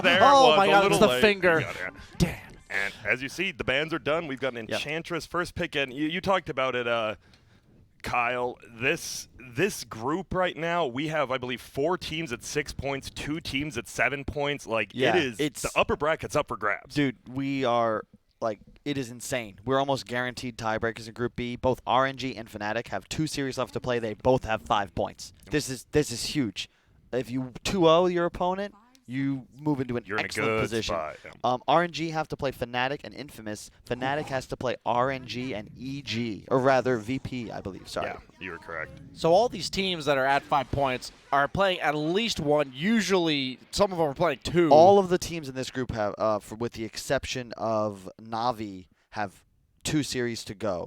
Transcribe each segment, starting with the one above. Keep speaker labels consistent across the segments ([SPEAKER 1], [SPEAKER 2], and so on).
[SPEAKER 1] There
[SPEAKER 2] oh
[SPEAKER 1] it was,
[SPEAKER 2] my
[SPEAKER 1] a
[SPEAKER 2] God,
[SPEAKER 1] little
[SPEAKER 2] it's the
[SPEAKER 1] late.
[SPEAKER 2] finger. Damn.
[SPEAKER 1] And as you see, the bans are done. We've got an Enchantress first pick, and you talked about it, Kyle. This group right now, we have, I believe, 4 teams at 6 points, 2 teams at 7 points. Like, the upper bracket's up for grabs.
[SPEAKER 3] Dude, we are, like, it is insane. We're almost guaranteed tiebreakers in Group B. Both RNG and Fnatic have 2 series left to play. They both have 5 points. This is huge. If you 2-0 your opponent, you move into an excellent position.
[SPEAKER 1] Spot, yeah.
[SPEAKER 3] RNG have to play Fnatic and Infamous. Fnatic has to play RNG and EG, or rather VP, I believe. Sorry.
[SPEAKER 1] Yeah, you were correct.
[SPEAKER 2] So all these teams that are at 5 points are playing at least 1. Usually, some of them are playing 2.
[SPEAKER 3] All of the teams in this group have, with the exception of Na'Vi, have 2 series to go.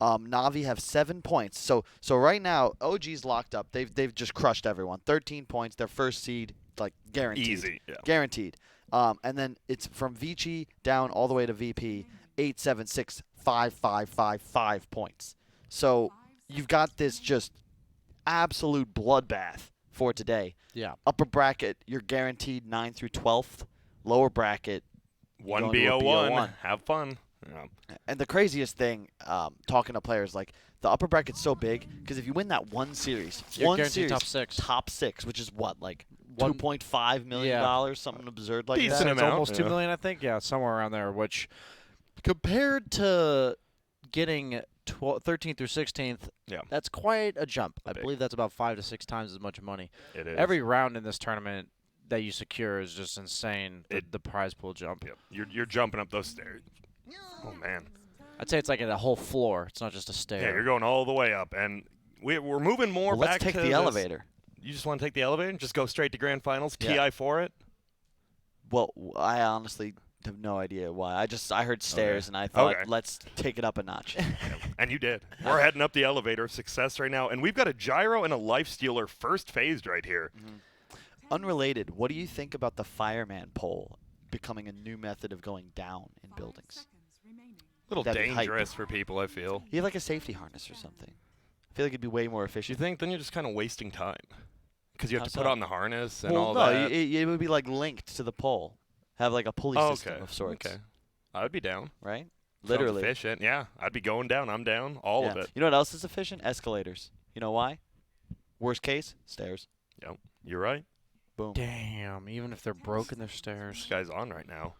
[SPEAKER 3] Na'Vi have 7 points. So right now, OG's locked up. They've just crushed everyone. 13 points. Their first seed, like, guaranteed.
[SPEAKER 1] Easy, yeah.
[SPEAKER 3] Guaranteed. And then it's from Vici down all the way to VP, 8, 7, 6, 5, 5, 5, 5 points. So you've got this just absolute bloodbath for today.
[SPEAKER 2] Yeah.
[SPEAKER 3] Upper bracket, you're guaranteed 9 through 12th. Lower bracket,
[SPEAKER 1] 1
[SPEAKER 3] going to a
[SPEAKER 1] BO1. Have fun. Yeah.
[SPEAKER 3] And the craziest thing, talking to players, like, the upper bracket's so big because if you win that one series,
[SPEAKER 2] You're guaranteed top 6.
[SPEAKER 3] Which is what, like $2.5 million, something absurd like
[SPEAKER 1] Decent
[SPEAKER 3] that.
[SPEAKER 2] It's
[SPEAKER 1] amount,
[SPEAKER 2] almost $2 million, I think. Yeah, somewhere around there. Which, compared to getting 13th through 16th, that's quite a jump. I believe that's about 5 to 6 times as much money.
[SPEAKER 1] It is.
[SPEAKER 2] Every round in this tournament that you secure is just insane. The prize pool jump.
[SPEAKER 1] Yep. You're jumping up those stairs. Oh man.
[SPEAKER 2] I'd say it's like a whole floor. It's not just a stair.
[SPEAKER 1] Yeah, you're going all the way up, and we're moving more
[SPEAKER 3] Well,
[SPEAKER 1] back
[SPEAKER 3] let's take
[SPEAKER 1] to
[SPEAKER 3] the
[SPEAKER 1] this.
[SPEAKER 3] elevator.
[SPEAKER 1] You just want to take the elevator and just go straight to grand finals?
[SPEAKER 3] Yeah.
[SPEAKER 1] TI for it?
[SPEAKER 3] Well, I honestly have no idea why. I heard stairs, and I thought, let's take it up a notch.
[SPEAKER 1] And you did. We're heading up the elevator. Success right now. And we've got a gyro and a life stealer first phased right here.
[SPEAKER 3] Unrelated, what do you think about the fireman pole becoming a new method of going down in buildings?
[SPEAKER 1] A little
[SPEAKER 3] That'd be hype.
[SPEAKER 1] dangerous for people, I feel.
[SPEAKER 3] You have like a safety harness or something. I feel like it'd be way more
[SPEAKER 1] You
[SPEAKER 3] efficient.
[SPEAKER 1] think? Then you're just kind of wasting time. Because you have
[SPEAKER 3] How
[SPEAKER 1] to put
[SPEAKER 3] so?
[SPEAKER 1] on the harness and
[SPEAKER 3] Well,
[SPEAKER 1] all
[SPEAKER 3] no,
[SPEAKER 1] that.
[SPEAKER 3] it would be like linked to the pole. Have like a pulley system of sorts.
[SPEAKER 1] Okay. I would be down.
[SPEAKER 3] Right?
[SPEAKER 1] Sounds
[SPEAKER 3] Literally.
[SPEAKER 1] efficient. Yeah. I'd be going down. I'm down. All of it.
[SPEAKER 3] You know what else is efficient? Escalators. You know why? Worst case, stairs.
[SPEAKER 1] Yep. You're right.
[SPEAKER 3] Boom.
[SPEAKER 2] Damn. Even if they're broken, they're stairs.
[SPEAKER 1] This guy's on right now.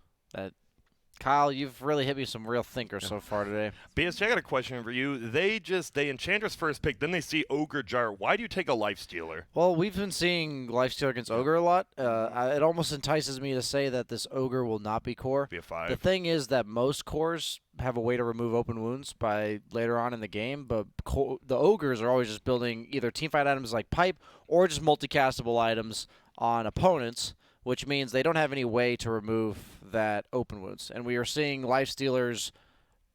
[SPEAKER 2] Kyle, you've really hit me some real thinkers so far today.
[SPEAKER 1] BSJ, I got a question for you. They Enchantress first pick, then they see Ogre Jar. Why do you take a Life Stealer?
[SPEAKER 2] Well, we've been seeing Lifestealer against Ogre a lot. It almost entices me to say that this Ogre will not be core.
[SPEAKER 1] Be a 5.
[SPEAKER 2] The thing is that most cores have a way to remove open wounds by later on in the game, but the Ogres are always just building either teamfight items like Pipe or just multicastable items on opponents, which means they don't have any way to remove that open wounds. And we are seeing Lifestealers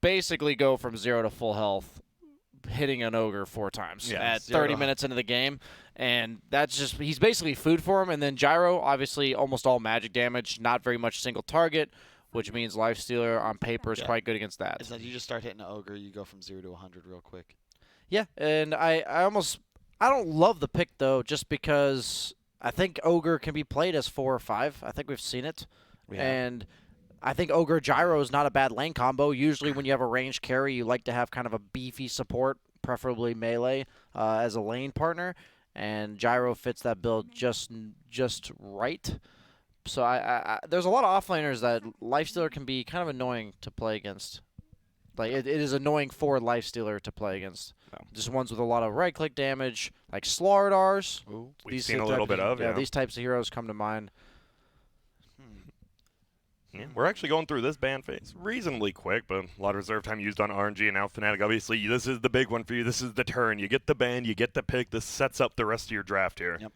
[SPEAKER 2] basically go from 0 to full health, hitting an Ogre 4 times at 30 minutes into the game. And that's just, he's basically food for him. And then Gyro, obviously almost all magic damage, not very much single target, which means Lifestealer on paper is quite good against that.
[SPEAKER 3] It's like you just start hitting an Ogre, you go from 0 to 100 real quick.
[SPEAKER 2] Yeah, and I don't love the pick, though, just because I think Ogre can be played as 4 or 5. I think we've seen it.
[SPEAKER 3] Yeah.
[SPEAKER 2] And I think Ogre Gyro is not a bad lane combo. Usually when you have a ranged carry, you like to have kind of a beefy support, preferably melee, as a lane partner. And Gyro fits that build just right. So there's a lot of offlaners that Lifestealer can be kind of annoying to play against. Like, it is annoying for Lifestealer to play against.
[SPEAKER 1] No.
[SPEAKER 2] Just ones with a lot of right-click damage, like Slardars.
[SPEAKER 1] We've seen a little bit of,
[SPEAKER 2] yeah. These types of heroes come to mind.
[SPEAKER 1] Yeah, we're actually going through this ban phase reasonably quick, but a lot of reserve time used on RNG and now Fnatic. Obviously, this is the big one for you. This is the turn. You get the ban, you get the pick. This sets up the rest of your draft here.
[SPEAKER 3] Yep.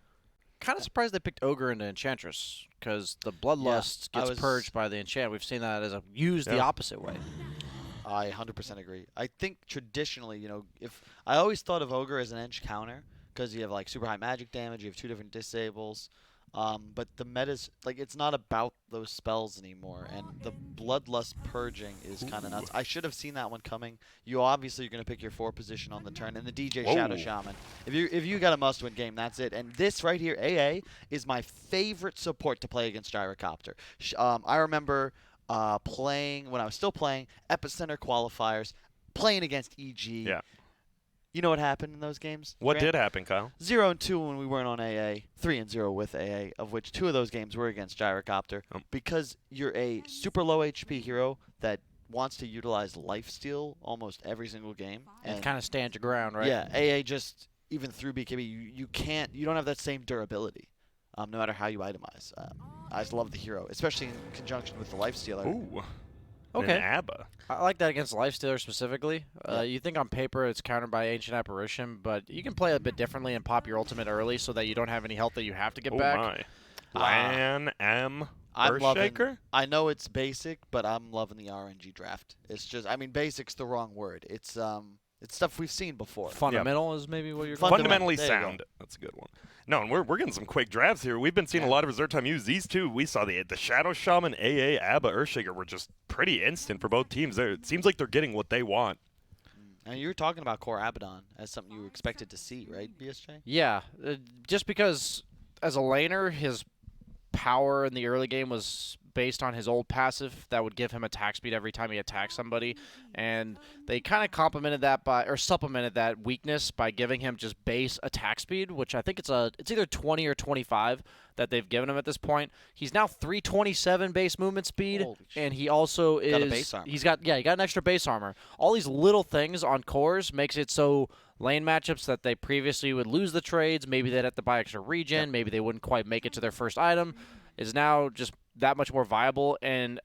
[SPEAKER 2] Kind of surprised they picked Ogre into Enchantress because the Bloodlust gets purged by the enchant. We've seen that as used the opposite way.
[SPEAKER 3] I 100% agree. I think traditionally, if I always thought of Ogre as an edge counter because you have like super high magic damage, you have 2 different disables. But the meta's like it's not about those spells anymore, and the bloodlust purging is kind of nuts. I should have seen that one coming. You obviously you're gonna pick your 4 position on the turn, and the DJ Shadow
[SPEAKER 1] Whoa.
[SPEAKER 3] Shaman. If you got a must-win game, that's it. And this right here, AA, is my favorite support to play against Gyrocopter. I remember playing when I was still playing Epicenter qualifiers, playing against EG.
[SPEAKER 1] Yeah.
[SPEAKER 3] You know what happened in those games?
[SPEAKER 1] What
[SPEAKER 3] Grant?
[SPEAKER 1] did happen, Kyle?
[SPEAKER 3] 0-2 when we weren't on AA, 3-0 with AA, of which 2 of those games were against Gyrocopter. Because you're a super low HP hero that wants to utilize lifesteal almost every single game.
[SPEAKER 2] And kind of stand your ground, right?
[SPEAKER 3] Yeah, AA just, even through BKB, you don't have that same durability, no matter how you itemize. I just love the hero, especially in conjunction with the lifestealer.
[SPEAKER 1] Ooh.
[SPEAKER 2] Okay.
[SPEAKER 1] An ABBA.
[SPEAKER 2] I like that against Lifestealer specifically.
[SPEAKER 3] Yeah.
[SPEAKER 2] You think on paper it's countered by Ancient Apparition, but you can play a bit differently and pop your ultimate early so that you don't have any health that you have to get
[SPEAKER 1] Oh
[SPEAKER 2] back.
[SPEAKER 1] my. Lan M.
[SPEAKER 3] I'm loving.
[SPEAKER 1] Earthshaker?
[SPEAKER 3] I know it's basic, but I'm loving the RNG draft. It's just, I mean, basic's the wrong word. It's stuff we've seen before.
[SPEAKER 2] Fundamental is maybe what you're going
[SPEAKER 1] Fundamentally
[SPEAKER 3] There you go.
[SPEAKER 1] sound. That's a good one. No, and we're getting some quick drafts here. We've been seeing a lot of Zertime use. These two, we saw the Shadow Shaman, AA, ABBA, Earthshaker were just pretty instant for both teams. It seems like they're getting what they want.
[SPEAKER 3] And you were talking about Core Abaddon as something you expected to see, right, BSJ?
[SPEAKER 2] Yeah, just because as a laner, his power in the early game was based on his old passive that would give him attack speed every time he attacked somebody, and they kind of complemented that or supplemented that weakness by giving him just base attack speed, which I think it's either 20 or 25 that they've given him at this point. He's now 327 base movement speed, and he also
[SPEAKER 3] got a base armor.
[SPEAKER 2] he got an extra base armor. All these little things on cores makes it so lane matchups that they previously would lose the trades, maybe they'd have to buy extra regen, maybe they wouldn't quite make it to their first item, is now just that much more viable. And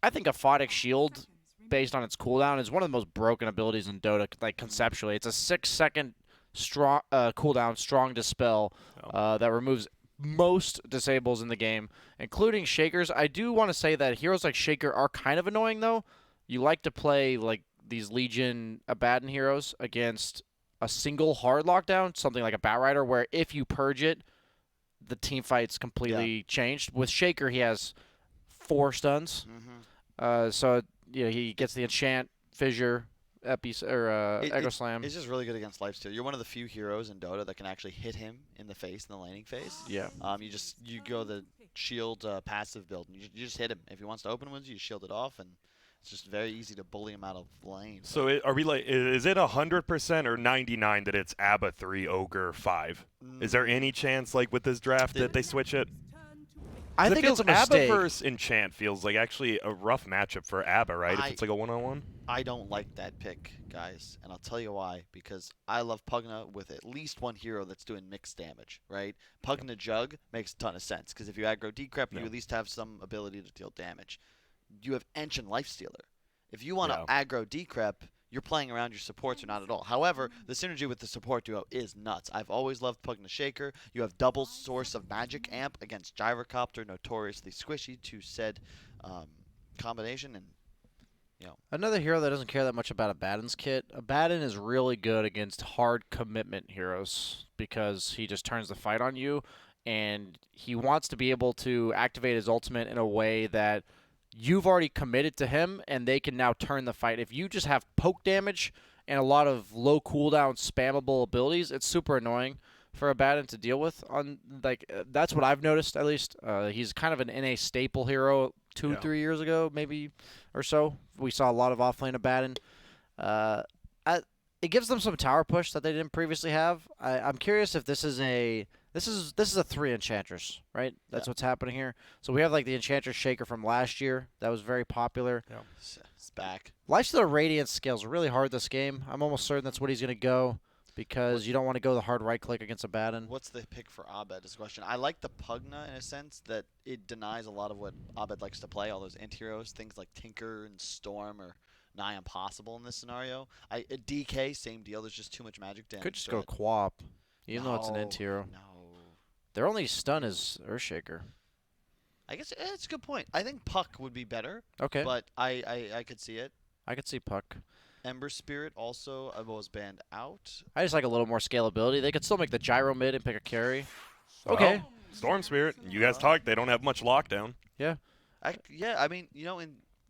[SPEAKER 2] I think a Photic Shield, based on its cooldown, is one of the most broken abilities in Dota, like conceptually. It's a 6-second strong cooldown, strong dispel, that removes most disables in the game, including Shakers. I do want to say that heroes like Shaker are kind of annoying, though. You like to play like these Legion Abaddon heroes against a single hard lockdown, something like a Batrider, where if you purge it, the team fight's completely changed. With Shaker, he has 4 stuns, so he gets the enchant, fissure, Echo Slam.
[SPEAKER 3] It's just really good against lifesteal. You're one of the few heroes in Dota that can actually hit him in the face, in the laning phase.
[SPEAKER 2] Yeah.
[SPEAKER 3] You go the shield passive build, and you just hit him. If he wants to open wounds, you shield it off, and it's just very easy to bully him out of lane.
[SPEAKER 1] So are we like? Is it 100% or 99 that it's ABBA 3, Ogre 5? Is there any chance, like with this draft, that they switch it?
[SPEAKER 2] I think it's a mistake.
[SPEAKER 1] ABBA versus Enchant feels like actually a rough matchup for ABBA, right? If it's like a one-on-one.
[SPEAKER 3] I don't like that pick, guys, and I'll tell you why. Because I love Pugna with at least one hero that's doing mixed damage, right? Pugna Jug makes a ton of sense, because if you aggro Decrep, you at least have some ability to deal damage. You have Ancient Lifestealer. If you want to aggro Decrep, you're playing around your supports or not at all. However, the synergy with the support duo is nuts. I've always loved Pugna Shaker. You have double source of magic amp against Gyrocopter, notoriously squishy to said combination, and
[SPEAKER 2] another hero that doesn't care that much about Abaddon's kit. Abaddon is really good against hard commitment heroes because he just turns the fight on you, and he wants to be able to activate his ultimate in a way that you've already committed to him, and they can now turn the fight. If you just have poke damage and a lot of low cooldown spammable abilities, it's super annoying for Abaddon to deal with. That's what I've noticed, at least. He's kind of an NA staple hero 2-3 years ago, maybe, or so. We saw a lot of offlane Abaddon. It gives them some tower push that they didn't previously have. I'm curious if this is a 3 Enchantress, right? That's what's happening here. So we have like the Enchantress Shaker from last year that was very popular.
[SPEAKER 3] Yeah. It's back.
[SPEAKER 2] Lifesteal Radiance scales really hard this game. I'm almost certain that's what he's going to go because you don't want to go the hard right click against Abaddon.
[SPEAKER 3] What's the pick for Abed is the question. I like the Pugna in a sense that it denies a lot of what Abed likes to play, all those anti-heroes, things like Tinker and Storm are nigh impossible in this scenario. DK, same deal. There's just too much magic damage.
[SPEAKER 2] Could just go Quap, even though it's an anti-hero.
[SPEAKER 3] No.
[SPEAKER 2] Their only stun is Earthshaker.
[SPEAKER 3] I guess it's a good point. I think Puck would be better.
[SPEAKER 2] Okay.
[SPEAKER 3] But I could see it.
[SPEAKER 2] I could see Puck.
[SPEAKER 3] Ember Spirit also was banned out.
[SPEAKER 2] I just like a little more scalability. They could still make the gyro mid and pick a carry. Okay.
[SPEAKER 1] Storm Spirit. You guys talked. They don't have much lockdown.
[SPEAKER 2] Yeah.
[SPEAKER 3] Yeah, I mean,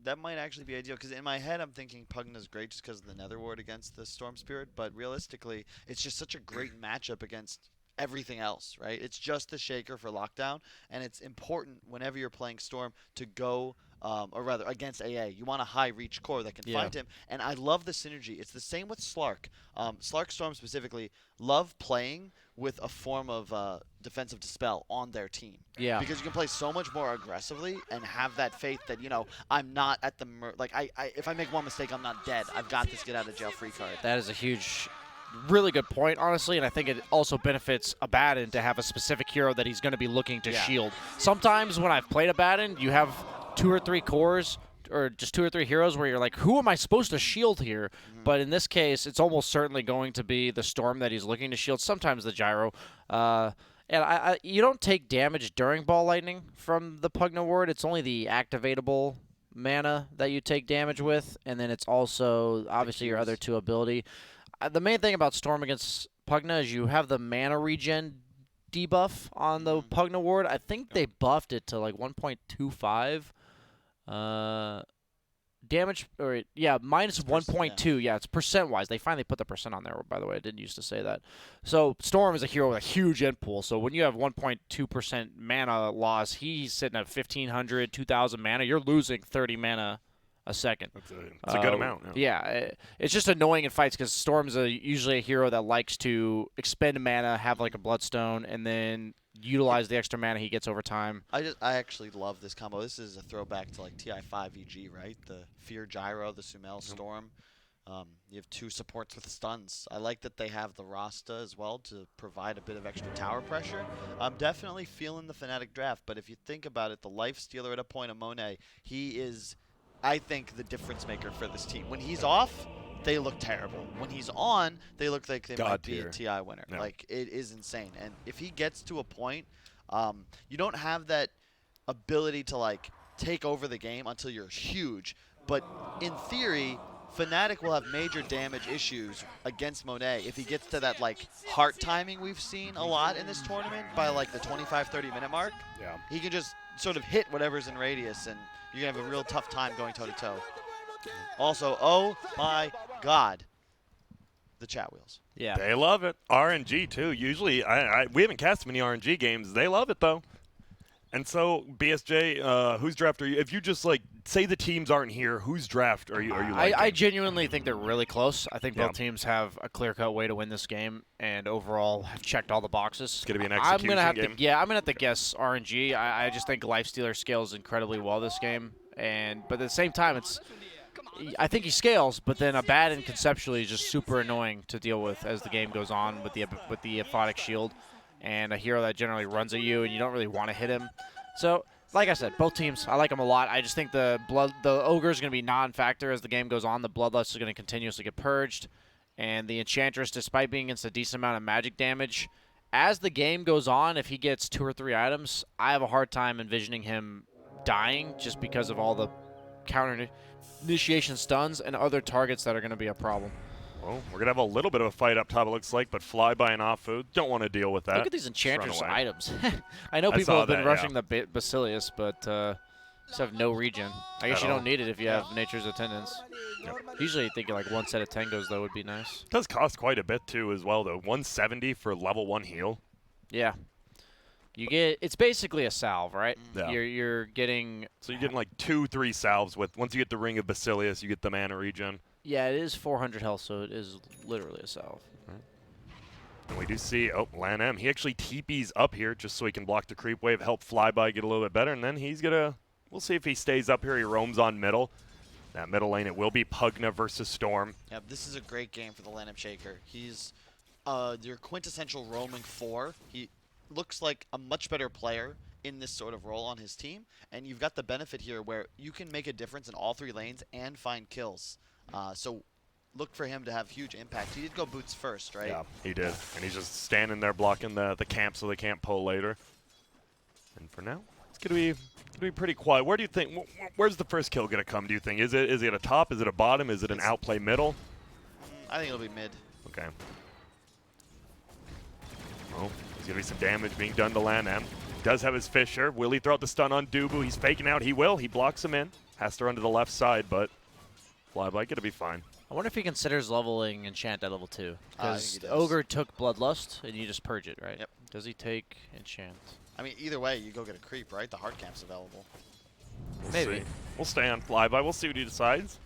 [SPEAKER 3] that might actually be ideal because in my head I'm thinking Pugna's great just because of the Nether Ward against the Storm Spirit, but realistically, it's just such a great matchup against everything else, right? It's just the Shaker for lockdown, and it's important whenever you're playing Storm to go, or rather against AA. You want a high reach core that can find him, and I love the synergy. It's the same with Slark. Slark Storm specifically love playing with a form of defensive dispel on their team.
[SPEAKER 2] Yeah.
[SPEAKER 3] Because you can play so much more aggressively and have that faith that, I'm not at the if I make one mistake, I'm not dead. I've got this get out of jail free card.
[SPEAKER 2] That is a huge, really good point, honestly, and I think it also benefits Abaddon to have a specific hero that he's going to be looking to shield. Sometimes when I've played Abaddon, you have 2 or 3 cores or just 2 or 3 heroes where you're like, who am I supposed to shield here? But in this case, it's almost certainly going to be the Storm that he's looking to shield, sometimes the Gyro. And you don't take damage during Ball Lightning from the Pugna Ward. It's only the activatable mana that you take damage with, and then it's also, obviously, your other 2 ability. The main thing about Storm against Pugna is you have the mana regen debuff on the Pugna Ward. I think they buffed it to like 1.25 damage, or minus 1.2. Yeah, it's percent-wise. They finally put the percent on there, by the way. I didn't used to say that. So Storm is a hero with a huge end pool. So when you have 1.2% mana loss, he's sitting at 1,500, 2,000 mana. You're losing 30 mana a second.
[SPEAKER 1] That's a good amount.
[SPEAKER 2] Yeah, it's just annoying in fights because Storm's usually a hero that likes to expend mana, have like a Bloodstone, and then utilize the extra mana he gets over time.
[SPEAKER 3] I actually love this combo. This is a throwback to like TI5 EG, right? The Fear Gyro, the Sumail Storm. You have 2 supports with stuns. I like that they have the Rasta as well to provide a bit of extra tower pressure. I'm definitely feeling the Fnatic draft, but if you think about it, the life stealer at a point of Monet, he is, I think, the difference maker for this team. When he's off, they look terrible. When he's on, they look like they might be a TI winner.
[SPEAKER 1] No.
[SPEAKER 3] Like, it is insane. And if he gets to a point, you don't have that ability to, like, take over the game until you're huge. But in theory, Fnatic will have major damage issues against Monet if he gets to that, like, heart timing we've seen a lot in this tournament by, like, the 25-30 minute mark.
[SPEAKER 1] Yeah.
[SPEAKER 3] He can just sort of hit whatever's in radius, and you're going to have a real tough time going toe-to-toe. Also, oh my God, the chat wheels.
[SPEAKER 2] Yeah.
[SPEAKER 1] They love it. RNG, too. Usually, we haven't cast many RNG games. They love it, though. And so, BSJ, whose draft are you? If you just, like, say the teams aren't here, whose draft are you liking?
[SPEAKER 2] I genuinely think they're really close. I think both teams have a clear-cut way to win this game and overall have checked all the boxes.
[SPEAKER 1] It's going to be an execution game.
[SPEAKER 2] I'm going to have to guess RNG. I just think Lifestealer scales incredibly well this game. But at the same time, I think he scales, but then Abaddon conceptually is just super annoying to deal with as the game goes on with the Aphotic Shield and a hero that generally runs at you and you don't really want to hit him. So, like I said, both teams, I like them a lot. I just think the Ogre is going to be non-factor as the game goes on. The Bloodlust is going to continuously get purged. And the Enchantress, despite being against a decent amount of magic damage, as the game goes on, if he gets 2 or 3 items, I have a hard time envisioning him dying just because of all the counter initiation stuns and other targets that are going to be a problem.
[SPEAKER 1] Well, we're going to have a little bit of a fight up top, it looks like, but Flyby and Off-Food don't want to deal with that.
[SPEAKER 2] Look at these Enchantress items. I know people have been rushing the Basilius, but just have no regen. I guess you don't need it if you have Nature's Attendance. Yep. Usually you think like 1 set of Tangos, though, would be nice.
[SPEAKER 1] It does cost quite a bit, too, as well, though. 170 for level 1 heal.
[SPEAKER 2] Yeah. It's basically a salve, right?
[SPEAKER 1] Yeah.
[SPEAKER 2] You're getting...
[SPEAKER 1] So you're getting like 2-3 salves with, once you get the Ring of Basilius, you get the mana regen.
[SPEAKER 2] Yeah, it is 400 health, so it is literally a salve.
[SPEAKER 1] Right. And we do see, Lan M, he actually TP's up here just so he can block the creep wave, help Flyby get a little bit better, and then he's going to, we'll see if he stays up here. He roams on middle. That middle lane, it will be Pugna versus Storm.
[SPEAKER 3] Yeah, this is a great game for the Lan M Shaker. He's your quintessential roaming 4. He looks like a much better player in this sort of role on his team, and you've got the benefit here where you can make a difference in all 3 lanes and find kills. So look for him to have huge impact. He did go boots first, right?
[SPEAKER 1] Yeah, he did. And he's just standing there blocking the camp so they can't pull later. And for now, it's going to be pretty quiet. Where do you think, where's the first kill going to come, do you think? Is it a top? Is it a bottom? Is it an outplay middle?
[SPEAKER 3] I think it'll be mid.
[SPEAKER 1] Okay. Well, there's going to be some damage being done to Lan M. does have his Fisher. Will he throw out the stun on Dubu? He's faking out. He will. He blocks him in. Has to run to the left side, but Flyby gonna be fine.
[SPEAKER 2] I wonder if he considers leveling Enchant at level 2.
[SPEAKER 3] I think he
[SPEAKER 2] Because
[SPEAKER 3] does.
[SPEAKER 2] Ogre took Bloodlust, and you just purge it, right?
[SPEAKER 3] Yep.
[SPEAKER 2] Does he take Enchant?
[SPEAKER 3] I mean, either way, you go get a creep, right? The hard camp's available.
[SPEAKER 1] We'll
[SPEAKER 2] Maybe.
[SPEAKER 1] see. We'll stay on Flyby. We'll see what he decides.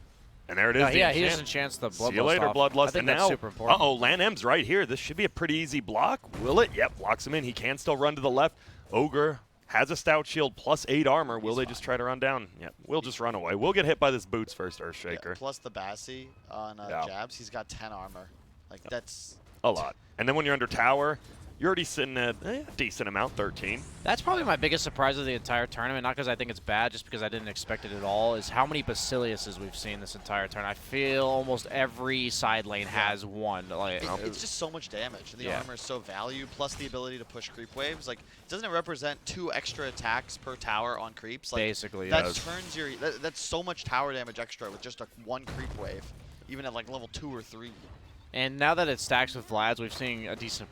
[SPEAKER 1] And there it is.
[SPEAKER 2] No,
[SPEAKER 1] the
[SPEAKER 2] yeah, he
[SPEAKER 1] enchant.
[SPEAKER 2] just enchants the Bloodlust.
[SPEAKER 1] See you later,
[SPEAKER 2] off.
[SPEAKER 1] Bloodlust.
[SPEAKER 2] I think
[SPEAKER 1] And
[SPEAKER 2] that's
[SPEAKER 1] now,
[SPEAKER 2] super important.
[SPEAKER 1] uh-oh, Lan M's right here. This should be a pretty easy block. Will it? Yep, blocks him in. He can still run to the left. Ogre has a stout shield plus 8 armor. Will they just try to run down? Yep, we'll just run away. We'll get hit by this boots first, Earthshaker.
[SPEAKER 3] Yeah, plus the Bassi on
[SPEAKER 1] Yeah.
[SPEAKER 3] jabs, he's got 10 armor. Like, that's...
[SPEAKER 1] A lot. And then when you're under tower, you're already sitting at a decent amount, 13.
[SPEAKER 2] That's probably my biggest surprise of the entire tournament, not because I think it's bad, just because I didn't expect it at all, is how many Basiliuses we've seen this entire tournament. I feel almost every side lane has one. Like,
[SPEAKER 3] It's just so much damage. The
[SPEAKER 2] Yeah.
[SPEAKER 3] armor is so valued, plus the ability to push creep waves. Like, doesn't it represent 2 extra attacks per tower on creeps? Like,
[SPEAKER 2] basically,
[SPEAKER 3] that
[SPEAKER 2] yes.
[SPEAKER 3] turns your... that's so much tower damage extra with just a 1 creep wave, even at, like, level 2 or 3.
[SPEAKER 2] And now that it stacks with Vlad's, we've seen a decent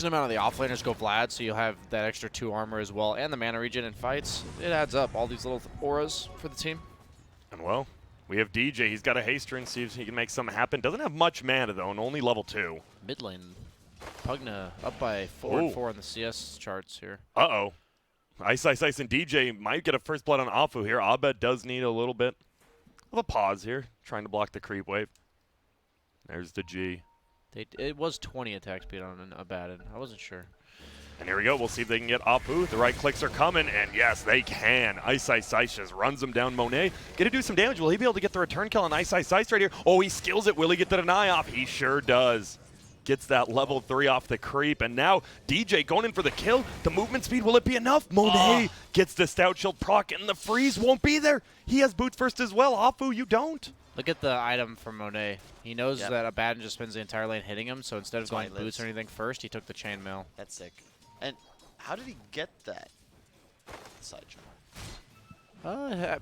[SPEAKER 2] amount of the offlaners go Vlad, so you'll have that extra 2 armor as well, and the mana regen in fights. It adds up, all these little auras for the team.
[SPEAKER 1] And well, we have DJ. He's got a haster and see if he can make something happen. Doesn't have much mana, though, and only level 2.
[SPEAKER 2] Mid lane, Pugna up by 4 and 4 in the CS charts here.
[SPEAKER 1] Uh-oh. Ice, and DJ might get a first blood on Afu here. Abed does need a little bit of a pause here, trying to block the creep wave. There's the G.
[SPEAKER 2] It was 20 attack speed on Abaddon. I wasn't sure.
[SPEAKER 1] And here we go. We'll see if they can get Apu. The right clicks are coming, and yes, they can. Ice just runs him down. Monet gonna do some damage. Will he be able to get the return kill on Ice right here? Oh, he skills it. Will he get the deny off? He sure does. Gets that level 3 off the creep, and now DJ going in for the kill. The movement speed, will it be enough? Monet gets the stout shield proc, and the freeze won't be there. He has boots first as well. Apu, you don't.
[SPEAKER 2] Look at the item from Monet. He knows that Abaddon just spends the entire lane hitting him, so instead of going boots or anything first, he took the chainmail.
[SPEAKER 3] That's sick. And how did he get that? Side jump.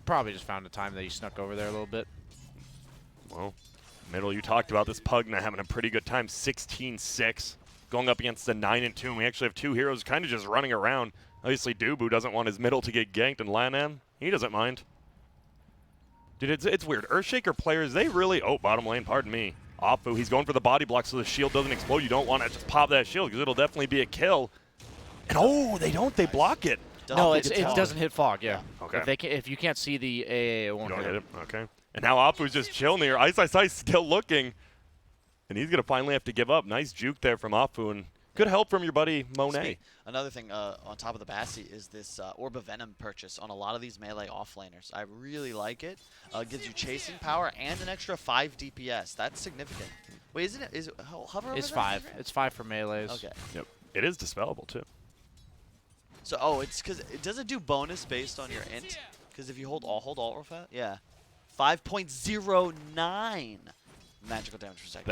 [SPEAKER 2] Probably just found a time that he snuck over there a little bit.
[SPEAKER 1] Well, middle, you talked about this Pugna having a pretty good time. 16-6, going up against the 9-2. And we actually have 2 heroes kind of just running around. Obviously, Dubu doesn't want his middle to get ganked, and Lanam, he doesn't mind. Dude, it's weird. Earthshaker players, they really... Oh, bottom lane, pardon me. Apu, he's going for the body block so the shield doesn't explode. You don't want to just pop that shield because it'll definitely be a kill. And oh, they don't. They block it.
[SPEAKER 2] No, it doesn't hit fog, yeah.
[SPEAKER 1] Okay.
[SPEAKER 2] If you can't see the AA, it won't
[SPEAKER 1] You don't
[SPEAKER 2] hit
[SPEAKER 1] hit it. Okay. And now Apu's just chilling here. Ice still looking. And he's going to finally have to give up. Nice juke there from Apu. And good help from your buddy Monet.
[SPEAKER 3] Another thing on top of the Bassi is this Orb of Venom purchase on a lot of these melee offlaners. I really like it. Gives you chasing power and an extra 5 DPS. That's significant. Wait, isn't it? Is it hover over
[SPEAKER 2] It's
[SPEAKER 3] that
[SPEAKER 2] 5.
[SPEAKER 3] figure?
[SPEAKER 2] It's 5 for melees.
[SPEAKER 3] Okay.
[SPEAKER 1] Yep. It is dispellable, too.
[SPEAKER 3] So, it's because does it do bonus based on your int? Because if you hold alt real fast, yeah, 5.09 magical damage per second.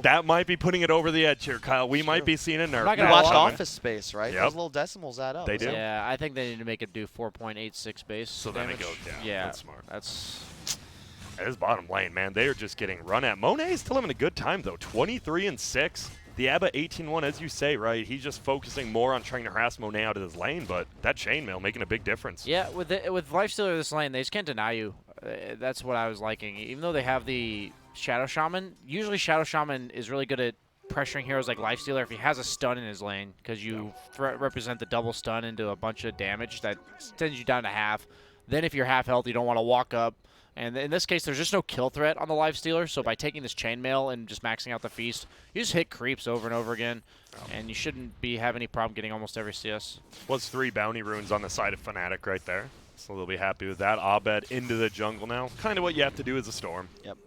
[SPEAKER 1] That might be putting it over the edge here, Kyle. We might be seeing a nerf.
[SPEAKER 2] not
[SPEAKER 3] You
[SPEAKER 2] gonna
[SPEAKER 3] watched
[SPEAKER 2] lie.
[SPEAKER 3] Office Space, right?
[SPEAKER 1] Yep.
[SPEAKER 3] Those little decimals add up.
[SPEAKER 1] They do.
[SPEAKER 2] Yeah, I think they need to make it do 4.86 base
[SPEAKER 1] So then
[SPEAKER 2] damage.
[SPEAKER 1] it goes down.
[SPEAKER 2] Yeah,
[SPEAKER 1] That's smart.
[SPEAKER 2] That's
[SPEAKER 1] His bottom lane, man, they are just getting run at. Monet is still having a good time, though. 23-6. The Abba 18-1, as you say, right? He's just focusing more on trying to harass Monet out of his lane, but that chainmail making a big difference.
[SPEAKER 2] yeah. With Lifestealer this lane, they just can't deny you. That's what I was liking. Even though they have the Shadow Shaman, usually Shadow Shaman is really good at pressuring heroes like Lifestealer if he has a stun in his lane, because you represent the double stun into a bunch of damage that sends you down to half. Then if you're half health, you don't want to walk up. And in this case, there's just no kill threat on the Lifestealer, so by taking this chainmail and just maxing out the feast, you just hit creeps over and over again, and you shouldn't have any problem getting almost every CS.
[SPEAKER 1] Was 3 bounty runes on the side of Fnatic right there, so they'll be happy with that. Abed into the jungle now. Kind of what you have to do as a Storm.
[SPEAKER 3] Yep.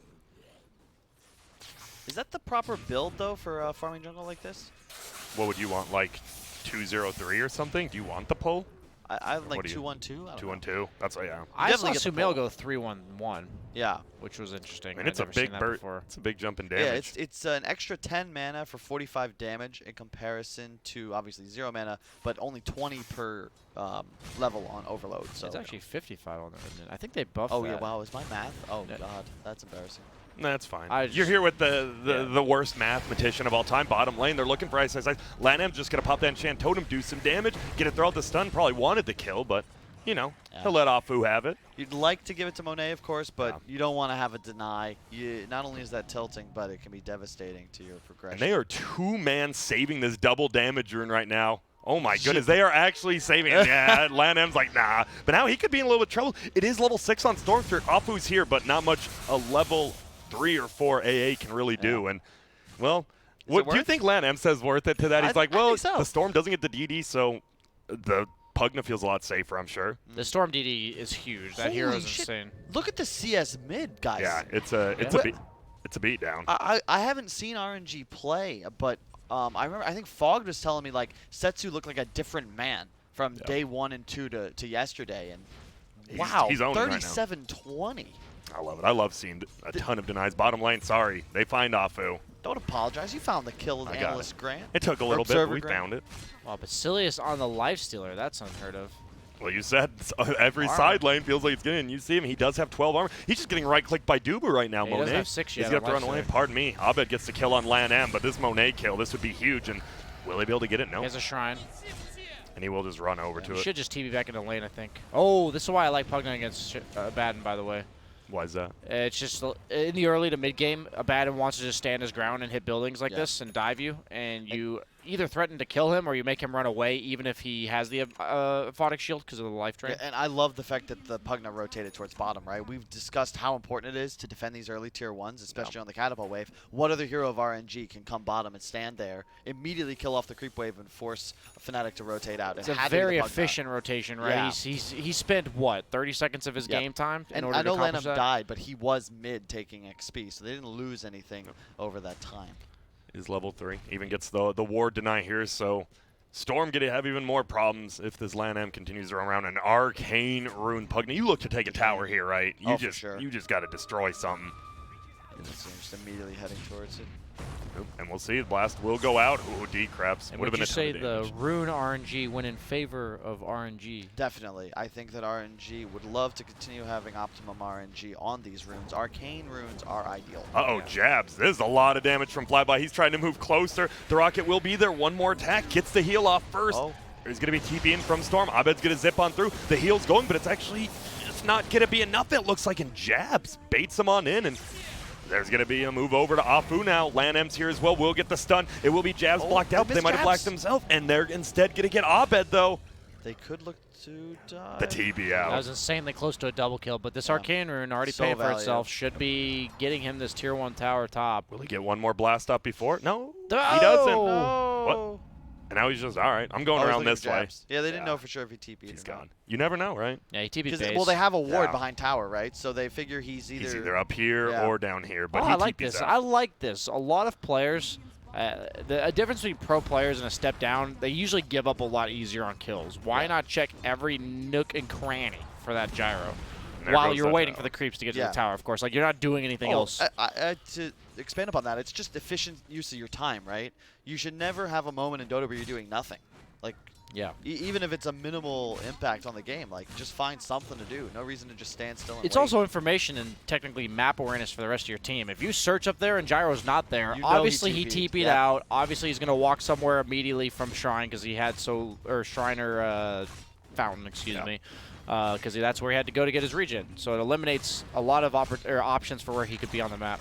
[SPEAKER 3] Is that the proper build, though, for farming jungle like this?
[SPEAKER 1] What would you want, like 2-0-3 or something? Do you want the pull?
[SPEAKER 3] I like
[SPEAKER 1] what do you-
[SPEAKER 3] 2-1-2.
[SPEAKER 1] 2-1-2. That's what, yeah.
[SPEAKER 2] I saw
[SPEAKER 3] definitely get the
[SPEAKER 2] Sumail
[SPEAKER 3] pull.
[SPEAKER 2] go 3-1-1,
[SPEAKER 3] Yeah.
[SPEAKER 2] which was interesting.
[SPEAKER 1] And it's a
[SPEAKER 2] I'd never seen
[SPEAKER 1] big
[SPEAKER 2] that
[SPEAKER 1] burst.
[SPEAKER 2] before.
[SPEAKER 1] It's a big jump in
[SPEAKER 3] Yeah,
[SPEAKER 1] damage.
[SPEAKER 3] it's an extra 10 mana for 45 damage in comparison to obviously 0 mana, but only 20 per level on Overload. So
[SPEAKER 2] It's actually 55 on the Remnant. I think they buffed
[SPEAKER 3] Oh
[SPEAKER 2] that.
[SPEAKER 3] yeah, wow, is my math? Oh
[SPEAKER 2] Yeah.
[SPEAKER 3] god, that's embarrassing.
[SPEAKER 1] That's fine.
[SPEAKER 2] I
[SPEAKER 1] You're
[SPEAKER 2] just-
[SPEAKER 1] here with the worst mathematician of all time. Bottom lane, they're looking for Ice. LaNM's just going to pop that enchant totem, do some damage, get it throw out the stun. Probably wanted the kill, but, you know, he'll let Afu have it.
[SPEAKER 3] You'd like to give it to Monet, of course, but
[SPEAKER 1] Yeah.
[SPEAKER 3] you don't want to have a deny. Not only is that tilting, but it can be devastating to your progression.
[SPEAKER 1] And they are two-man saving this double damage rune right now. Oh my goodness, they are actually saving it. Yeah, LaNM's like, nah. But now he could be in a little bit of trouble. It is level 6 on Stormspirit. Afu's here, but not much a level 3 or 4 AA can really do. And, well, what do you think LaNM says worth it to that? He's like, well,
[SPEAKER 3] so.
[SPEAKER 1] the Storm doesn't get the DD, so the Pugna feels a lot safer, I'm sure.
[SPEAKER 2] The Storm DD is huge. That
[SPEAKER 3] Holy
[SPEAKER 2] hero's
[SPEAKER 3] shit.
[SPEAKER 2] insane.
[SPEAKER 3] Look at the CS mid, guys.
[SPEAKER 1] Yeah, it's a beat down.
[SPEAKER 3] I haven't seen RNG play, but I think Fogg was telling me like Setsu looked like a different man from day 1 and 2 to yesterday, and wow,
[SPEAKER 1] he's owning right now.
[SPEAKER 3] 37-20.
[SPEAKER 1] I love it. I love seeing a ton of denies. Bottom lane, sorry, they find Afu.
[SPEAKER 3] Don't apologize. You found the kill
[SPEAKER 1] I
[SPEAKER 3] of
[SPEAKER 1] got
[SPEAKER 3] Analyst Grant.
[SPEAKER 1] It took a little bit, but we found it.
[SPEAKER 2] Wow, Basilius on the lifestealer. That's unheard of.
[SPEAKER 1] Well, you said every
[SPEAKER 3] Armor.
[SPEAKER 1] side lane feels like it's getting. You see him; he does have 12 armor. He's just getting right-clicked by Dubu right now.
[SPEAKER 2] Yeah, he
[SPEAKER 1] Monet.
[SPEAKER 2] doesn't have 6 yet
[SPEAKER 1] He's got to
[SPEAKER 2] on
[SPEAKER 1] run away.
[SPEAKER 2] Lifestealer.
[SPEAKER 1] Pardon me. Abed gets the kill on LaNM, but this Monet kill, this would be huge. And will he be able to get it? No.
[SPEAKER 2] He has a shrine.
[SPEAKER 1] And he will just run over to
[SPEAKER 2] He
[SPEAKER 1] it.
[SPEAKER 2] should just TB back into lane, I think. Oh, this is why I like Pugna against Abaddon, by the way.
[SPEAKER 1] Why is that?
[SPEAKER 2] It's just in the early to mid game, Abaddon wants to just stand his ground and hit buildings like
[SPEAKER 3] Yeah.
[SPEAKER 2] this and dive you, and you either threaten to kill him or you make him run away, even if he has the Aphotic shield because of the life drain.
[SPEAKER 3] Yeah, and I love the fact that the Pugna rotated towards bottom, right? We've discussed how important it is to defend these early tier 1s, especially on the catapult wave. What other hero of RNG can come bottom and stand there, immediately kill off the creep wave, and force a Fnatic to rotate out?
[SPEAKER 2] It's
[SPEAKER 3] It
[SPEAKER 2] a
[SPEAKER 3] had to be the
[SPEAKER 2] very
[SPEAKER 3] Pugna.
[SPEAKER 2] efficient rotation, right?
[SPEAKER 3] Yeah.
[SPEAKER 2] He spent, what, 30 seconds of his
[SPEAKER 3] Yep.
[SPEAKER 2] game time in
[SPEAKER 3] And
[SPEAKER 2] order
[SPEAKER 3] I know
[SPEAKER 2] to accomplish
[SPEAKER 3] Lanham
[SPEAKER 2] that?
[SPEAKER 3] died, but he was mid taking XP, so they didn't lose anything over that time.
[SPEAKER 1] Is level 3. Even gets the ward deny here, so Storm gonna have even more problems if this LaNM continues to run around. An arcane rune Pugna. You look to take a tower here, right? You
[SPEAKER 3] Oh, for
[SPEAKER 1] just
[SPEAKER 3] sure.
[SPEAKER 1] you just got to destroy something.
[SPEAKER 3] So just immediately heading towards it.
[SPEAKER 1] Oop, and we'll see. The blast will go out. Ooh, D-Craps.
[SPEAKER 2] And
[SPEAKER 1] Would have
[SPEAKER 2] would
[SPEAKER 1] been
[SPEAKER 2] you
[SPEAKER 1] a ton
[SPEAKER 2] say
[SPEAKER 1] of
[SPEAKER 2] the
[SPEAKER 1] damage.
[SPEAKER 2] rune RNG went in favor of RNG?
[SPEAKER 3] Definitely. I think that RNG would love to continue having optimum RNG on these runes. Arcane runes are ideal.
[SPEAKER 1] Uh-oh, jabs. This is a lot of damage from Flyby. He's trying to move closer. The rocket will be there. One more attack. Gets the heal off first.
[SPEAKER 3] Oh.
[SPEAKER 1] There's going to be TP in from Storm. Abed's going to zip on through. The heal's going, but it's actually just not going to be enough, it looks like, and jabs. Baits him on in, and there's going to be a move over to Afu now. LaNM's here as well. Will get the stun. It will be jabs blocked out, but they might have blacked themselves, and they're instead going to get Abed, though.
[SPEAKER 3] They could look to die.
[SPEAKER 1] The TB
[SPEAKER 2] That
[SPEAKER 1] out.
[SPEAKER 2] was insanely close to a double kill, but this
[SPEAKER 3] Yeah.
[SPEAKER 2] Arcane Rune already
[SPEAKER 3] So
[SPEAKER 2] paying for
[SPEAKER 3] valuable.
[SPEAKER 2] itself. Should be getting him this tier 1 tower top.
[SPEAKER 1] Will he get one more blast up before? No,
[SPEAKER 2] Oh!
[SPEAKER 1] he doesn't.
[SPEAKER 3] No.
[SPEAKER 1] What? And now he's just, all right, I'm going
[SPEAKER 3] Oh, he's
[SPEAKER 1] around
[SPEAKER 3] looking
[SPEAKER 1] this
[SPEAKER 3] for
[SPEAKER 1] way.
[SPEAKER 3] jabs. Yeah, they didn't
[SPEAKER 1] Yeah.
[SPEAKER 3] know for sure if he TP'd.
[SPEAKER 1] He's
[SPEAKER 3] or not.
[SPEAKER 1] gone. You never know, right?
[SPEAKER 2] Yeah, he TB'd
[SPEAKER 3] 'Cause
[SPEAKER 2] base.
[SPEAKER 3] well, they have a ward
[SPEAKER 1] Yeah.
[SPEAKER 3] behind tower, right? So they figure he's either.
[SPEAKER 1] He's either up here
[SPEAKER 3] Yeah.
[SPEAKER 1] or down here, but
[SPEAKER 2] Oh,
[SPEAKER 1] he
[SPEAKER 2] I like
[SPEAKER 1] TP's
[SPEAKER 2] this.
[SPEAKER 1] out.
[SPEAKER 2] I like this. A lot of players, a difference between pro players and a step down, they usually give up a lot easier on kills. Why
[SPEAKER 3] Yeah.
[SPEAKER 2] not check every nook and cranny for that gyro?
[SPEAKER 1] And there
[SPEAKER 2] While
[SPEAKER 1] goes
[SPEAKER 2] you're
[SPEAKER 1] that
[SPEAKER 2] waiting
[SPEAKER 1] tower.
[SPEAKER 2] for the creeps to get to
[SPEAKER 3] Yeah.
[SPEAKER 2] the tower, of course. Like, you're not doing anything else.
[SPEAKER 3] To expand upon that, it's just efficient use of your time, right? You should never have a moment in Dota where you're doing nothing. Like,
[SPEAKER 2] Yeah.
[SPEAKER 3] even if it's a minimal impact on the game, like, just find something to do. No reason to just stand still and
[SPEAKER 2] It's
[SPEAKER 3] wait.
[SPEAKER 2] also information and technically map awareness for the rest of your team. If you search up there and Gyro's not there,
[SPEAKER 3] You know
[SPEAKER 2] obviously
[SPEAKER 3] he
[SPEAKER 2] he
[SPEAKER 3] TP'd.
[SPEAKER 2] TP'd
[SPEAKER 3] Yeah.
[SPEAKER 2] out. Obviously he's going to walk somewhere immediately from Shrine because he had Shriner Fountain, excuse
[SPEAKER 1] Yeah.
[SPEAKER 2] me, because that's where he had to go to get his regen. So it eliminates a lot of options for where he could be on the map.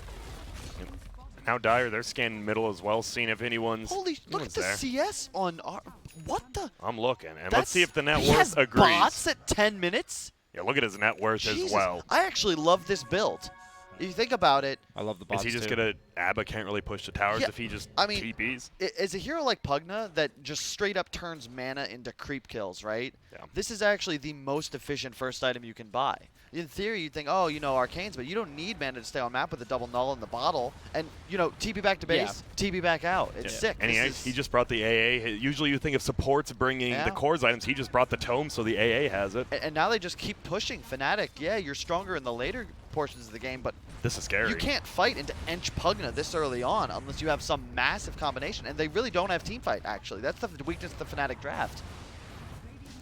[SPEAKER 1] Now Dyer, they're scanning middle as well, seeing if anyone's
[SPEAKER 3] Holy, look at the
[SPEAKER 1] there.
[SPEAKER 3] CS on our. What the?
[SPEAKER 1] I'm looking, and let's
[SPEAKER 3] That's-
[SPEAKER 1] see if the net
[SPEAKER 3] he
[SPEAKER 1] worth
[SPEAKER 3] has
[SPEAKER 1] agrees.
[SPEAKER 3] bots at 10 minutes?
[SPEAKER 1] Yeah, look at his net worth
[SPEAKER 3] Jesus.
[SPEAKER 1] as well.
[SPEAKER 3] I actually love this build. If you think about it,
[SPEAKER 2] I love the
[SPEAKER 1] Is
[SPEAKER 2] bots
[SPEAKER 1] he just
[SPEAKER 2] too.
[SPEAKER 1] gonna? Abba can't really push the towers
[SPEAKER 3] Yeah,
[SPEAKER 1] if he just
[SPEAKER 3] I mean,
[SPEAKER 1] TPs.
[SPEAKER 3] as a hero like Pugna that just straight up turns mana into creep kills, right?
[SPEAKER 1] Yeah.
[SPEAKER 3] This is actually the most efficient first item you can buy. In theory, you'd think, oh, arcanes, but you don't need mana to stay on map with a double null in the bottle. And, TP back to base, TP back out. It's sick.
[SPEAKER 1] And
[SPEAKER 3] This
[SPEAKER 1] he
[SPEAKER 3] is-
[SPEAKER 1] just brought the AA. Usually you think of supports bringing
[SPEAKER 3] Yeah.
[SPEAKER 1] the cores items. He just brought the tome, so the AA has it.
[SPEAKER 3] and now they just keep pushing. Fnatic, yeah, you're stronger in the later portions of the game, but
[SPEAKER 1] This is scary.
[SPEAKER 3] you can't fight into Ench Pugna this early on unless you have some massive combination. And they really don't have team fight, actually. That's the weakness of the Fnatic draft.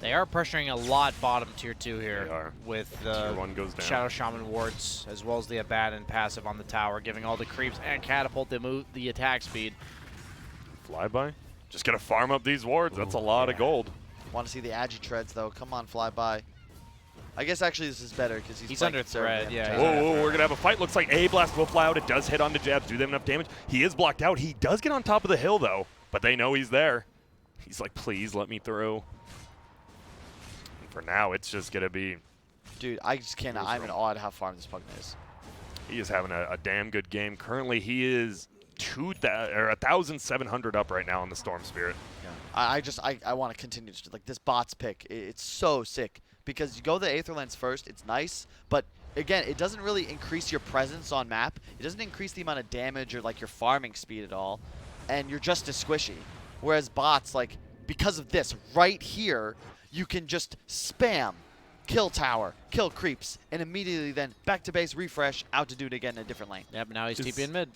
[SPEAKER 2] They are pressuring a lot bottom tier 2 here
[SPEAKER 1] They are.
[SPEAKER 2] with
[SPEAKER 1] Tier 1 goes down.
[SPEAKER 2] Shadow Shaman wards as well as the Abaddon passive on the tower, giving all the creeps and catapult the attack speed.
[SPEAKER 1] Flyby. Just gonna farm up these wards. That's a lot of gold.
[SPEAKER 3] Want to see the Agi treads though? Come on, fly by. I guess actually this is better because he's
[SPEAKER 2] under threat. Yeah.
[SPEAKER 1] Whoa, we're gonna have a fight. Looks like A blast will fly out. It does hit onto jabs. Do them enough damage? He is blocked out. He does get on top of the hill though, but they know he's there. He's like, please let me through. And for now, it's just gonna be.
[SPEAKER 3] Dude, I just cannot. I'm in awe at how farm this Pugna is.
[SPEAKER 1] He is having a damn good game. Currently, he is 1,700 up right now on the Storm Spirit.
[SPEAKER 3] Yeah. I want to continue to like this bots pick. It's so sick because you go the Aether Lens first. It's nice, but again, it doesn't really increase your presence on map. It doesn't increase the amount of damage or like your farming speed at all, and you're just as squishy. Whereas bots, like because of this right here, you can just spam, kill tower, kill creeps, and immediately then back to base, refresh, out to do it again in a different lane.
[SPEAKER 2] Yep, now he's TP in mid.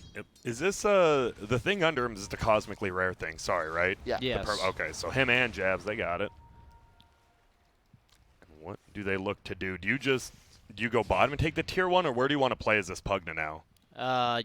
[SPEAKER 1] Is this the thing under him is the cosmically rare thing? Sorry, right?
[SPEAKER 3] Yeah.
[SPEAKER 2] Yes.
[SPEAKER 1] Okay, so him and jabs, they got it. What do they look to do? Do you go bottom and take the tier 1, or where do you want to play as this Pugna now?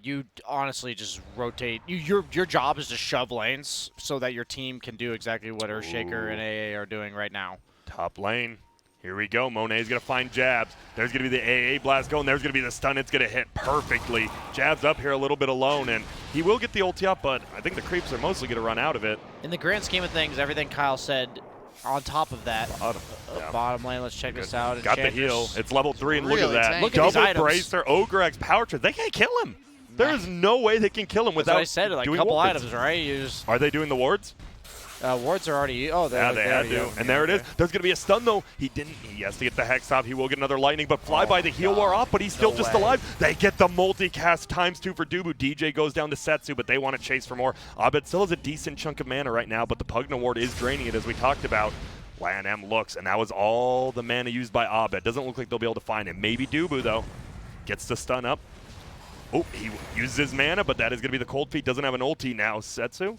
[SPEAKER 2] You honestly just rotate. Your job is to shove lanes so that your team can do exactly what Earthshaker and AA are doing right now.
[SPEAKER 1] Top lane. Here we go. Monet's going to find jabs. There's going to be the AA blast going. There's going to be the stun. It's going to hit perfectly. Jabs up here a little bit alone, and he will get the ulti up, but I think the creeps are mostly going to run out of it.
[SPEAKER 2] In the grand scheme of things, everything Kyle said on top of that.
[SPEAKER 1] Yeah.
[SPEAKER 2] Bottom lane, let's check this out.
[SPEAKER 1] Got the heal. It's level 3, and
[SPEAKER 3] Really
[SPEAKER 1] look at that.
[SPEAKER 3] tanky.
[SPEAKER 2] Look at these
[SPEAKER 1] Double
[SPEAKER 2] items.
[SPEAKER 1] bracer, Ogre X, Power Trade. They can't kill him. There is no way they can kill him
[SPEAKER 2] That's
[SPEAKER 1] without
[SPEAKER 2] what I said, like a
[SPEAKER 1] doing
[SPEAKER 2] couple
[SPEAKER 1] wards.
[SPEAKER 2] items, right? You just,
[SPEAKER 1] Are they doing the wards?
[SPEAKER 2] wards are already. Oh,
[SPEAKER 1] Yeah, they had to. And there it is. There's going to be a stun, though. He didn't. He has to get the Hex stop. He will get another lightning, but Flyby, the heal wore off, but he's still just alive. They get the multicast ×2 for Dubu. DJ goes down to Setsu, but they want to chase for more. Abed still has a decent chunk of mana right now, but the Pugna ward is draining it, as we talked about. LAN looks, and that was all the mana used by Abed. Doesn't look like they'll be able to find him. Maybe Dubu, though. Gets the stun up. Oh, he uses his mana, but that is going to be the cold feet. Doesn't have an ulti now. Setsu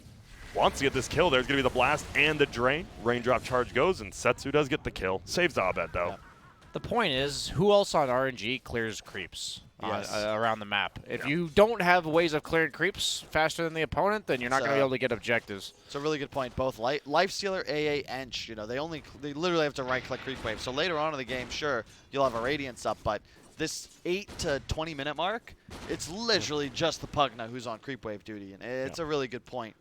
[SPEAKER 1] wants to get this kill. There's going to be the blast and the drain. Raindrop charge goes, and Setsu does get the kill. Saves Abed, though.
[SPEAKER 2] Yep. The point is, who else on RNG clears creeps around the map? If you don't have ways of clearing creeps faster than the opponent, then you're not going to be able to get objectives.
[SPEAKER 3] It's a really good point. Both Lifestealer, AA, Ench, you know, they literally have to right-click creep wave. So later on in the game, sure, you'll have a Radiance up, but this 8 to 20 minute mark, it's literally just the Pugna who's on creep wave duty, and it's a really good point.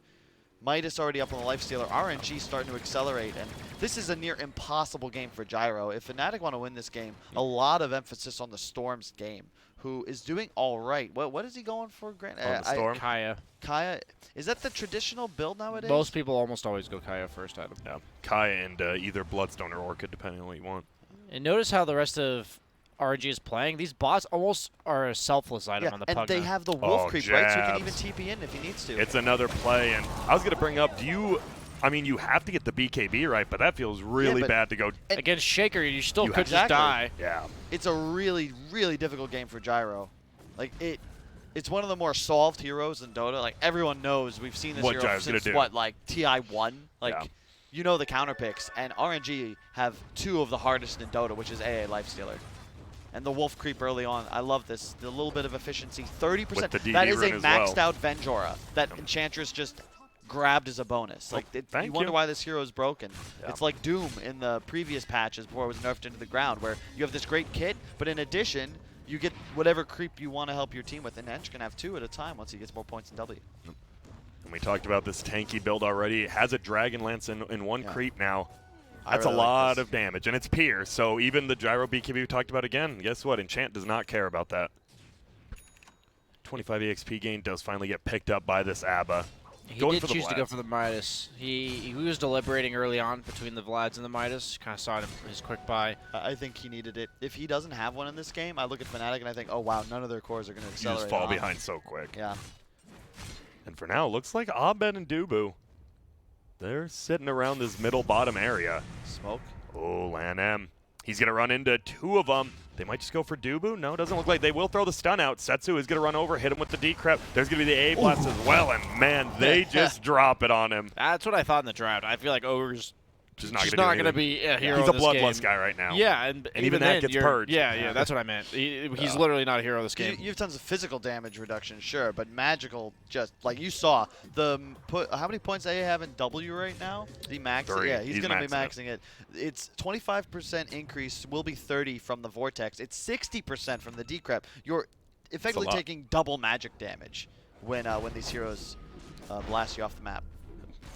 [SPEAKER 3] Midas already up on the Lifestealer. RNG starting to accelerate, and this is a near impossible game for Gyro. If Fnatic want to win this game, a lot of emphasis on the Storm's game, who is doing all right. What is he going for, Grant?
[SPEAKER 1] On the Storm?
[SPEAKER 2] Kaya.
[SPEAKER 3] Kaya, is that the traditional build nowadays?
[SPEAKER 2] Most people almost always go Kaya first item.
[SPEAKER 1] Yeah. Kaya and either Bloodstone or Orchid, depending on what you want.
[SPEAKER 2] And notice how the rest of RNG is playing. These bots almost are a selfless item on the Pugna.
[SPEAKER 3] and they have the wolf creep, right? So he can even
[SPEAKER 1] jabs.
[SPEAKER 3] TP in if he needs to.
[SPEAKER 1] It's another play, and I was going to bring up, I mean, you have to get the BKB right, but that feels really
[SPEAKER 3] but-
[SPEAKER 1] bad to go.
[SPEAKER 2] Against Shaker, you still
[SPEAKER 1] You
[SPEAKER 2] could
[SPEAKER 1] have-
[SPEAKER 2] just die.
[SPEAKER 1] Yeah.
[SPEAKER 3] It's a really, really difficult game for Gyro. Like, it's one of the more solved heroes in Dota. Like, everyone knows we've seen this
[SPEAKER 1] What
[SPEAKER 3] hero
[SPEAKER 1] Gyro's gonna
[SPEAKER 3] since,
[SPEAKER 1] do.
[SPEAKER 3] what, like, TI1? Like,
[SPEAKER 1] Yeah.
[SPEAKER 3] you know the counter picks. And RNG have 2 of the hardest in Dota, which is AA Lifestealer. And the wolf creep early on. I love this. The little bit of efficiency. 30%.
[SPEAKER 1] With the DD
[SPEAKER 3] that is a
[SPEAKER 1] rune as well.
[SPEAKER 3] maxed out Venjora that Enchantress just grabbed as a bonus.
[SPEAKER 1] Well,
[SPEAKER 3] Like,
[SPEAKER 1] thank
[SPEAKER 3] you wonder
[SPEAKER 1] you.
[SPEAKER 3] why this hero is broken.
[SPEAKER 1] Yeah.
[SPEAKER 3] It's like Doom in the previous patches before it was nerfed into the ground, where you have this great kit, but in addition, you get whatever creep you want to help your team with. And Ench can have 2 at a time once he gets more points in W.
[SPEAKER 1] And we talked about this tanky build already. It has a Dragon Lance in one
[SPEAKER 3] Yeah.
[SPEAKER 1] creep now.
[SPEAKER 3] I
[SPEAKER 1] That's
[SPEAKER 3] really
[SPEAKER 1] a
[SPEAKER 3] like
[SPEAKER 1] lot
[SPEAKER 3] this.
[SPEAKER 1] of damage, and it's Pierce, so even the Gyro BKB we talked about again, guess what? Enchant does not care about that. 25 EXP gain does finally get picked up by this ABBA.
[SPEAKER 2] He
[SPEAKER 1] Going
[SPEAKER 2] did
[SPEAKER 1] for the
[SPEAKER 2] choose to go
[SPEAKER 1] Vlads.
[SPEAKER 2] for the Midas. He was deliberating early on between the Vlads and the Midas. Kind of saw it in his quick buy.
[SPEAKER 3] I think he needed it. If he doesn't have one in this game, I look at Fnatic and I think, oh wow, none of their cores are going to
[SPEAKER 1] You
[SPEAKER 3] accelerate.
[SPEAKER 1] just fall
[SPEAKER 3] on.
[SPEAKER 1] behind so quick.
[SPEAKER 3] Yeah.
[SPEAKER 1] And for now, it looks like Abed and Dubu, they're sitting around this middle bottom area.
[SPEAKER 3] Smoke.
[SPEAKER 1] Oh, LAN. He's going to run into 2 of them. They might just go for Dubu. No, doesn't look like they will throw the stun out. Setsu is going to run over, hit him with the decrep. There's going to be the A blast as well, and man, they just drop it on him.
[SPEAKER 2] That's what I thought in the draft. I feel like Ogre's
[SPEAKER 1] Just not
[SPEAKER 2] Just
[SPEAKER 1] going
[SPEAKER 2] not
[SPEAKER 1] to
[SPEAKER 2] going to be a hero.
[SPEAKER 1] He's a
[SPEAKER 2] in this
[SPEAKER 1] bloodlust
[SPEAKER 2] game.
[SPEAKER 1] guy right now.
[SPEAKER 2] Yeah, and
[SPEAKER 1] even that gets purged.
[SPEAKER 2] Yeah, that's what I meant. He's literally not a hero of this game.
[SPEAKER 3] You have tons of physical damage reduction, sure, but magical, just like you saw, how many points A have in W right now? Is he maxing?
[SPEAKER 1] 3.
[SPEAKER 3] Yeah, he's going to be
[SPEAKER 1] maxing
[SPEAKER 3] maxing it. It's 25% increase, will be 30 from the Vortex. It's 60% from the Decrep. You're effectively taking double magic damage when these heroes blast you off the map.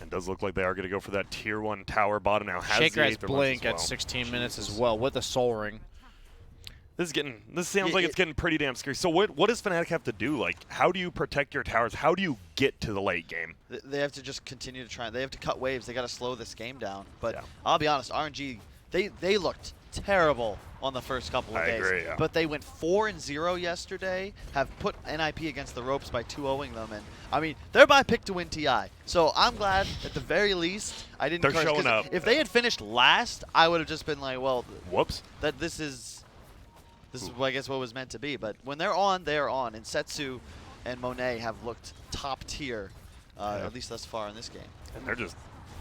[SPEAKER 1] It does look like they are going to go for that tier 1 tower bottom now. Has
[SPEAKER 2] Shaker
[SPEAKER 1] the
[SPEAKER 2] has
[SPEAKER 1] Aether
[SPEAKER 2] blink
[SPEAKER 1] Lens as
[SPEAKER 2] at
[SPEAKER 1] well.
[SPEAKER 2] 16 minutes as well with a soul ring.
[SPEAKER 1] This sounds like it's getting pretty damn scary. So what does Fnatic have to do? Like, how do you protect your towers? How do you get to the late game?
[SPEAKER 3] They have to just continue to try. They have to cut waves. They got to slow this game down. But
[SPEAKER 1] Yeah.
[SPEAKER 3] I'll be honest, RNG, they looked terrible on the first couple of days.
[SPEAKER 1] I agree, yeah.
[SPEAKER 3] But they went 4-0 yesterday, have put NIP against the ropes by 2-0ing them. And, I mean, they're my pick to win TI. So I'm glad, at the very least, I didn't
[SPEAKER 1] They're
[SPEAKER 3] curse, 'cause
[SPEAKER 1] showing up.
[SPEAKER 3] if they had finished last, I would have just been like, well,
[SPEAKER 1] Whoops.
[SPEAKER 3] this is, I guess, what was meant to be. But when they're on, they're on. And Setsu and Monet have looked top tier, at least thus far in this game.
[SPEAKER 1] And they're just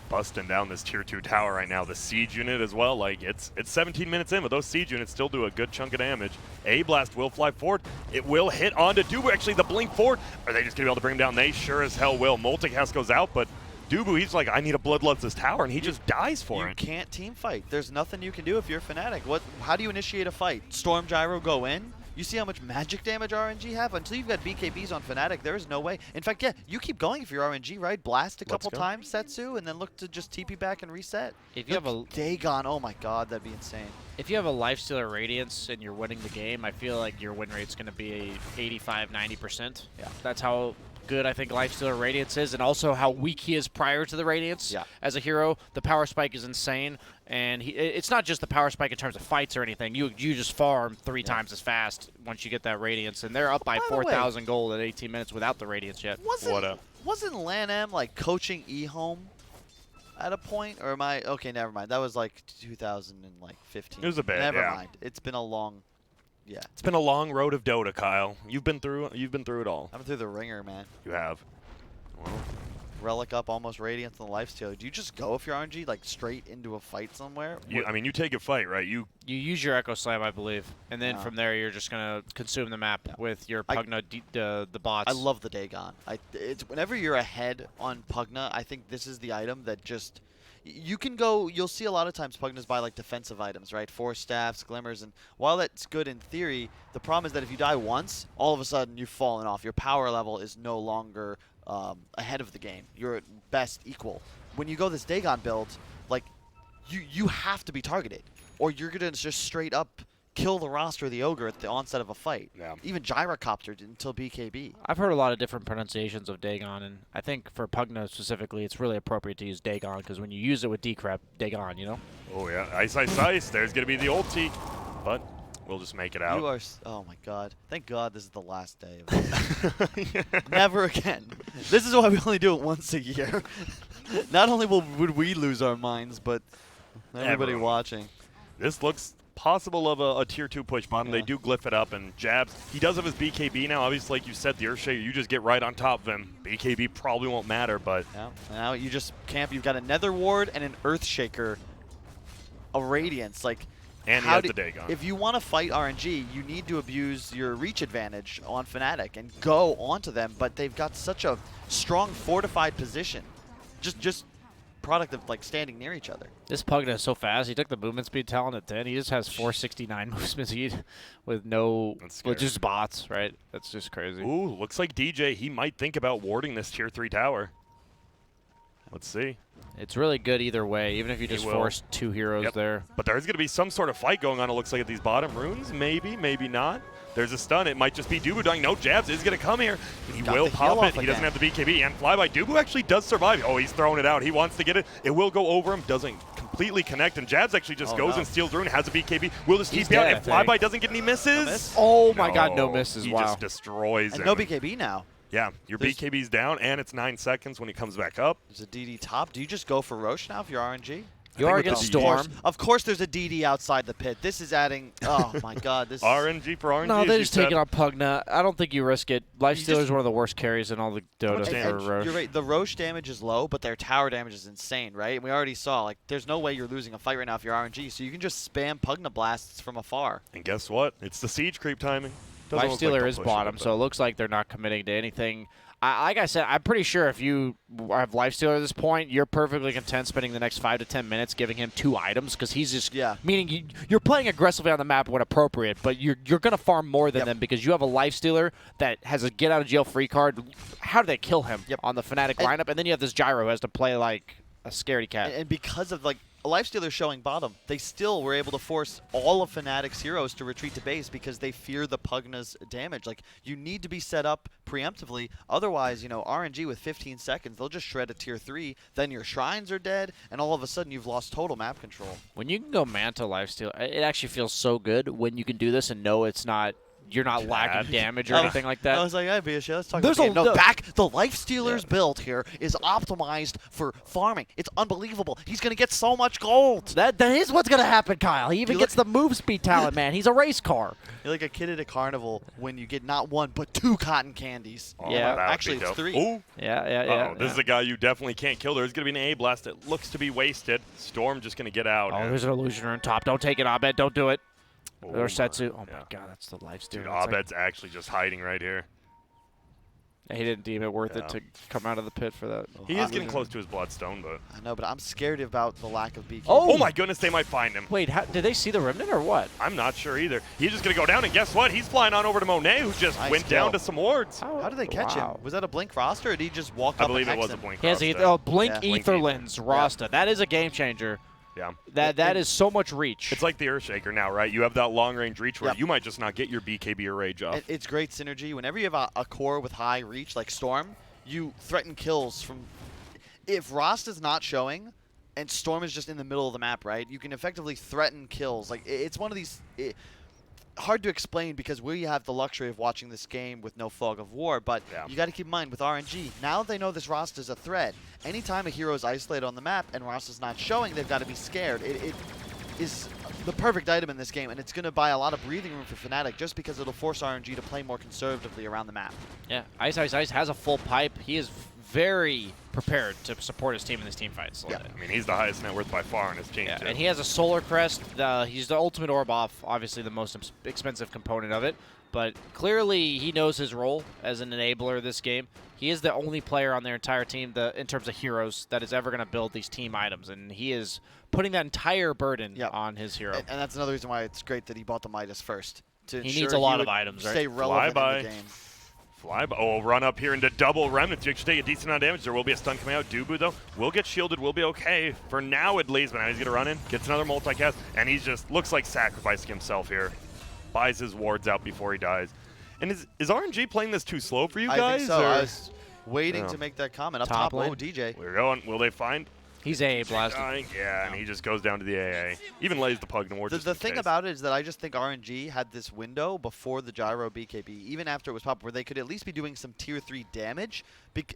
[SPEAKER 1] busting down this tier 2 tower right now. The siege unit as well. Like, it's 17 minutes in, but those siege units still do a good chunk of damage. A-Blast will fly forward. It will hit onto Dubu. Actually, the blink forward. Are they just going to be able to bring him down? They sure as hell will. Multicast goes out, but Dubu, he's like, I need a bloodlust this tower, and he just dies for
[SPEAKER 3] You
[SPEAKER 1] it.
[SPEAKER 3] can't team fight. There's nothing you can do if you're Fnatic. How do you initiate a fight? Storm Gyro go in? You see how much magic damage RNG have? Until you've got BKBs on Fnatic, there is no way. In fact, yeah, you keep going if you're RNG, right? Blast a couple times, Setsu, and then look to just TP back and reset.
[SPEAKER 2] If you have a
[SPEAKER 3] Dagon, oh my god, that'd be insane.
[SPEAKER 2] If you have a Lifestealer Radiance and you're winning the game, I feel like your win rate's going to be 85-90%.
[SPEAKER 3] Yeah.
[SPEAKER 2] That's how good I think Lifestealer Radiance is, and also how weak he is prior to the Radiance.
[SPEAKER 3] Yeah.
[SPEAKER 2] As a hero, the power spike is insane, and it's not just the power spike in terms of fights or anything. You just farm 3 times as fast once you get that Radiance, and they're up by 4,000 gold at 18 minutes without the Radiance yet.
[SPEAKER 3] Wasn't LanM like coaching eHome at a point, or am I? Okay, never mind. That was like 2015.
[SPEAKER 1] It was a bit.
[SPEAKER 3] Never mind. It's been a long. Yeah.
[SPEAKER 1] It's been a long road of Dota, Kyle. You've been through it all.
[SPEAKER 3] I'm through the ringer, man.
[SPEAKER 1] You have. Well,
[SPEAKER 3] Relic up, almost Radiance on the Lifestealer. Do you just go if you're RNG, like straight into a fight somewhere?
[SPEAKER 1] I mean, you take a fight, right? You
[SPEAKER 2] use your Echo Slam, I believe, and then from there you're just gonna consume the map with your Pugna, the bots.
[SPEAKER 3] I love the Dagon. It's whenever you're ahead on Pugna, I think this is the item that just you can go. You'll see a lot of times Pugnas buy like defensive items, right? Force staffs, glimmers, and while that's good in theory, the problem is that if you die once, all of a sudden you've fallen off. Your power level is no longer ahead of the game. You're at best equal. When you go this Dagon build, like you have to be targeted, or you're gonna just straight up kill the roster of the Ogre at the onset of a fight.
[SPEAKER 1] Yeah.
[SPEAKER 3] Even Gyrocopter until BKB.
[SPEAKER 2] I've heard a lot of different pronunciations of Dagon, and I think for Pugna specifically, it's really appropriate to use Dagon, because when you use it with Decrep, Dagon, you know?
[SPEAKER 1] Oh, yeah. Ice, ice, ice. There's going to be the ulti, but we'll just make it out.
[SPEAKER 3] You are, oh my god. Thank god this is the last day of this. Never again. This is why we only do it once a year. Not only would we lose our minds, but everybody watching.
[SPEAKER 1] This looks possible of a tier 2 push bottom. They do glyph it up, and Jabs, he does have his BKB now. Obviously, like you said, the Earthshaker, you just get right on top of him. BKB probably won't matter, but
[SPEAKER 3] yeah. Now you just camp. You've got a Nether Ward and an Earthshaker, a Radiance. Like,
[SPEAKER 1] and he has the Dagon.
[SPEAKER 3] If you want to fight RNG, you need to abuse your reach advantage on Fnatic and go onto them, but they've got such a strong fortified position. Just product of like standing near each other.
[SPEAKER 2] This Pugna is so fast. He took the movement speed talent at 10. He just has 469 movement speed with just bots, right? That's just crazy.
[SPEAKER 1] Ooh, looks like DJ, he might think about warding this tier 3 tower. Let's see.
[SPEAKER 2] It's really good either way, even if you just force 2 heroes there.
[SPEAKER 1] But there's going to be some sort of fight going on, it looks like, at these bottom runes. Maybe, maybe not. There's a stun. It might just be Dubu dying. No, Jabs is going to come here. He will pop it. He doesn't have the BKB. And Flyby. Dubu actually does survive. Oh, he's throwing it out. He wants to get it. It will go over him. Doesn't completely connect. And Jabs actually just goes and steals rune. Has a BKB. Will just TP out. And Flyby doesn't get any misses.
[SPEAKER 2] Oh, my God. No misses.
[SPEAKER 1] He
[SPEAKER 2] wow.
[SPEAKER 1] just destroys him.
[SPEAKER 3] No BKB now.
[SPEAKER 1] Yeah, your BKB's down, and it's 9 seconds when he comes back up.
[SPEAKER 3] There's a DD top. Do you just go for Roche now if you're RNG?
[SPEAKER 2] You are against Storm.
[SPEAKER 3] Of course there's a DD outside the pit. This is adding, oh my god. This
[SPEAKER 1] RNG for RNG.
[SPEAKER 2] No, they just take it on Pugna. I don't think you risk it. Lifestealer is one of the worst carries in all the Dota for Roche.
[SPEAKER 3] You're right. The Roche damage is low, but their tower damage is insane, right? And we already saw, like, there's no way you're losing a fight right now if you're RNG, so you can just spam Pugna blasts from afar.
[SPEAKER 1] And guess what? It's the siege creep timing.
[SPEAKER 2] Lifestealer is bottom, so it looks like they're not committing to anything. Like I said, I'm pretty sure if you have Lifestealer at this point, you're perfectly content spending the next 5 to 10 minutes giving him 2 items because he's just meaning you're playing aggressively on the map when appropriate, but you're going to farm more than them because you have a Lifestealer that has a get out of jail free card. How do they kill him on the Fnatic lineup? And then you have this Gyro who has to play like a scaredy cat.
[SPEAKER 3] And because of like a Lifestealer showing bottom, they still were able to force all of Fnatic's heroes to retreat to base because they fear the Pugna's damage. Like, you need to be set up preemptively. Otherwise, you know, RNG with 15 seconds, they'll just shred a tier 3. Then your shrines are dead, and all of a sudden you've lost total map control.
[SPEAKER 2] When you can go Manta Lifestealer, it actually feels so good when you can do this and know it's not... You're not lacking damage or anything like that.
[SPEAKER 3] I was like, hey, BSJ, let's talk about the game. No, the Lifestealer's build here is optimized for farming. It's unbelievable. He's going to get so much gold.
[SPEAKER 2] That is what's going to happen, Kyle. He even gets the move speed talent, man. He's a race car.
[SPEAKER 3] You're like a kid at a carnival when you get not 1, but 2 cotton candies.
[SPEAKER 1] Oh,
[SPEAKER 2] yeah.
[SPEAKER 3] Actually, it's 3.
[SPEAKER 1] Ooh.
[SPEAKER 2] Yeah.
[SPEAKER 1] This is a guy you definitely can't kill. There's going to be an A blast that looks to be wasted. Storm just going to get out.
[SPEAKER 2] Oh, there's an illusioner on top. Don't take it, Abed. Don't do it. Or Setsu. Oh my god, that's the Lifestealer.
[SPEAKER 1] Dude, Abed's actually just hiding right here.
[SPEAKER 2] He didn't deem it worth it to come out of the pit for that.
[SPEAKER 1] He is getting close to his bloodstone, but...
[SPEAKER 3] I know, but I'm scared about the lack of BK.
[SPEAKER 1] Oh my goodness, they might find him.
[SPEAKER 2] Wait, did they see the remnant or what?
[SPEAKER 1] I'm not sure either. He's just going to go down, and guess what? He's flying on over to Monet, who just went down to some wards.
[SPEAKER 3] How did they catch him? Was that a Blink Roster, or did he just walk up and
[SPEAKER 1] I believe it was a Blink
[SPEAKER 2] He has
[SPEAKER 1] Roster.
[SPEAKER 2] Blink Aetherlands Rasta. That is a game changer.
[SPEAKER 1] Yeah.
[SPEAKER 2] That is so much reach.
[SPEAKER 1] It's like the Earthshaker now, right? You have that long-range reach where you might just not get your BKB or Rage off.
[SPEAKER 3] It's great synergy. Whenever you have a core with high reach, like Storm, you threaten kills from... If Rasta's not showing, and Storm is just in the middle of the map, right? You can effectively threaten kills. Like, it's one of these... hard to explain because we have the luxury of watching this game with no fog of war, but you got to keep in mind with RNG, now they know this Rasta's a threat. Anytime a hero is isolated on the map and Rasta's not showing, they've got to be scared. It is the perfect item in this game, and it's going to buy a lot of breathing room for Fnatic just because it'll force RNG to play more conservatively around the map.
[SPEAKER 2] Yeah, Ice has a full pipe. He is very prepared to support his team in these team fights.
[SPEAKER 3] Yeah.
[SPEAKER 1] I mean, he's the highest net worth by far on his team, too.
[SPEAKER 2] And he has a Solar Crest. He's the ultimate orb off, obviously the most expensive component of it. But clearly, he knows his role as an enabler of this game. He is the only player on their entire team, in terms of heroes, that is ever going to build these team items. And he is putting that entire burden on his hero.
[SPEAKER 3] And that's another reason why it's great that he bought the Midas first. To
[SPEAKER 2] he needs a lot of items,
[SPEAKER 3] stay relevant in the game.
[SPEAKER 1] Flyby. Oh, run up here into double remnants. You actually take a decent amount of damage. There will be a stun coming out. Dubu, though, will get shielded. Will be okay for now at least. But now he's going to run in, gets another multicast, and he just looks like sacrificing himself here. Buys his wards out before he dies. And is RNG playing this too slow for you guys?
[SPEAKER 3] I think so. I was waiting to make that comment. Up top lane. Oh, DJ.
[SPEAKER 1] We're going. Will they find?
[SPEAKER 2] He's AA blasted.
[SPEAKER 1] Yeah, and he just goes down to the AA. Even lays the Pugna ward.
[SPEAKER 3] The thing about it is that I just think RNG had this window before the Gyro BKB, even after it was popped, where they could at least be doing some tier 3 damage,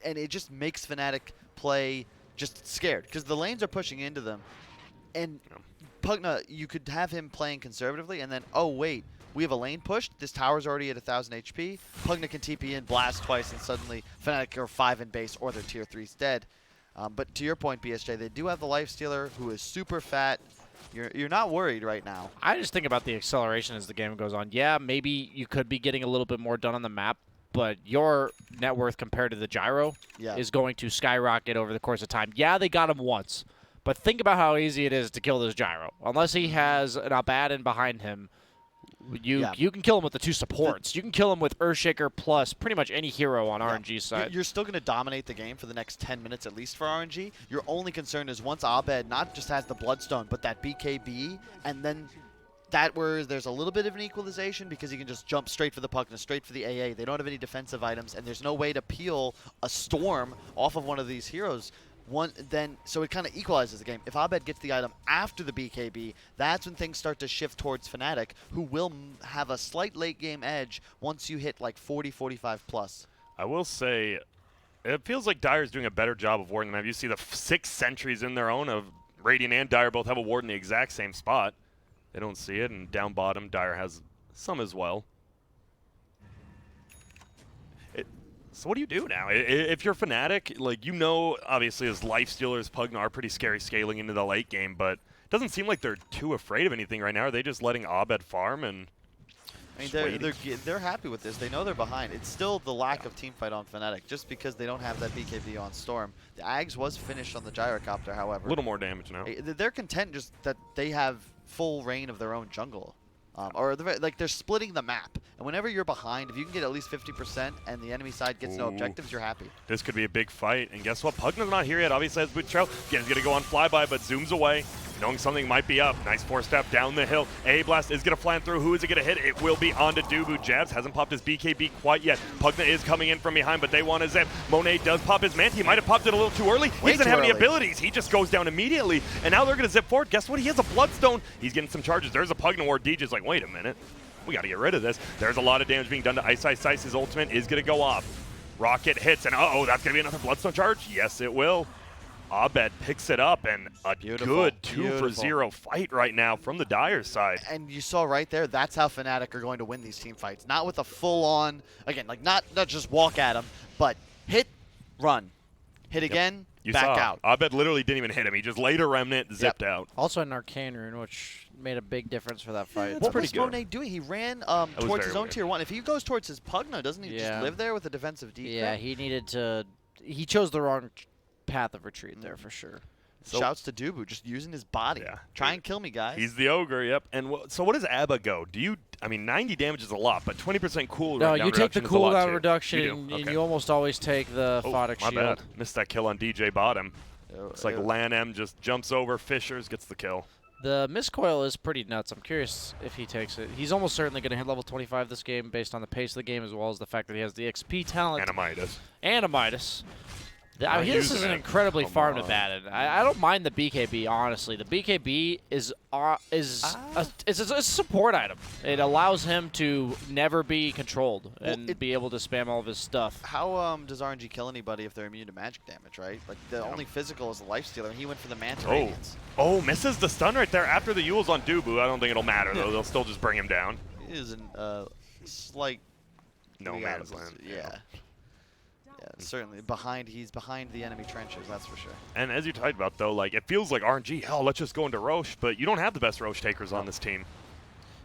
[SPEAKER 3] and it just makes Fnatic play just scared, because the lanes are pushing into them. And Pugna, you could have him playing conservatively, and then, oh, wait, we have a lane pushed. This tower's already at 1,000 HP. Pugna can TP in, blast twice, and suddenly Fnatic are 5 in base, or their tier 3's dead. But to your point, BSJ, they do have the Lifestealer, who is super fat. You're not worried right now.
[SPEAKER 2] I just think about the acceleration as the game goes on. Yeah, maybe you could be getting a little bit more done on the map, but your net worth compared to the Gyro is going to skyrocket over the course of time. Yeah, they got him once, but think about how easy it is to kill this Gyro. Unless he has an Abaddon behind him, you can kill him with the 2 supports. You can kill him with Earthshaker plus pretty much any hero on RNG's side.
[SPEAKER 3] You're still going to dominate the game for the next 10 minutes at least for RNG. Your only concern is once Abed not just has the Bloodstone, but that BKB, and then that where there's a little bit of an equalization because he can just jump straight for the Pugna, straight for the AA. They don't have any defensive items, and there's no way to peel a Storm off of one of these heroes. So it kind of equalizes the game. If Abed gets the item after the BKB, that's when things start to shift towards Fnatic, who will have a slight late game edge once you hit like 40, 45 plus.
[SPEAKER 1] I will say, it feels like Dire's doing a better job of warding them. You see the 6 sentries in their own of Radiant and Dire both have a ward in the exact same spot. They don't see it, and down bottom, Dire has some as well. So what do you do now? If you're Fnatic, like, you know, obviously as lifestealers, Pugna are pretty scary scaling into the late game, but it doesn't seem like they're too afraid of anything right now. Are they just letting Abed farm and
[SPEAKER 3] I mean, they're happy with this. They know they're behind. It's still the lack of teamfight on Fnatic, just because they don't have that BKB on Storm. The Ags was finished on the Gyrocopter, however.
[SPEAKER 1] A little more damage now.
[SPEAKER 3] They're content just that they have full reign of their own jungle. Like, they're splitting the map. And whenever you're behind, if you can get at least 50% and the enemy side gets no objectives, you're happy.
[SPEAKER 1] This could be a big fight. And guess what? Pugna's not here yet. Obviously has boot trail. Again, he's going to go on flyby, but zooms away, knowing something might be up. Nice 4-step down the hill. A-Blast is going to fly through. Who is it going to hit? It will be onto Dubu. Jabs hasn't popped his BKB quite yet. Pugna is coming in from behind, but they want to zip. Monet does pop his Manta. He might have popped it a little too early. He doesn't have any abilities. He just goes down immediately. And now they're going to zip forward. Guess what? He has a Bloodstone. He's getting some charges. There's a Pugna ward. DJ's like, wait a minute. We got to get rid of this. There's a lot of damage being done to Ice. His ultimate is going to go off. Rocket hits, and uh-oh, that's going to be another Bloodstone charge? Yes, it will. Abed picks it up, and a good 2-for-0 fight right now from the Dire side.
[SPEAKER 3] And you saw right there, that's how Fnatic are going to win these team fights. Not with a full-on, again, like not just walk at him, but hit, run. Hit again, back out.
[SPEAKER 1] Abed literally didn't even hit him. He just laid a remnant, zipped out.
[SPEAKER 2] Also an Arcane Rune, which made a big difference for that fight.
[SPEAKER 3] What was Monet doing? He ran towards his own tier 1. If he goes towards his Pugna, doesn't he just live there with a defensive decrease?
[SPEAKER 2] Yeah, he needed to. He chose the wrong path of retreat there for sure.
[SPEAKER 3] So, shouts to Dubu, just using his body.
[SPEAKER 1] Yeah.
[SPEAKER 3] Try and kill me, guys.
[SPEAKER 1] He's the ogre, yep. And so what does ABBA go? Do you, I mean, 90 damage is a lot, but 20% cooldown
[SPEAKER 2] No, you take the cooldown reduction,
[SPEAKER 1] you
[SPEAKER 2] and you almost always take the Fnatic shield.
[SPEAKER 1] Bad. Missed that kill on DJ bottom. It's like Lan M just jumps over, Fishers gets the kill.
[SPEAKER 2] The Miscoil is pretty nuts. I'm curious if he takes it. He's almost certainly going to hit level 25 this game based on the pace of the game, as well as the fact that he has the XP talent. Animitis. I mean, this is an incredibly farmed Abaddon. I don't mind the BKB, honestly. The BKB is a support item. It allows him to never be controlled and be able to spam all of his stuff.
[SPEAKER 3] How does RNG kill anybody if they're immune to magic damage, right? Like, the only physical is the lifestealer, and he went for the Manta Radiance.
[SPEAKER 1] Oh, misses the stun right there after the Yule's on Dubu. I don't think it'll matter, though. They'll still just bring him down.
[SPEAKER 3] He is in slight...
[SPEAKER 1] No man's land.
[SPEAKER 3] Yeah. Certainly he's behind the enemy trenches, that's for sure.
[SPEAKER 1] And as you talked about, though, like, it feels like RNG, hell, let's just go into Roche, but you don't have the best Roche takers on this team.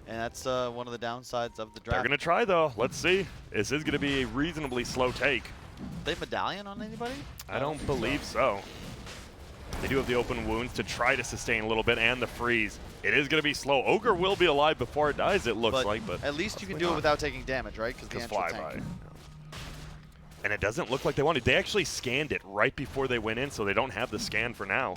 [SPEAKER 3] And that's one of the downsides of the draft.
[SPEAKER 1] They're going to try, though. Let's see. This is going to be a reasonably slow take.
[SPEAKER 3] They medallion on anybody?
[SPEAKER 1] I don't believe so. They do have the open wounds to try to sustain a little bit, and the freeze. It is going to be slow. Ogre will be alive before it dies, it looks like, but
[SPEAKER 3] at least you can do it without taking damage, right?
[SPEAKER 1] Because flyby. And it doesn't look like they wanted. They actually scanned it right before they went in, so they don't have the scan for now.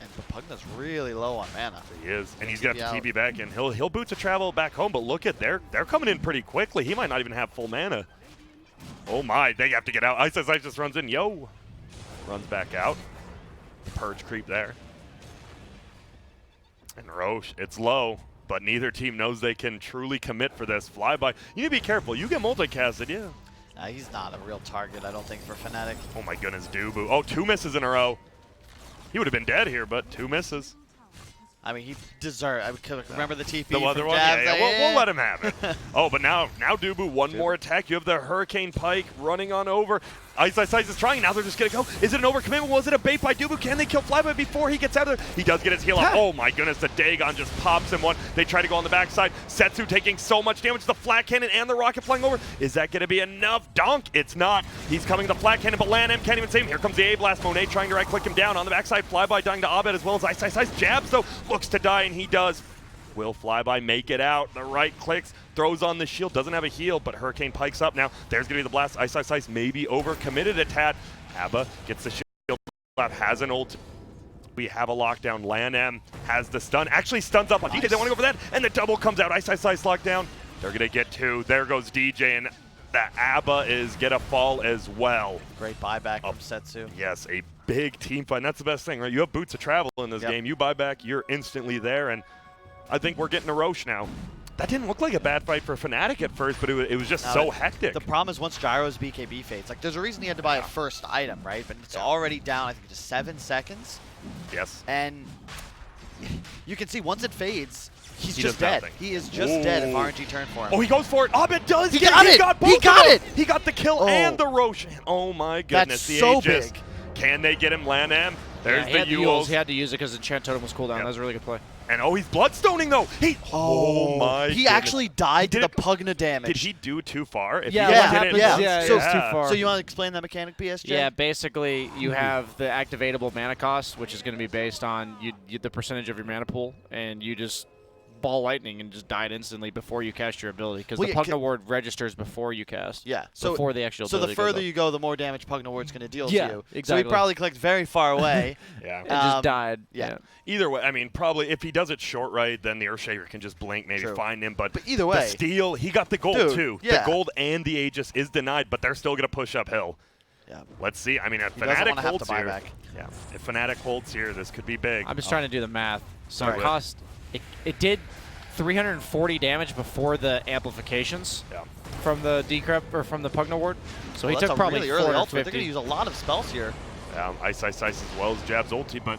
[SPEAKER 3] And Pugna's really low on mana.
[SPEAKER 1] He is, and he's gonna have to TP back in. He'll boots a travel back home, but look at they're coming in pretty quickly. He might not even have full mana. Oh my, they have to get out. Ice just runs in, runs back out. Purge creep there. And Roche, it's low, but neither team knows they can truly commit for this flyby. You need to be careful. You get multicasted,
[SPEAKER 3] he's not a real target, I don't think, for Fnatic.
[SPEAKER 1] Oh my goodness, Dubu. Oh, 2 misses in a row. He would have been dead here, but 2 misses.
[SPEAKER 3] I mean, he deserved. I remember the TP.
[SPEAKER 1] The other one, we'll let him have it. Oh, but now Dubu, one more attack. You have the Hurricane Pike running on over. Ice is trying. Now they're just going to go. Is it an overcommitment? Was it a bait by Dubu? Can they kill Flyby before he gets out of there? He does get his heal up. Oh my goodness, the Dagon just pops him one. They try to go on the backside. Setsu taking so much damage. The flat cannon and the rocket flying over. Is that going to be enough? Donk, it's not. He's coming the flat cannon, but Lan M can't even save him. Here comes the A-Blast. Monet trying to right-click him down. On the backside, Flyby dying to Abed as well as Ice. Jabs, though, looks to die, and he does. Will Flyby make it out? The right clicks, throws on the shield, doesn't have a heal, but Hurricane Pike's up now. There's going to be the blast. Ice maybe overcommitted a tad. Abba gets the shield, has an ult. We have a lockdown. Lan M has the stun. Actually stuns up on DJ. They want to go for that, and the double comes out. Ice lockdown. They're going to get 2. There goes DJ, and the Abba is going to fall as well.
[SPEAKER 3] Great buyback from Setsu.
[SPEAKER 1] Yes, a big team fight. And that's the best thing, right? You have boots of travel in this game. You buy back, you're instantly there, and I think we're getting a Roche now. That didn't look like a bad fight for Fnatic at first, but it was just so hectic.
[SPEAKER 3] The problem is once Gyro's BKB fades, like there's a reason he had to buy a first item, right? But it's already down, I think, to 7 seconds.
[SPEAKER 1] Yes.
[SPEAKER 3] And you can see once it fades, he's
[SPEAKER 1] He
[SPEAKER 3] just
[SPEAKER 1] does
[SPEAKER 3] dead.
[SPEAKER 1] nothing.
[SPEAKER 3] He is just dead if RNG turned for him.
[SPEAKER 1] Oh, he goes for it. Abed does.
[SPEAKER 3] He got it.
[SPEAKER 1] Got both
[SPEAKER 3] He got
[SPEAKER 1] of them.
[SPEAKER 3] it.
[SPEAKER 1] He got the kill and the Roshan. Oh my goodness.
[SPEAKER 3] That's
[SPEAKER 1] the
[SPEAKER 3] so
[SPEAKER 1] Aegis.
[SPEAKER 3] big.
[SPEAKER 1] Can they get him? Lan-Am. There's
[SPEAKER 2] he
[SPEAKER 1] the
[SPEAKER 2] had
[SPEAKER 1] Yules.
[SPEAKER 2] He had to use it because Enchant Totem was cooldown. That was a really good play.
[SPEAKER 1] And he's bloodstoning though. Oh my
[SPEAKER 3] He
[SPEAKER 1] goodness.
[SPEAKER 3] actually died to the Pugna damage.
[SPEAKER 1] Did he do too far? If
[SPEAKER 2] Yeah,
[SPEAKER 1] he
[SPEAKER 2] what
[SPEAKER 1] didn't-
[SPEAKER 2] happens?
[SPEAKER 3] yeah.
[SPEAKER 2] Yeah,
[SPEAKER 3] So-
[SPEAKER 2] it's too far.
[SPEAKER 3] So you want to explain that mechanic, PSG?
[SPEAKER 2] Yeah, basically you have the activatable mana cost, which is going to be based on the percentage of your mana pool, and you just ball lightning and just died instantly before you cast your ability, because
[SPEAKER 3] Well,
[SPEAKER 2] the
[SPEAKER 3] yeah,
[SPEAKER 2] Pugna Ward registers before you cast.
[SPEAKER 3] Yeah.
[SPEAKER 2] Before the actual
[SPEAKER 3] So the
[SPEAKER 2] ability goes
[SPEAKER 3] further
[SPEAKER 2] up.
[SPEAKER 3] you go, the more damage Pugna Ward's going to deal
[SPEAKER 2] Yeah,
[SPEAKER 3] to you. So
[SPEAKER 2] exactly.
[SPEAKER 3] he probably clicked very far away.
[SPEAKER 1] Yeah.
[SPEAKER 2] It just
[SPEAKER 3] Um,
[SPEAKER 2] died.
[SPEAKER 3] yeah.
[SPEAKER 1] Either way, I mean, probably if he does it short right, then the Earthshaker can just blink, maybe
[SPEAKER 3] True.
[SPEAKER 1] find him. But
[SPEAKER 3] either way.
[SPEAKER 1] the steal, he got the gold
[SPEAKER 3] Dude,
[SPEAKER 1] too.
[SPEAKER 3] yeah.
[SPEAKER 1] The gold and the Aegis is denied, but they're still going to push uphill.
[SPEAKER 3] Yeah.
[SPEAKER 1] Let's see. I mean, if
[SPEAKER 3] He doesn't
[SPEAKER 1] Fnatic
[SPEAKER 3] wanna have to
[SPEAKER 1] holds
[SPEAKER 3] buy
[SPEAKER 1] here,
[SPEAKER 3] back.
[SPEAKER 1] yeah. If Fnatic holds here, this could be big.
[SPEAKER 2] I'm just trying to do the math. So
[SPEAKER 1] Right.
[SPEAKER 2] it cost, it did 340 damage before the amplifications
[SPEAKER 1] Yeah.
[SPEAKER 2] from the decrep or from the Pugna Ward. So he
[SPEAKER 3] Well, that's
[SPEAKER 2] took
[SPEAKER 3] a
[SPEAKER 2] probably
[SPEAKER 3] really early ultimate.
[SPEAKER 2] 450.
[SPEAKER 3] They're going to use a lot of spells here.
[SPEAKER 1] Ice as well as Jab's ulti, but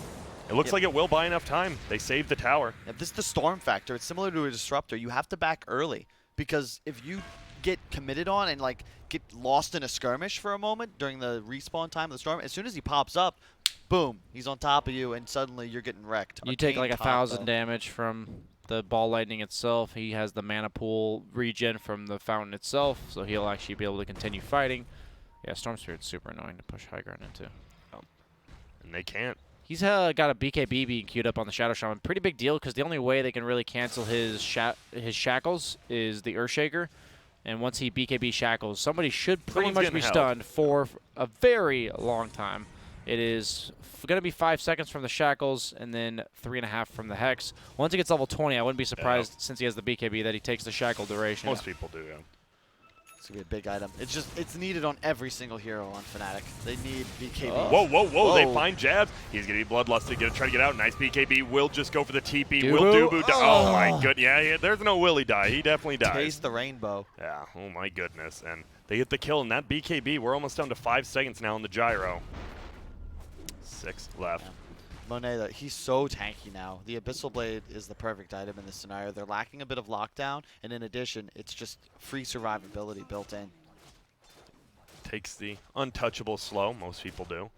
[SPEAKER 1] it looks like it will buy enough time. They saved the tower.
[SPEAKER 3] Yeah, this is the storm factor. It's similar to a disruptor. You have to back early, because if you get committed on and like get lost in a skirmish for a moment during the respawn time of the storm, as soon as he pops up, boom, he's on top of you, and suddenly you're getting wrecked.
[SPEAKER 2] You take like
[SPEAKER 3] Arcane
[SPEAKER 2] 1,000
[SPEAKER 3] combo.
[SPEAKER 2] damage from the ball lightning itself. He has the mana pool regen from the fountain itself, so he'll actually be able to continue fighting. Yeah, Storm Spirit's super annoying to push high ground into.
[SPEAKER 1] And they can't.
[SPEAKER 2] He's got a BKB being queued up on the Shadow Shaman. Pretty big deal, because the only way they can really cancel his shackles is the Earthshaker. And once he BKB shackles, somebody should pretty
[SPEAKER 1] Someone's
[SPEAKER 2] much
[SPEAKER 1] getting
[SPEAKER 2] be
[SPEAKER 1] held.
[SPEAKER 2] stunned for a very long time. It is going to be 5 seconds from the shackles and then 3.5 from the hex. Once he gets level 20, I wouldn't be surprised, since he has the BKB, that he takes the shackle duration.
[SPEAKER 1] Most people do, yeah.
[SPEAKER 3] It's going to be a big item. It's needed on every single hero on Fnatic. They need BKB.
[SPEAKER 2] Oh.
[SPEAKER 1] Whoa, whoa, whoa. They
[SPEAKER 3] Whoa.
[SPEAKER 1] find Jabs. He's going to be bloodlusted, going to try to get out. Nice BKB. Will just go for the TP.
[SPEAKER 2] Dubu.
[SPEAKER 1] Will Dubu die? Oh, my
[SPEAKER 3] Oh.
[SPEAKER 1] good. Yeah, there's no Will he die. He definitely dies.
[SPEAKER 3] Taste the rainbow.
[SPEAKER 1] Yeah, oh my goodness. And they get the kill, and that BKB, we're almost down to 5 seconds now on the gyro. 6 left.
[SPEAKER 3] Yeah. Monet, though, he's so tanky now. The Abyssal Blade is the perfect item in this scenario. They're lacking a bit of lockdown, and in addition, it's just free survivability built in.
[SPEAKER 1] Takes the untouchable slow, most people do.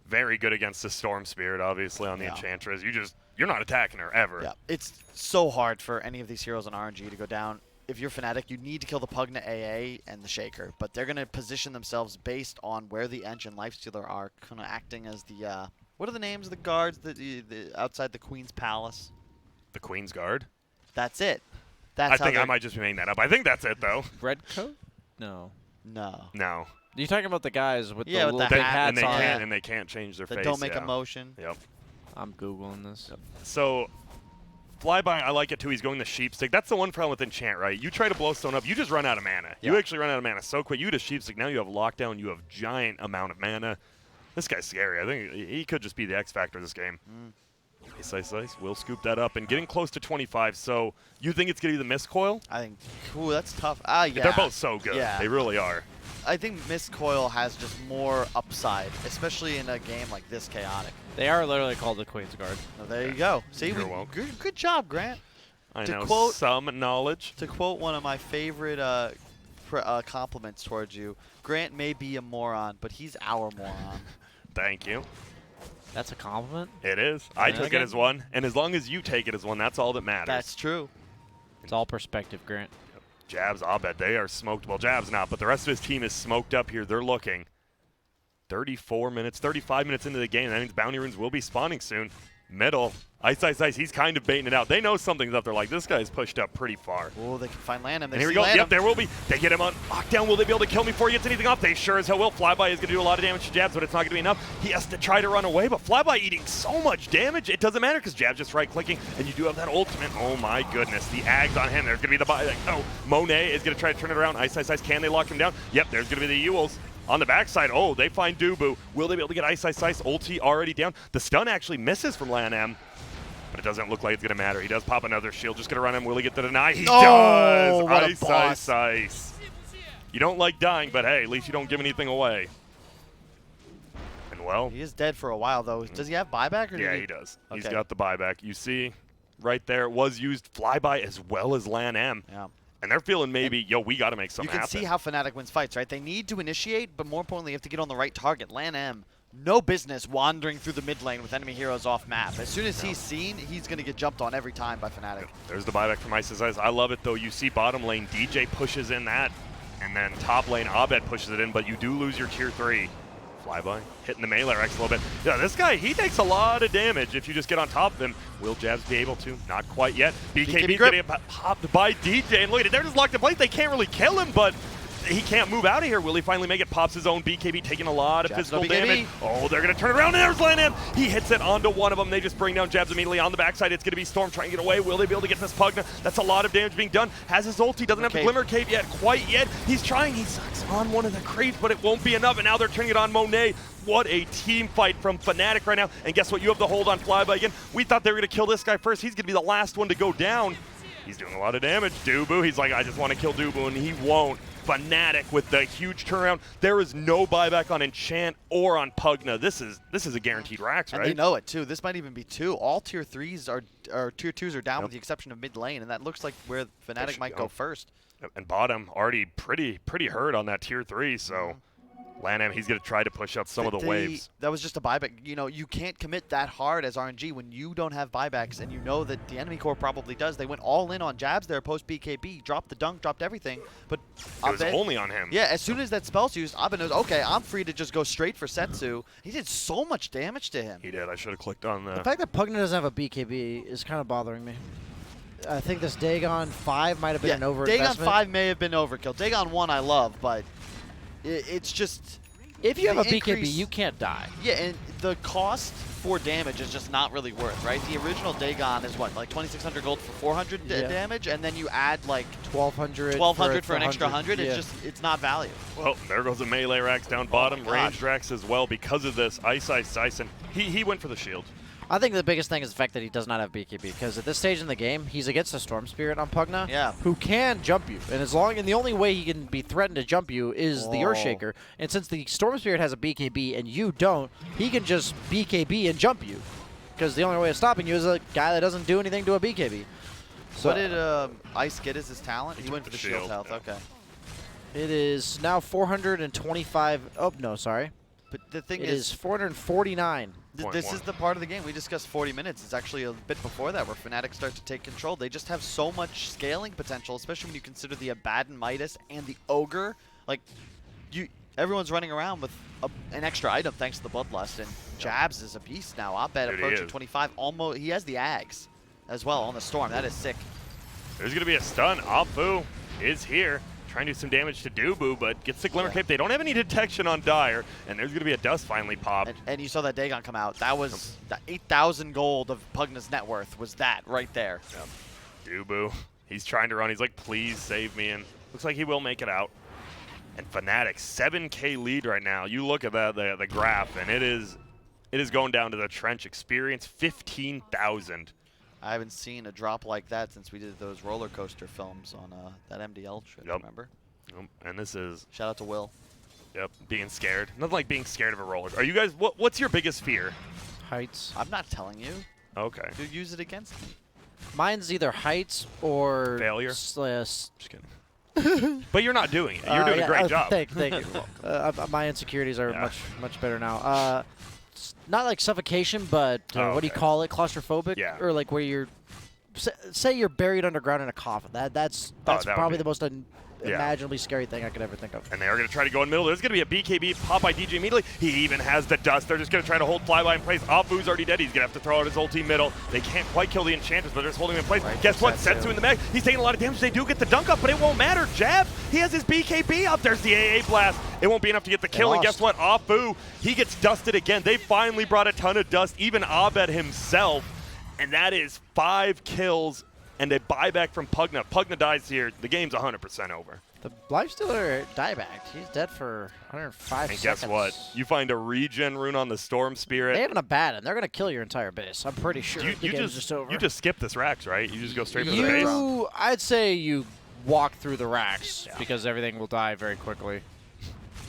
[SPEAKER 1] Very good against the Storm Spirit, obviously, on the
[SPEAKER 3] Yeah.
[SPEAKER 1] Enchantress. You're not attacking her ever.
[SPEAKER 3] Yeah, it's so hard for any of these heroes on RNG to go down. If you're Fnatic, you need to kill the Pugna AA and the Shaker, but they're going to position themselves based on where the Edge and Lifestealer are, kind of acting as the, what are the names of the guards that outside the Queen's Palace?
[SPEAKER 1] The Queen's Guard?
[SPEAKER 3] That's it. That's
[SPEAKER 1] I
[SPEAKER 3] how
[SPEAKER 1] think I
[SPEAKER 3] they're-
[SPEAKER 1] might just be making that up. I think that's it, though.
[SPEAKER 2] Red coat? No.
[SPEAKER 3] No.
[SPEAKER 1] No.
[SPEAKER 2] You're talking about the guys with
[SPEAKER 3] Yeah,
[SPEAKER 2] the
[SPEAKER 3] with
[SPEAKER 2] little
[SPEAKER 3] the
[SPEAKER 2] big
[SPEAKER 3] hat
[SPEAKER 1] and
[SPEAKER 2] hats
[SPEAKER 1] they
[SPEAKER 2] on.
[SPEAKER 1] can't and they can't change their
[SPEAKER 3] That
[SPEAKER 1] face.
[SPEAKER 3] don't make
[SPEAKER 1] yeah.
[SPEAKER 3] a motion.
[SPEAKER 1] Yep.
[SPEAKER 2] I'm Googling this.
[SPEAKER 1] So, Flyby, I like it too. He's going the sheep stick. That's the one problem with enchant, right? You try to blow stone up, you just run out of mana. You
[SPEAKER 2] Yeah.
[SPEAKER 1] actually run out of mana so quick. You just sheep stick. Now you have lockdown. You have giant amount of mana. This guy's scary. I think he could just be the X factor of this game. Slice. Will scoop that up and getting close to 25. So you think it's gonna be the Mist Coil?
[SPEAKER 3] I think, ooh, that's tough. Yeah.
[SPEAKER 1] They're both so good.
[SPEAKER 3] Yeah.
[SPEAKER 1] They really are.
[SPEAKER 3] I think Mist Coil has just more upside, especially in a game like this chaotic.
[SPEAKER 2] They are literally called the Queen's Guard.
[SPEAKER 3] Oh, there you go. See,
[SPEAKER 1] You're welcome.
[SPEAKER 3] good job, Grant.
[SPEAKER 1] I
[SPEAKER 3] To
[SPEAKER 1] know
[SPEAKER 3] quote-
[SPEAKER 1] some knowledge.
[SPEAKER 3] To quote one of my favorite compliments towards you, Grant may be a moron, but he's our moron.
[SPEAKER 1] Thank you.
[SPEAKER 2] That's a compliment?
[SPEAKER 1] It is. I
[SPEAKER 2] Yeah,
[SPEAKER 1] took
[SPEAKER 2] okay.
[SPEAKER 1] it as one, and as long as you take it as one, that's all that matters.
[SPEAKER 3] That's true.
[SPEAKER 2] It's all perspective, Grant.
[SPEAKER 1] Jabs, I'll bet they are smoked. Well, Jabs not, but the rest of his team is smoked up here. They're looking. 34 minutes, 35 minutes into the game. That means bounty runes will be spawning soon. Middle. Ice. He's kind of baiting it out. They know something's up there. Like, this guy's pushed up pretty far.
[SPEAKER 3] Oh, they can find Lanham. They
[SPEAKER 1] And here we
[SPEAKER 3] see
[SPEAKER 1] go.
[SPEAKER 3] Lanham.
[SPEAKER 1] Yep, there will be. They get him on lockdown. Will they be able to kill me before he gets anything off? They sure as hell will. Flyby is going to do a lot of damage to Jabs, but it's not going to be enough. He has to try to run away, but Flyby eating so much damage, it doesn't matter because Jabs just right-clicking, and you do have that ultimate. Oh, my goodness. The Ags on him. There's going to be the buy. Oh, Monet is going to try to turn it around. Ice. Can they lock him down? Yep, there's going to be the Yules. On the backside, oh, they find Dubu. Will they be able to get Ice? Ulti already down. The stun actually misses from Lan-Am. But it doesn't look like it's going to matter. He does pop another shield. Just going to run him. Will he get the deny? He
[SPEAKER 3] Oh,
[SPEAKER 1] does!
[SPEAKER 3] what a
[SPEAKER 1] Ice,
[SPEAKER 3] boss.
[SPEAKER 1] ice, ice. You don't like dying, but hey, at least you don't give anything away. And well...
[SPEAKER 3] He is dead for a while, though. Does he have buyback? Or
[SPEAKER 1] Yeah,
[SPEAKER 3] did
[SPEAKER 1] he does.
[SPEAKER 3] Okay.
[SPEAKER 1] He's got the buyback. You see, right there, it was used flyby as well as LAN M.
[SPEAKER 3] Yeah.
[SPEAKER 1] And they're feeling maybe, yo, we got to make something
[SPEAKER 3] You can
[SPEAKER 1] happen.
[SPEAKER 3] see how Fnatic wins fights, right? They need to initiate, but more importantly, you have to get on the right target. LAN M, no business wandering through the mid lane with enemy heroes off map. As soon as he's seen, he's going to get jumped on every time by Fnatic.
[SPEAKER 1] There's the buyback from Ice's Eyes. I love it, though. You see bottom lane, DJ pushes in that, and then top lane, Abed pushes it in, but you do lose your tier 3. Flyby, hitting the melee Rex a little bit. Yeah, this guy, he takes a lot of damage if you just get on top of him. Will Jabs be able to? Not quite yet. BKB getting popped by DJ, and look at it, they're just locked in place. They can't really kill him, but he can't move out of here. Will he finally make it? Pops his own BKB, taking a lot of physical damage. Oh, they're going to turn it around, and there's LAN M. He hits it onto one of them. They just bring down Jabs immediately on the backside. It's going to be Storm trying to get away. Will they be able to get this Pugna? That's a lot of damage being done. Has his ult. He doesn't have the Glimmer Cape yet, quite yet. He's trying. He sucks on one of the creeps, but it won't be enough, and now they're turning it on Monet. What a team fight from Fnatic right now. And guess what? You have the hold on Flyby again. We thought they were going to kill this guy first. He's going to be the last one to go down. He's doing a lot of damage. Dubu, he's like, I just want to kill Dubu, and he won't. Fnatic with the huge turnaround. There is no buyback on Enchant or on Pugna. This is a guaranteed Rax, right?
[SPEAKER 3] And they know it too. This might even be 2. All tier 3s are tier 2s are down with the exception of mid lane, and that looks like where Fnatic might go first.
[SPEAKER 1] And bottom already pretty hurt on that tier 3, so LAN M, he's going to try to push out some of the waves.
[SPEAKER 3] That was just a buyback. You know, you can't commit that hard as RNG when you don't have buybacks, and you know that the enemy core probably does. They went all in on Jabs there post BKB, dropped the dunk, dropped everything. But
[SPEAKER 1] it was only on him.
[SPEAKER 3] Yeah, as soon as that spell's used, Abed knows, okay, I'm free to just go straight for Setsu. He did so much damage to him.
[SPEAKER 1] He did. I should have clicked on
[SPEAKER 2] The fact that Pugna doesn't have a BKB is kind of bothering me. I think this Dagon 5 might have been an overinvestment.
[SPEAKER 3] Dagon 5 may have been overkill. Dagon 1 I love, but it's just...
[SPEAKER 2] If you have a BKB, you can't die.
[SPEAKER 3] Yeah, and the cost for damage is just not really worth, right? The original Dagon is what, like 2,600 gold for 400 damage, and then you add like 1,200 for an extra 100.
[SPEAKER 2] Yeah.
[SPEAKER 3] It's not value.
[SPEAKER 1] Well, there goes the melee Rax down bottom, ranged Rax as well because of this. Ice, and he went for the shield.
[SPEAKER 2] I think the biggest thing is the fact that he does not have BKB, because at this stage in the game, he's against a Storm Spirit on Pugna, who can jump you, and the only way he can be threatened to jump you is the Earthshaker, and since the Storm Spirit has a BKB and you don't, he can just BKB and jump you, because the only way of stopping you is a guy that doesn't do anything to a BKB. So
[SPEAKER 3] what did Ice get as his talent? He went for the shield health.
[SPEAKER 1] Yeah.
[SPEAKER 3] Okay.
[SPEAKER 2] it is now 425. Oh no, sorry.
[SPEAKER 3] But the thing
[SPEAKER 2] It is 449.
[SPEAKER 3] This is the part of the game. We discussed 40 minutes. It's actually a bit before that where Fnatic start to take control. They just have so much scaling potential, especially when you consider the Abaddon Midas and the Ogre. Like, everyone's running around with an extra item thanks to the Bloodlust, and Jabs is a beast now. Abed approaching 25. Almost, he has the Ags as well on the Storm. That is sick.
[SPEAKER 1] There's going to be a stun. Apu is here. Trying to do some damage to Dubu, but gets the Glimmer Cape. They don't have any detection on Dire, and there's going to be a dust finally pop.
[SPEAKER 3] And you saw that Dagon come out. That was the 8,000 gold of Pugna's net worth was that right there.
[SPEAKER 1] Yep. Dubu, he's trying to run. He's like, please save me, and looks like he will make it out. And Fnatic, 7K lead right now. You look at that the graph, and it is going down to the trench. Experience 15,000.
[SPEAKER 3] I haven't seen a drop like that since we did those roller coaster films on that MDL trip, remember?
[SPEAKER 1] And this is...
[SPEAKER 3] Shout out to Will.
[SPEAKER 1] Yep, being scared. Nothing like being scared of a roller. Are you guys... What's your biggest fear?
[SPEAKER 2] Heights.
[SPEAKER 3] I'm not telling you.
[SPEAKER 1] Okay.
[SPEAKER 3] You use it against me.
[SPEAKER 2] Mine's either heights or...
[SPEAKER 1] Failure?
[SPEAKER 2] Just
[SPEAKER 1] kidding. But you're not doing it. You're doing a great job.
[SPEAKER 2] Thank you. My insecurities are much better now. Not like suffocation, but what do you call it? Claustrophobic?
[SPEAKER 1] Yeah.
[SPEAKER 2] Or like where you're, say you're buried underground in a coffin. That's probably the most imaginably scary thing I could ever think of.
[SPEAKER 1] And they are going to try to go in the middle. There's going to be a BKB pop by DJ immediately. He even has the dust. They're just going to try to hold Flyby in place. Apu's already dead. He's going to have to throw out his ulti middle. They can't quite kill the Enchantress, but they're just holding him in place. Guess what? Setsu in the mech. He's taking a lot of damage. They do get the dunk up, but it won't matter. Jab, he has his BKB up. There's the AA blast. It won't be enough to get the kill. And guess what? Apu, he gets dusted again. They finally brought a ton of dust, even Abed himself. And that is 5 kills and a buyback from Pugna. Pugna dies here. The game's 100% over.
[SPEAKER 2] The lifestealer dieback. He's dead for 105
[SPEAKER 1] And
[SPEAKER 2] seconds.
[SPEAKER 1] guess what? You find a regen rune on the Storm Spirit.
[SPEAKER 2] They have an Abaddon. They're going to kill your entire base. I'm pretty sure the game's just over.
[SPEAKER 1] You just skip this racks, right? You just go straight for the base?
[SPEAKER 2] I'd say you walk through the racks because everything will die very quickly.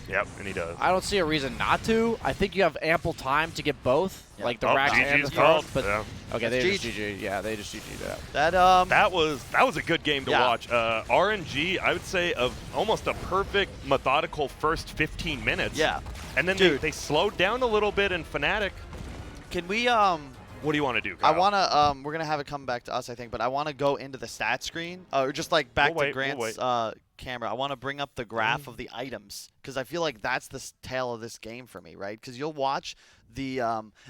[SPEAKER 1] Yep, and he does.
[SPEAKER 2] I don't see a reason not to. I think you have ample time to get both, like the racks and the
[SPEAKER 1] GG's
[SPEAKER 2] throne. But
[SPEAKER 1] yeah.
[SPEAKER 2] okay, they just GG. Yeah, they just GG'd that.
[SPEAKER 1] That was a good game to watch. RNG, I would say, of almost a perfect methodical first 15 minutes.
[SPEAKER 3] Yeah.
[SPEAKER 1] And then they slowed down a little bit in Fnatic.
[SPEAKER 3] Can we
[SPEAKER 1] What do you want to do, Kyle?
[SPEAKER 3] I want to we're going to have it come back to us, I think, but I want to go into the stat screen or just like back to Grant's camera. I want to bring up the graph of the items because I feel like that's the tale of this game for me, right? Because you'll watch the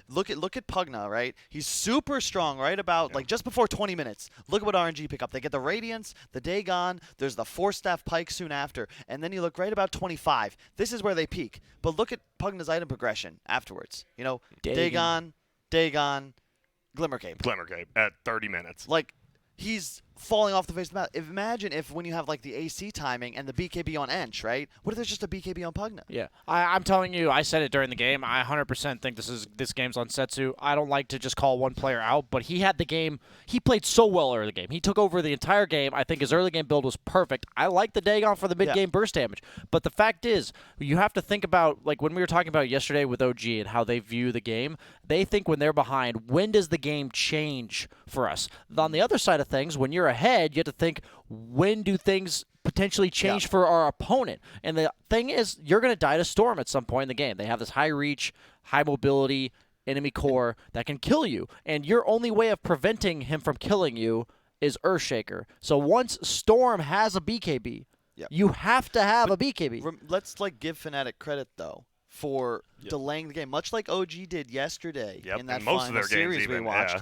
[SPEAKER 3] look at Pugna, right? He's super strong right about like just before 20 minutes. Look at what RNG pick up. They get the Radiance, the Dagon, there's the 4-staff Pike soon after, and then you look right about 25. This is where they peak. But look at Pugna's item progression afterwards. You know, Dagon, Glimmercape.
[SPEAKER 1] Glimmercape at 30 minutes.
[SPEAKER 3] Like, he's falling off the face of the map. Imagine if when you have, like, the AC timing and the BKB on Ench, right? What if there's just a BKB on Pugna?
[SPEAKER 2] Yeah. I'm telling you, I said it during the game. I 100% think this game's on Setsu. I don't like to just call one player out, but he had the game. He played so well early game. He took over the entire game. I think his early game build was perfect. I like the Dagon for the mid-game burst damage. But the fact is, you have to think about, like, when we were talking about yesterday with OG and how they view the game, they think when they're behind, when does the game change for us? On the other side of things, when you're ahead, you have to think, when do things potentially change for our opponent? And the thing is, you're going to die to Storm at some point in the game. They have this high reach, high mobility enemy core that can kill you. And your only way of preventing him from killing you is Earthshaker. So once Storm has a BKB, you have to have a BKB.
[SPEAKER 3] Let's, like, give Fnatic credit, though, for delaying the game, much like OG did yesterday in that final series we watched.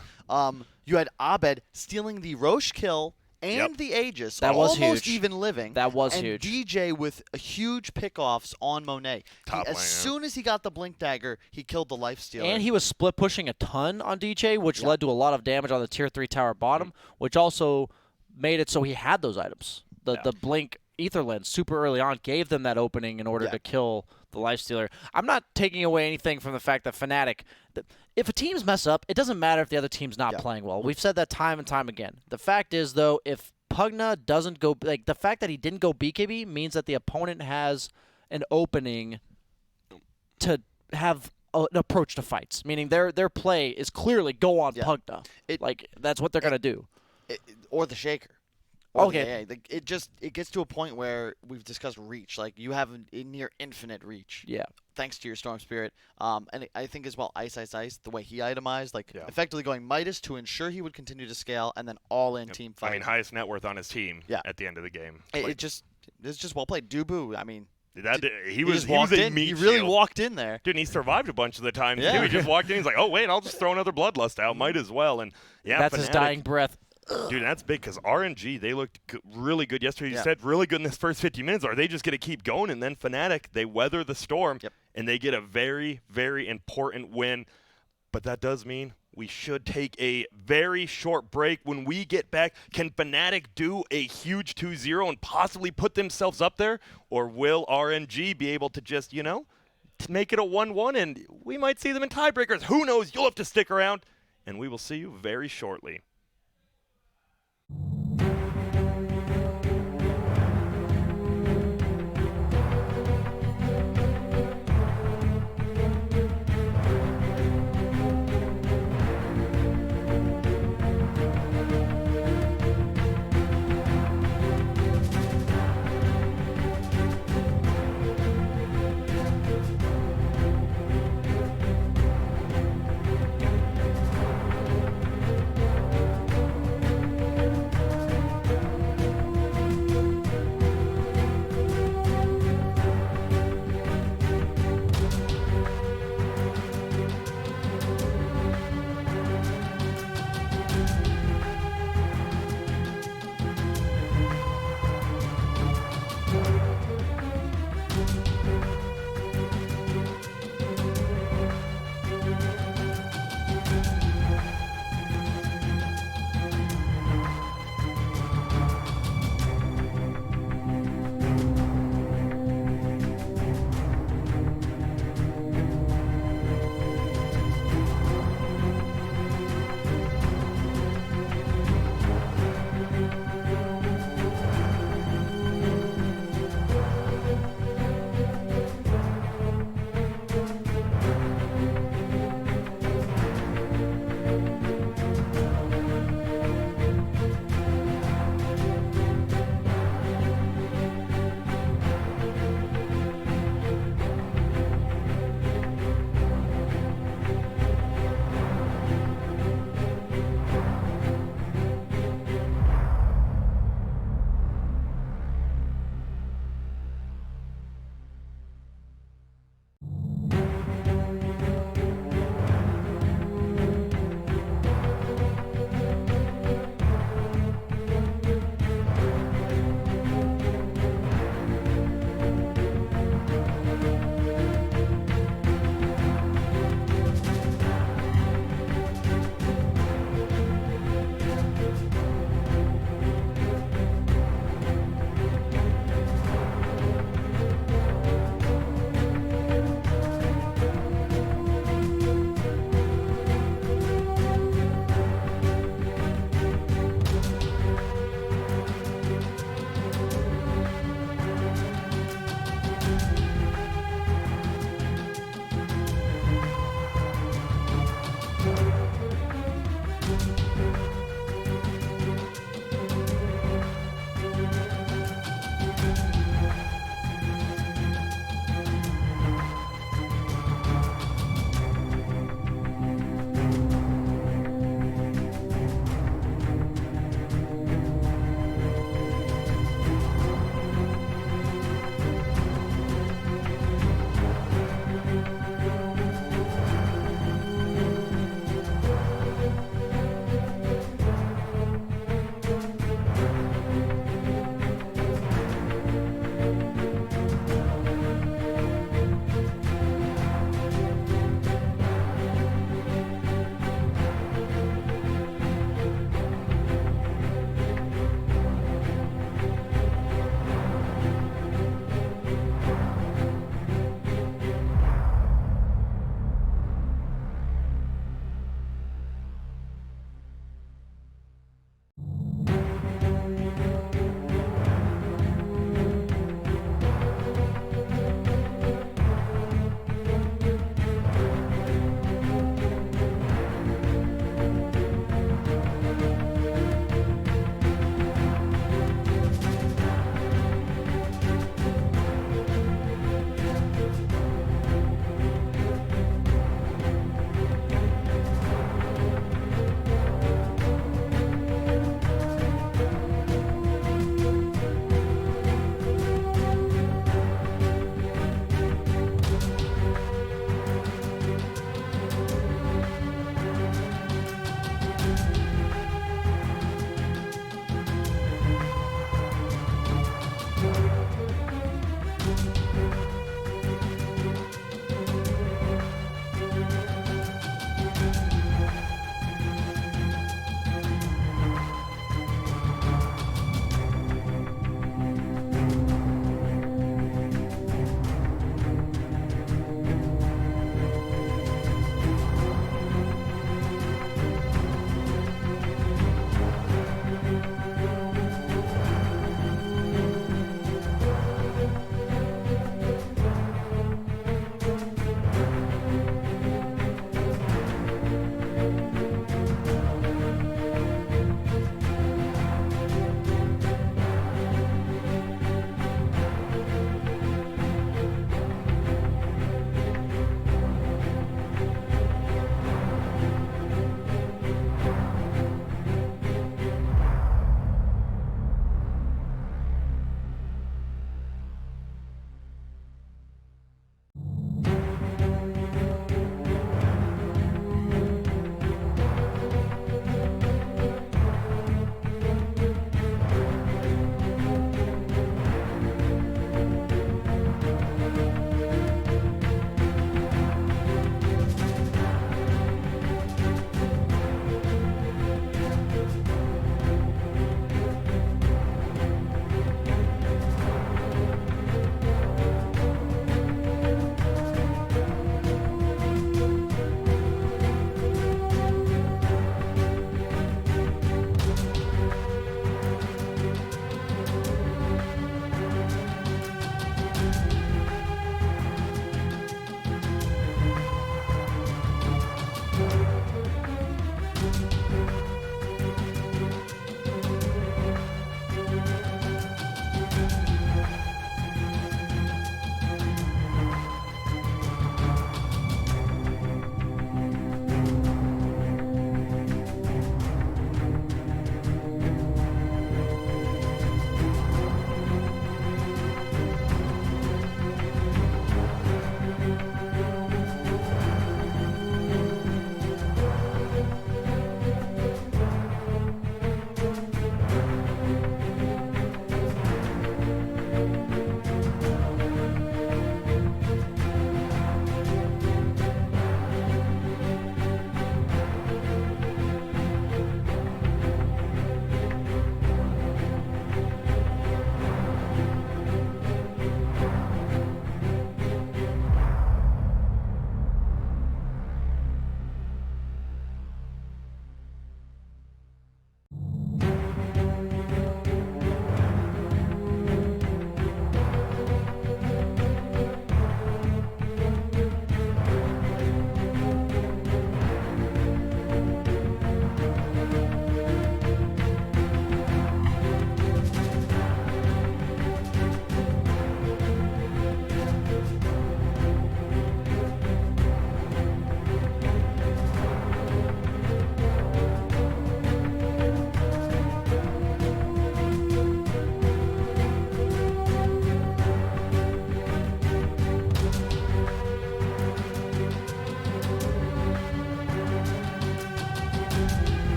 [SPEAKER 3] You had Abed stealing the Roche kill and the Aegis,
[SPEAKER 2] that was
[SPEAKER 3] almost
[SPEAKER 2] huge.
[SPEAKER 3] even living.
[SPEAKER 2] That was
[SPEAKER 3] and
[SPEAKER 2] huge.
[SPEAKER 3] DJ with huge pickoffs on Monet. As soon as he got the Blink Dagger, he killed the Lifestealer.
[SPEAKER 2] And he was split pushing a ton on DJ, which led to a lot of damage on the tier 3 tower bottom, which also made it so he had those items. The Blink Ether Lens super early on gave them that opening in order to kill the Lifestealer. I'm not taking away anything from the fact that Fnatic, if a team's mess up, it doesn't matter if the other team's not playing well. We've said that time and time again. The fact is, though, if Pugna doesn't go, like, the fact that he didn't go BKB means that the opponent has an opening to have an approach to fights, meaning their play is clearly go on Pugna. Like, that's what they're going to do.
[SPEAKER 3] Or the Shaker.
[SPEAKER 2] Okay.
[SPEAKER 3] It gets to a point where we've discussed reach. Like, you have a near infinite reach.
[SPEAKER 2] Yeah.
[SPEAKER 3] Thanks to your Storm Spirit. And I think as well, Ice, the way he itemized, like, effectively going Midas to ensure he would continue to scale and then all-in team fight.
[SPEAKER 1] I mean, highest net worth on his team at the end of the game.
[SPEAKER 3] It's just well played. Dubu, I mean,
[SPEAKER 1] he was a meat
[SPEAKER 3] He really
[SPEAKER 1] shield.
[SPEAKER 3] walked in there.
[SPEAKER 1] Dude, and he survived a bunch of the times, too. He just walked in. He's like, oh, wait, I'll just throw another Bloodlust out. Might as well. And
[SPEAKER 2] that's his dying breath.
[SPEAKER 1] Dude, that's big because RNG, they looked really good yesterday. You said really good in this first 50 minutes. Are they just going to keep going? And then Fnatic, they weather the storm, and they get a very, very important win. But that does mean we should take a very short break. When we get back, can Fnatic do a huge 2-0 and possibly put themselves up there? Or will RNG be able to just, to make it a 1-1, and we might see them in tiebreakers? Who knows? You'll have to stick around, and we will see you very shortly.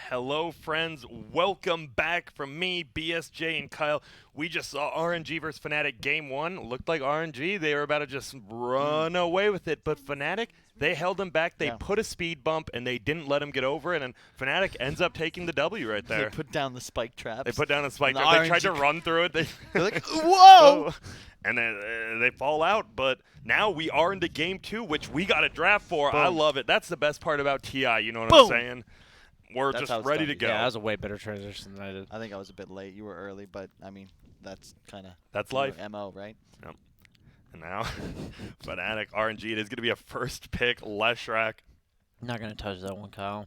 [SPEAKER 1] Hello, friends. Welcome back from me, BSJ, and Kyle. We just saw RNG versus Fnatic Game 1. Looked like RNG. They were about to just run away with it, but Fnatic, they held them back. They put a speed bump, and they didn't let them get over it, and Fnatic ends up taking the W right there.
[SPEAKER 3] They put down the spike traps.
[SPEAKER 1] They put down the spike trap. They tried to run through it. They're
[SPEAKER 3] like, whoa!
[SPEAKER 1] And they fall out, but now we are into Game 2, which we got a draft for.
[SPEAKER 3] Boom.
[SPEAKER 1] I love it. That's the best part about TI, you know what
[SPEAKER 3] Boom.
[SPEAKER 1] I'm saying? We're
[SPEAKER 3] That's
[SPEAKER 1] just ready to go.
[SPEAKER 2] Yeah, that was a way better transition than I did.
[SPEAKER 3] I think I was a bit late. You were early, but, I mean, that's kind of
[SPEAKER 1] That's life.
[SPEAKER 3] MO, right?
[SPEAKER 1] Yep. And now, Fnatic, RNG, it is going to be a first pick, Leshrac.
[SPEAKER 2] Not going to touch that one, Kyle.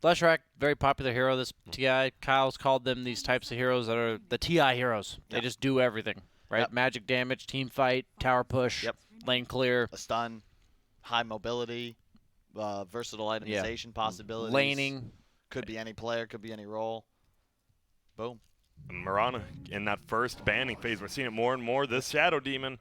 [SPEAKER 2] Leshrac, very popular hero this TI. Kyle's called them these types of heroes that are the TI heroes. They just do everything, right?
[SPEAKER 3] Yep.
[SPEAKER 2] Magic damage, team fight, tower push, lane clear.
[SPEAKER 3] A stun, high mobility, versatile itemization possibilities.
[SPEAKER 2] Laning.
[SPEAKER 3] Could be any player, could be any role. Boom.
[SPEAKER 1] Mirana in that first banning phase. We're seeing it more and more. This Shadow Demon,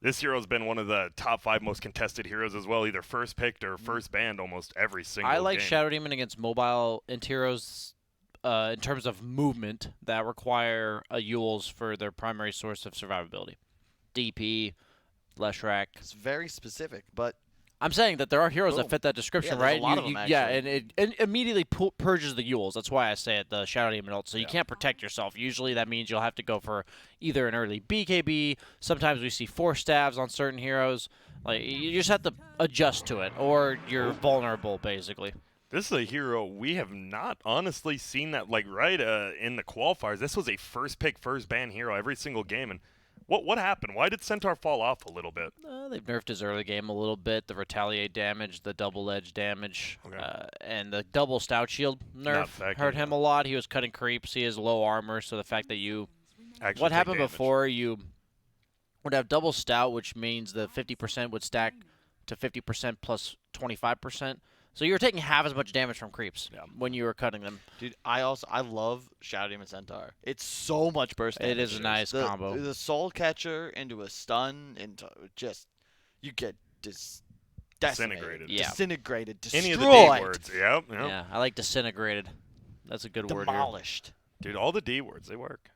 [SPEAKER 1] this hero's been one of the top 5 most contested heroes as well, either first picked or first banned almost every single
[SPEAKER 2] I like
[SPEAKER 1] game.
[SPEAKER 2] Shadow Demon against mobile int heroes in terms of movement that require a Yules for their primary source of survivability. DP, Leshrac.
[SPEAKER 3] It's very specific, but
[SPEAKER 2] I'm saying that there are heroes that
[SPEAKER 3] Boom.
[SPEAKER 2] fit that description,
[SPEAKER 3] Yeah, there's
[SPEAKER 2] right?
[SPEAKER 3] a lot of them,
[SPEAKER 2] yeah,
[SPEAKER 3] actually.
[SPEAKER 2] and it immediately purges the Yules. That's why I say it, the Shadow Demon ult. So you can't protect yourself. Usually that means you'll have to go for either an early BKB. Sometimes we see 4 stabs on certain heroes. Like you just have to adjust to it, or you're vulnerable, basically.
[SPEAKER 1] This is a hero we have not honestly seen that, like, in the qualifiers. This was a first pick, first ban hero every single game. And what happened? Why did Centaur fall off a little bit?
[SPEAKER 2] They've nerfed his early game a little bit. The retaliate damage, the double edge damage, and the double stout shield nerf hurt him a lot. He was cutting creeps. He has low armor, so the fact that you
[SPEAKER 1] Actually
[SPEAKER 2] what
[SPEAKER 1] take
[SPEAKER 2] happened
[SPEAKER 1] damage.
[SPEAKER 2] before, you would have double stout, which means the 50% would stack to 50% plus 25%. So you were taking half as much damage from creeps when you were cutting them.
[SPEAKER 3] dude, I love Shadow Demon Centaur. It's so much burst damage.
[SPEAKER 2] It is a nice combo.
[SPEAKER 3] The Soul Catcher into a stun into just you get
[SPEAKER 1] Disintegrated.
[SPEAKER 3] disintegrated, destroyed.
[SPEAKER 1] Any of the D words. Yep.
[SPEAKER 2] Yeah, I like disintegrated. That's a good word here.
[SPEAKER 3] Demolished.
[SPEAKER 1] Dude, all the D words, they work.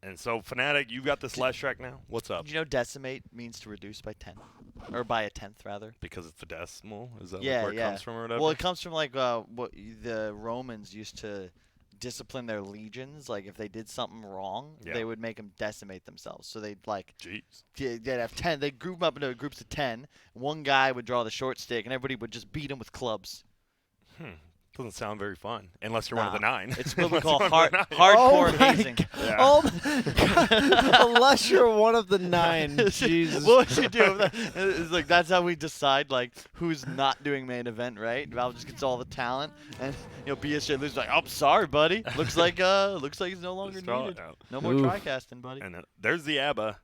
[SPEAKER 1] And so, Fnatic, you got this Leshrac now. What's up?
[SPEAKER 3] Did you know decimate means to reduce by 10? Or by a 10th, rather?
[SPEAKER 1] Because it's the decimal? Is that
[SPEAKER 3] Yeah,
[SPEAKER 1] where it comes from or whatever?
[SPEAKER 3] Well, it comes from, like, what the Romans used to discipline their legions. Like, if they did something wrong, they would make them decimate themselves. So they'd, like, they'd have 10. They'd group them up into groups of 10. One guy would draw the short stick, and everybody would just beat him with clubs.
[SPEAKER 1] Doesn't sound very fun, unless you're one of the 9.
[SPEAKER 3] It's what we call
[SPEAKER 1] Unless
[SPEAKER 3] hardcore hazing.
[SPEAKER 2] Unless you're one of the 9. Jesus.
[SPEAKER 3] What we should do is, like, that's how we decide, like, who's not doing main event, right? Valve just gets all the talent, and BSJ loses, like, oh, sorry, buddy. Looks like he's no longer needed. No more tri-casting, buddy.
[SPEAKER 1] And there's the ABBA.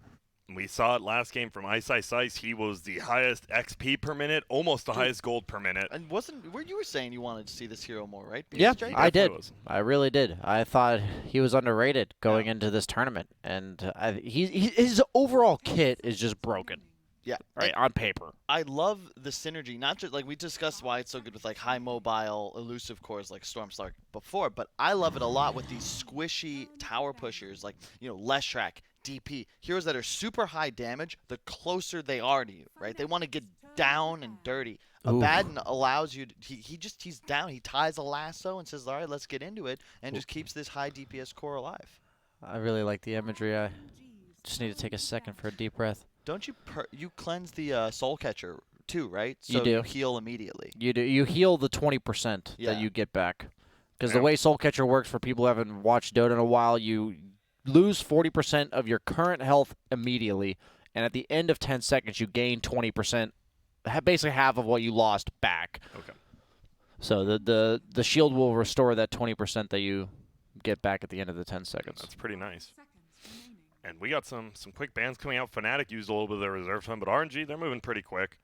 [SPEAKER 1] We saw it last game from Ice. He was the highest XP per minute, almost the highest gold per minute.
[SPEAKER 3] And where you were saying you wanted to see this hero more, right?
[SPEAKER 2] Yeah,
[SPEAKER 3] BSJ?
[SPEAKER 2] I did. I really did. I thought he was underrated going into this tournament, and his overall kit is just broken.
[SPEAKER 3] Yeah,
[SPEAKER 2] right on paper.
[SPEAKER 3] I love the synergy. Not just like we discussed why it's so good with like high mobile elusive cores like Stormslark before, but I love it a lot with these squishy tower pushers like Leshrac, DP, heroes that are super high damage. The closer they are to you, right? They want to get down and dirty. Abaddon allows you. He's down. He ties a lasso and says, "All right, let's get into it," and just keeps this high DPS core alive.
[SPEAKER 2] I really like the imagery. I just need to take a second for a deep breath.
[SPEAKER 3] Don't you you cleanse the Soul Catcher too, right? So
[SPEAKER 2] you do.
[SPEAKER 3] You heal immediately.
[SPEAKER 2] You do. You heal the 20% that you get back. Because the way Soul Catcher works, for people who haven't watched Dota in a while, you lose 40% of your current health immediately, and at the end of 10 seconds, you gain 20%, basically half of what you lost back.
[SPEAKER 1] Okay.
[SPEAKER 2] So the shield will restore that 20% that you get back at the end of the 10 seconds.
[SPEAKER 1] That's pretty nice. And we got some quick bans coming out. Fnatic used a little bit of their reserve time, but RNG, they're moving pretty quick.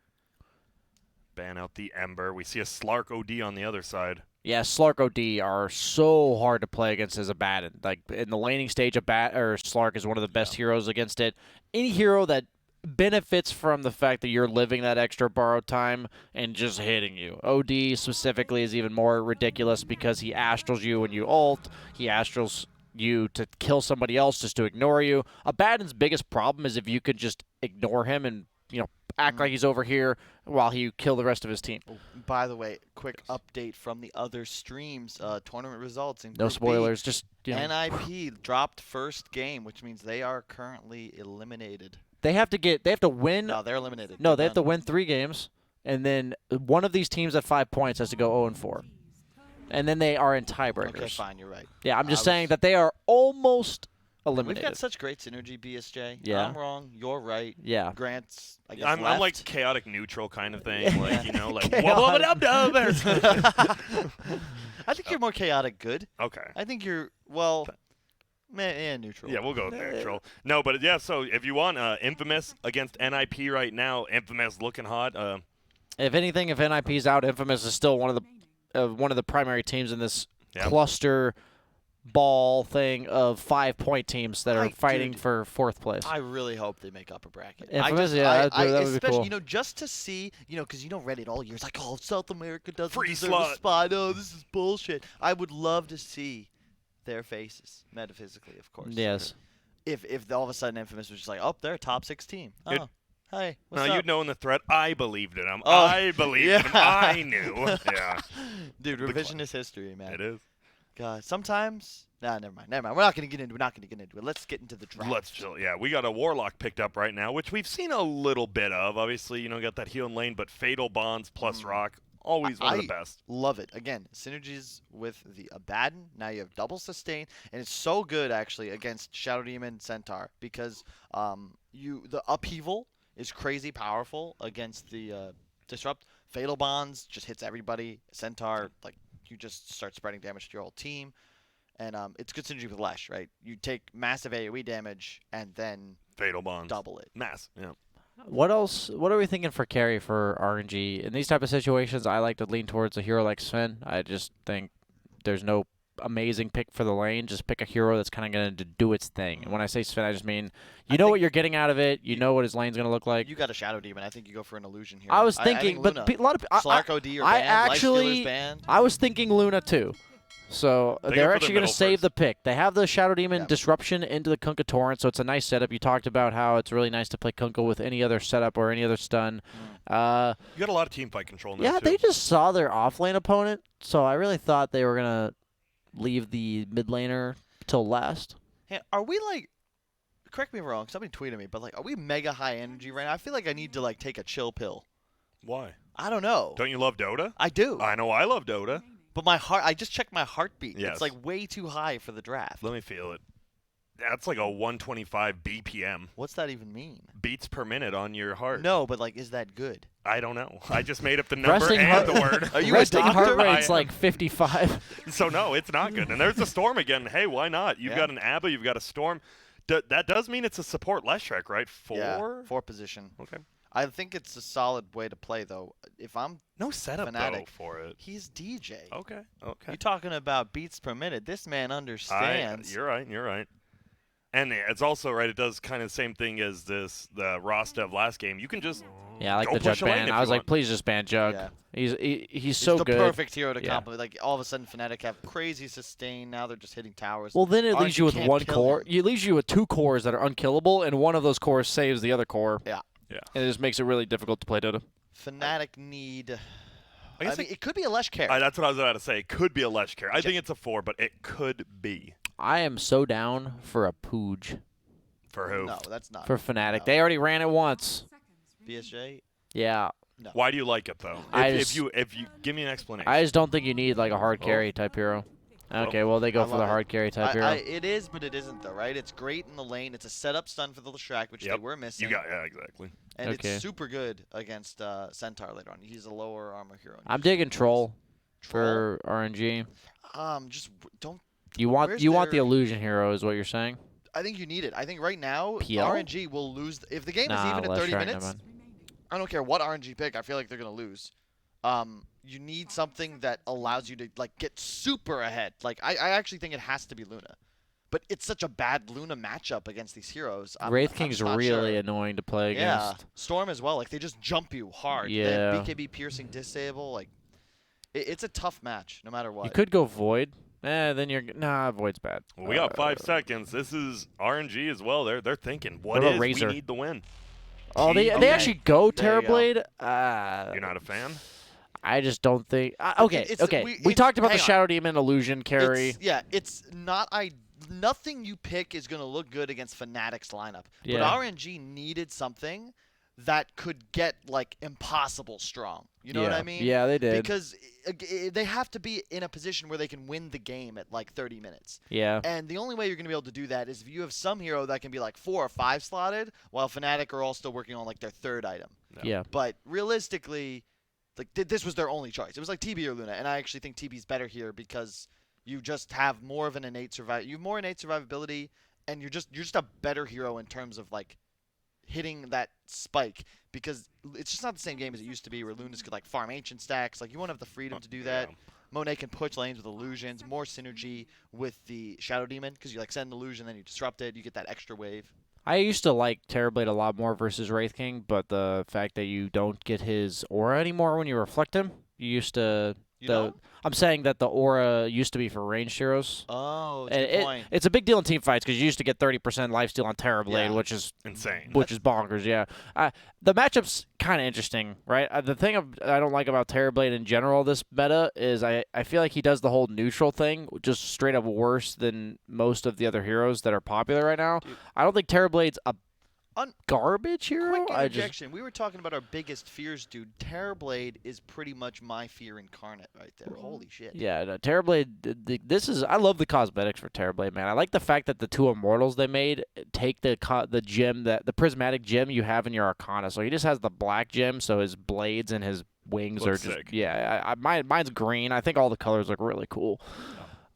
[SPEAKER 1] Ban out the Ember. We see a Slark OD on the other side.
[SPEAKER 2] Yeah, Slark OD are so hard to play against as Abaddon. Like in the laning stage, Slark is one of the best heroes against it. Any hero that benefits from the fact that you're living that extra borrowed time and just hitting you. OD specifically is even more ridiculous because he astrals you when you ult. He astrals you to kill somebody else just to ignore you. Abaddon's biggest problem is if you could just ignore him and act like he's over here while he kill the rest of his team.
[SPEAKER 3] Oh, by the way, quick update from the other streams. Tournament results in
[SPEAKER 2] No
[SPEAKER 3] Group
[SPEAKER 2] spoilers,
[SPEAKER 3] B.
[SPEAKER 2] just
[SPEAKER 3] NIP dropped first game, which means they are currently eliminated.
[SPEAKER 2] They have to win.
[SPEAKER 3] No, they're eliminated.
[SPEAKER 2] No,
[SPEAKER 3] They're
[SPEAKER 2] they have to
[SPEAKER 3] done.
[SPEAKER 2] win 3 games, and then one of these teams at 5 points has to go 0-4. And then they are in tiebreakers.
[SPEAKER 3] Okay, fine, you're right.
[SPEAKER 2] Yeah, I'm just saying that they are almost
[SPEAKER 3] We've
[SPEAKER 2] eliminated.
[SPEAKER 3] got such great synergy, BSJ.
[SPEAKER 2] Yeah.
[SPEAKER 3] I'm wrong. You're right.
[SPEAKER 2] Yeah.
[SPEAKER 3] Grant's, I guess,
[SPEAKER 1] I'm
[SPEAKER 3] left.
[SPEAKER 1] like chaotic neutral kind of thing. Like, like
[SPEAKER 3] I think you're more chaotic good.
[SPEAKER 1] Okay.
[SPEAKER 3] I think you're, well, neutral.
[SPEAKER 1] Yeah, we'll go with neutral. No, but yeah, so if you want Infamous against NIP right now, Infamous looking hot.
[SPEAKER 2] If anything, if NIP's out, Infamous is still one of the primary teams in this cluster ball thing of 5-point teams that are fighting for 4th place.
[SPEAKER 3] I really hope they make upper bracket.
[SPEAKER 2] Infamous, that would be cool.
[SPEAKER 3] Just to see, because Reddit all year is like, oh, South America doesn't
[SPEAKER 1] Free
[SPEAKER 3] deserve
[SPEAKER 1] slot.
[SPEAKER 3] a spot. Oh, this is bullshit. I would love to see their faces, metaphysically, of course.
[SPEAKER 2] Yes.
[SPEAKER 3] If all of a sudden Infamous was just like, oh, they're a top 6 team.
[SPEAKER 1] Good.
[SPEAKER 3] Oh, hey, what's
[SPEAKER 1] Now,
[SPEAKER 3] up?
[SPEAKER 1] you'd know in the thread, I believed in him.
[SPEAKER 3] Oh,
[SPEAKER 1] I believed in him. I knew. Yeah.
[SPEAKER 3] Dude, revisionist history, man.
[SPEAKER 1] It is.
[SPEAKER 3] God, sometimes. Nah, never mind. We're not gonna get into it. Let's get into the draft.
[SPEAKER 1] Let's chill. Yeah, we got a Warlock picked up right now, which we've seen a little bit of. Obviously, got that healing lane, but Fatal Bonds plus Rock, always one of the best.
[SPEAKER 3] Love it. Again, synergies with the Abaddon. Now you have double sustain, and it's so good actually against Shadow Demon Centaur because the upheaval is crazy powerful against the disrupt. Fatal Bonds just hits everybody. Centaur, like, you just start spreading damage to your whole team. And it's good synergy with Lesh, right? You take massive AoE damage and then
[SPEAKER 1] Fatal Bonds.
[SPEAKER 3] double it.
[SPEAKER 1] Mass, yeah.
[SPEAKER 2] What else? What are we thinking for carry for RNG? In these type of situations, I like to lean towards a hero like Sven. I just think there's no amazing pick for the lane. Just pick a hero that's kind of going to do its thing. And when I say Sven, I just mean you know what you're getting out of it. You know what his lane's going to look like.
[SPEAKER 3] You got a Shadow Demon. I think you go for an illusion here.
[SPEAKER 2] I was thinking, but a lot of people.
[SPEAKER 3] Slark OD or banned.
[SPEAKER 2] Actually,
[SPEAKER 3] banned.
[SPEAKER 2] I was thinking Luna too. So they're actually going to save the pick. They have the Shadow Demon disruption into the Kunkka Torrent, so it's a nice setup. You talked about how it's really nice to play Kunkka with any other setup or any other stun.
[SPEAKER 1] You got a lot of team fight control now, too.
[SPEAKER 2] They just saw their offlane opponent, so I really thought they were going to leave the mid laner till last.
[SPEAKER 3] Hey, are we like, correct me if I'm wrong, somebody tweeted me, but like, are we mega high energy right now? I feel like I need to like take a chill pill.
[SPEAKER 1] Why?
[SPEAKER 3] I don't know.
[SPEAKER 1] Don't you love Dota?
[SPEAKER 3] I do.
[SPEAKER 1] I know I love Dota.
[SPEAKER 3] But my heart, I just checked my heartbeat.
[SPEAKER 1] Yes.
[SPEAKER 3] It's like way too high for the draft.
[SPEAKER 1] Let me feel it. That's like a 125 BPM.
[SPEAKER 3] What's that even mean?
[SPEAKER 1] Beats per minute on your heart.
[SPEAKER 3] No, but like, is that good?
[SPEAKER 1] I don't know. I just made up the number
[SPEAKER 2] Resting
[SPEAKER 1] and the word.
[SPEAKER 3] Are you
[SPEAKER 2] Resting
[SPEAKER 3] a
[SPEAKER 2] heart
[SPEAKER 3] doctor?
[SPEAKER 2] rate's like 55.
[SPEAKER 1] So no, it's not good. And there's a Storm again. Hey, why not? You've got an Abba, you've got a Storm. That does mean it's a support Leshek, right? 4?
[SPEAKER 3] Yeah, 4 position.
[SPEAKER 1] Okay.
[SPEAKER 3] I think it's a solid way to play, though. If I'm
[SPEAKER 1] No setup though
[SPEAKER 3] Fnatic,
[SPEAKER 1] for it.
[SPEAKER 3] he's DJ.
[SPEAKER 1] Okay.
[SPEAKER 3] You're talking about beats per minute. This man understands.
[SPEAKER 1] You're right. And it's also right. It does kind of the same thing as the Rostov last game. You can just
[SPEAKER 2] Yeah, I like
[SPEAKER 1] go
[SPEAKER 2] the Jug
[SPEAKER 1] push a lane
[SPEAKER 2] ban.
[SPEAKER 1] if
[SPEAKER 2] I was
[SPEAKER 1] you
[SPEAKER 2] like,
[SPEAKER 1] want.
[SPEAKER 2] please just ban Jug.
[SPEAKER 3] Yeah.
[SPEAKER 2] He's so
[SPEAKER 3] the
[SPEAKER 2] good.
[SPEAKER 3] perfect hero to
[SPEAKER 2] Yeah.
[SPEAKER 3] complement. Like, all of a sudden, Fnatic have crazy sustain. Now they're just hitting towers.
[SPEAKER 2] Well, then it leaves
[SPEAKER 3] RNG
[SPEAKER 2] you with
[SPEAKER 3] can't
[SPEAKER 2] one
[SPEAKER 3] kill
[SPEAKER 2] core.
[SPEAKER 3] him.
[SPEAKER 2] It leaves you with 2 cores that are unkillable, and one of those cores saves the other core.
[SPEAKER 3] Yeah.
[SPEAKER 2] And it just makes it really difficult to play Dota.
[SPEAKER 3] Fnatic need.
[SPEAKER 1] I guess
[SPEAKER 3] it could be a Lesh carry.
[SPEAKER 1] that's what I was about to say. It could be a Lesh carry. I think it's a 4, but it could be.
[SPEAKER 2] I am so down for a Pooj
[SPEAKER 1] For who?
[SPEAKER 3] No, that's not.
[SPEAKER 2] for Fnatic.
[SPEAKER 3] No.
[SPEAKER 2] They already ran it once.
[SPEAKER 3] BSJ.
[SPEAKER 2] Yeah.
[SPEAKER 3] No.
[SPEAKER 1] Why do you like it though? If you give me an explanation.
[SPEAKER 2] I just don't think you need like a hard carry type hero. Okay, well they go
[SPEAKER 3] I
[SPEAKER 2] for the
[SPEAKER 3] love it.
[SPEAKER 2] hard carry type hero.
[SPEAKER 3] It is, but it isn't though, right? It's great in the lane. It's a setup stun for the Shrek, which they were missing.
[SPEAKER 1] exactly.
[SPEAKER 3] And
[SPEAKER 2] Okay.
[SPEAKER 3] it's super good against Centaur later on. He's a lower armor hero.
[SPEAKER 2] I'm digging Troll for RNG.
[SPEAKER 3] Just don't.
[SPEAKER 2] You want
[SPEAKER 3] Where's
[SPEAKER 2] the
[SPEAKER 3] their-
[SPEAKER 2] illusion hero is what you're saying?
[SPEAKER 3] I think you need it. I think right now
[SPEAKER 2] PL?
[SPEAKER 3] RNG will lose if the game is
[SPEAKER 2] Nah,
[SPEAKER 3] even at
[SPEAKER 2] less
[SPEAKER 3] 30
[SPEAKER 2] right,
[SPEAKER 3] minutes.
[SPEAKER 2] never mind.
[SPEAKER 3] I don't care what RNG pick. I feel like they're gonna lose. You need something that allows you to like get super ahead. Like I actually think it has to be Luna, but it's such a bad Luna matchup against these heroes.
[SPEAKER 2] Wraith King's really
[SPEAKER 3] sure.
[SPEAKER 2] annoying to play
[SPEAKER 3] Yeah,
[SPEAKER 2] against.
[SPEAKER 3] Storm as well. Like they just jump you hard. They
[SPEAKER 2] Yeah.
[SPEAKER 3] have BKB piercing disable. Like it's a tough match no matter what.
[SPEAKER 2] You could go Void. Then you're Void's bad.
[SPEAKER 1] Well, we got 5 seconds. This is RNG as well. They're thinking,
[SPEAKER 2] What about
[SPEAKER 1] we
[SPEAKER 2] Razor?
[SPEAKER 1] need the win.
[SPEAKER 2] Oh, they actually go Terrorblade.
[SPEAKER 1] You're not a fan?
[SPEAKER 2] I just don't think. Okay. We talked about the Shadow Demon illusion carry.
[SPEAKER 3] It's not. Nothing you pick is gonna look good against Fnatic's lineup.
[SPEAKER 2] Yeah.
[SPEAKER 3] But RNG needed something that could get like impossible strong. You know what I mean?
[SPEAKER 2] Yeah, they did.
[SPEAKER 3] Because they have to be in a position where they can win the game at like 30 minutes.
[SPEAKER 2] Yeah.
[SPEAKER 3] And the only way you're going to be able to do that is if you have some hero that can be like 4 or 5 slotted, while Fnatic are all still working on like their 3rd item.
[SPEAKER 2] Yeah.
[SPEAKER 3] But realistically, like this was their only choice. It was like TB or Luna, and I actually think TB's better here because you just have more of an innate survivability, and you're just a better hero in terms of like hitting that spike, because it's just not the same game as it used to be where Lunas could like farm ancient stacks. Like you won't have the freedom to do that. Monet can push lanes with illusions, more synergy with the Shadow Demon because you like send an illusion, then you disrupt it, you get that extra wave.
[SPEAKER 2] I used to like Terrorblade a lot more versus Wraith King, but the fact that you don't get his aura anymore when you reflect him, you used to. I'm saying that the aura used to be for ranged heroes.
[SPEAKER 3] Oh, that's a good point.
[SPEAKER 2] It's a big deal in team fights because you used to get 30% lifesteal on Terrorblade, which is
[SPEAKER 1] insane.
[SPEAKER 2] Which is bonkers, yeah. The matchup's kind of interesting, right? The thing I don't like about Terrorblade in general this meta is I feel like he does the whole neutral thing just straight up worse than most of the other heroes that are popular right now. Dude. I don't think Terrorblade's a garbage hero.
[SPEAKER 3] Quick interjection. We were talking about our biggest fears, dude. Terrorblade is pretty much my fear incarnate right there. Holy shit.
[SPEAKER 2] Yeah, no, Terrorblade. I love the cosmetics for Terrorblade, man. I like the fact that the 2 immortals they made take the gem the prismatic gem you have in your Arcana. So he just has the black gem, so his blades and his wings are just
[SPEAKER 1] sick.
[SPEAKER 2] Mine's green. I think all the colors look really cool.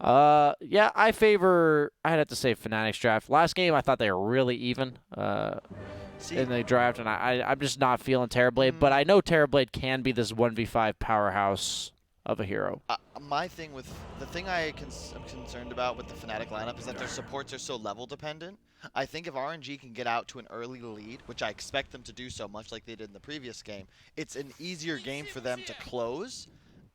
[SPEAKER 2] I'd have to say Fnatic's draft. Last game, I thought they were really even in the draft, and I'm just not feeling Terrorblade. But I know Terrorblade can be this 1v5 powerhouse of a hero.
[SPEAKER 3] My thing with the thing I'm concerned about with the Fnatic lineup is that their supports are so level dependent. I think if RNG can get out to an early lead, which I expect them to do so much like they did in the previous game, it's an easier game for them to close.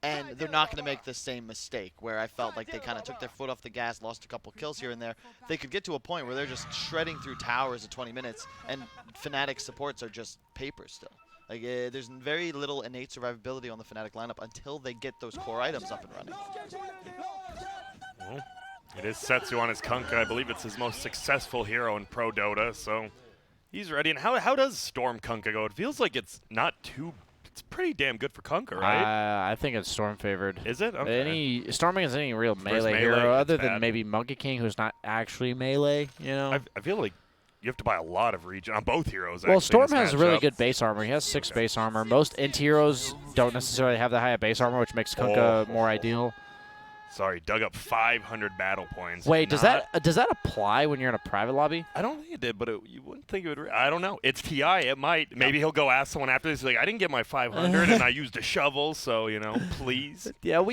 [SPEAKER 3] And they're not going to make the same mistake where I felt like they kind of took their foot off the gas, lost a couple kills here and there. They could get to a point where they're just shredding through towers at 20 minutes, and Fnatic supports are just paper still. Like there's very little innate survivability on the Fnatic lineup until they get those core items up and running.
[SPEAKER 1] Well, it is Setsu on his Kunkka. I believe it's his most successful hero in Pro Dota, so he's ready. And how does Storm Kunkka go? It feels like it's not too. It's pretty damn good for Kunkka, right?
[SPEAKER 2] I think it's Storm favored.
[SPEAKER 1] Is it? Okay.
[SPEAKER 2] Storm against any real melee hero other than maybe Monkey King, who's not actually melee. You know.
[SPEAKER 1] I feel like you have to buy a lot of regen on both heroes.
[SPEAKER 2] Well, Storm has really good base armor. He has 6 base armor. Most int heroes don't necessarily have the high base armor, which makes Kunkka more ideal.
[SPEAKER 1] Sorry, dug up 500 battle points.
[SPEAKER 2] Wait, does that apply when you're in a private lobby?
[SPEAKER 1] I don't think it did, but you wouldn't think it would. I don't know. It's TI. It might. Maybe he'll go ask someone after this. He's like, I didn't get my 500, and I used a shovel, so, please.
[SPEAKER 2] Yeah,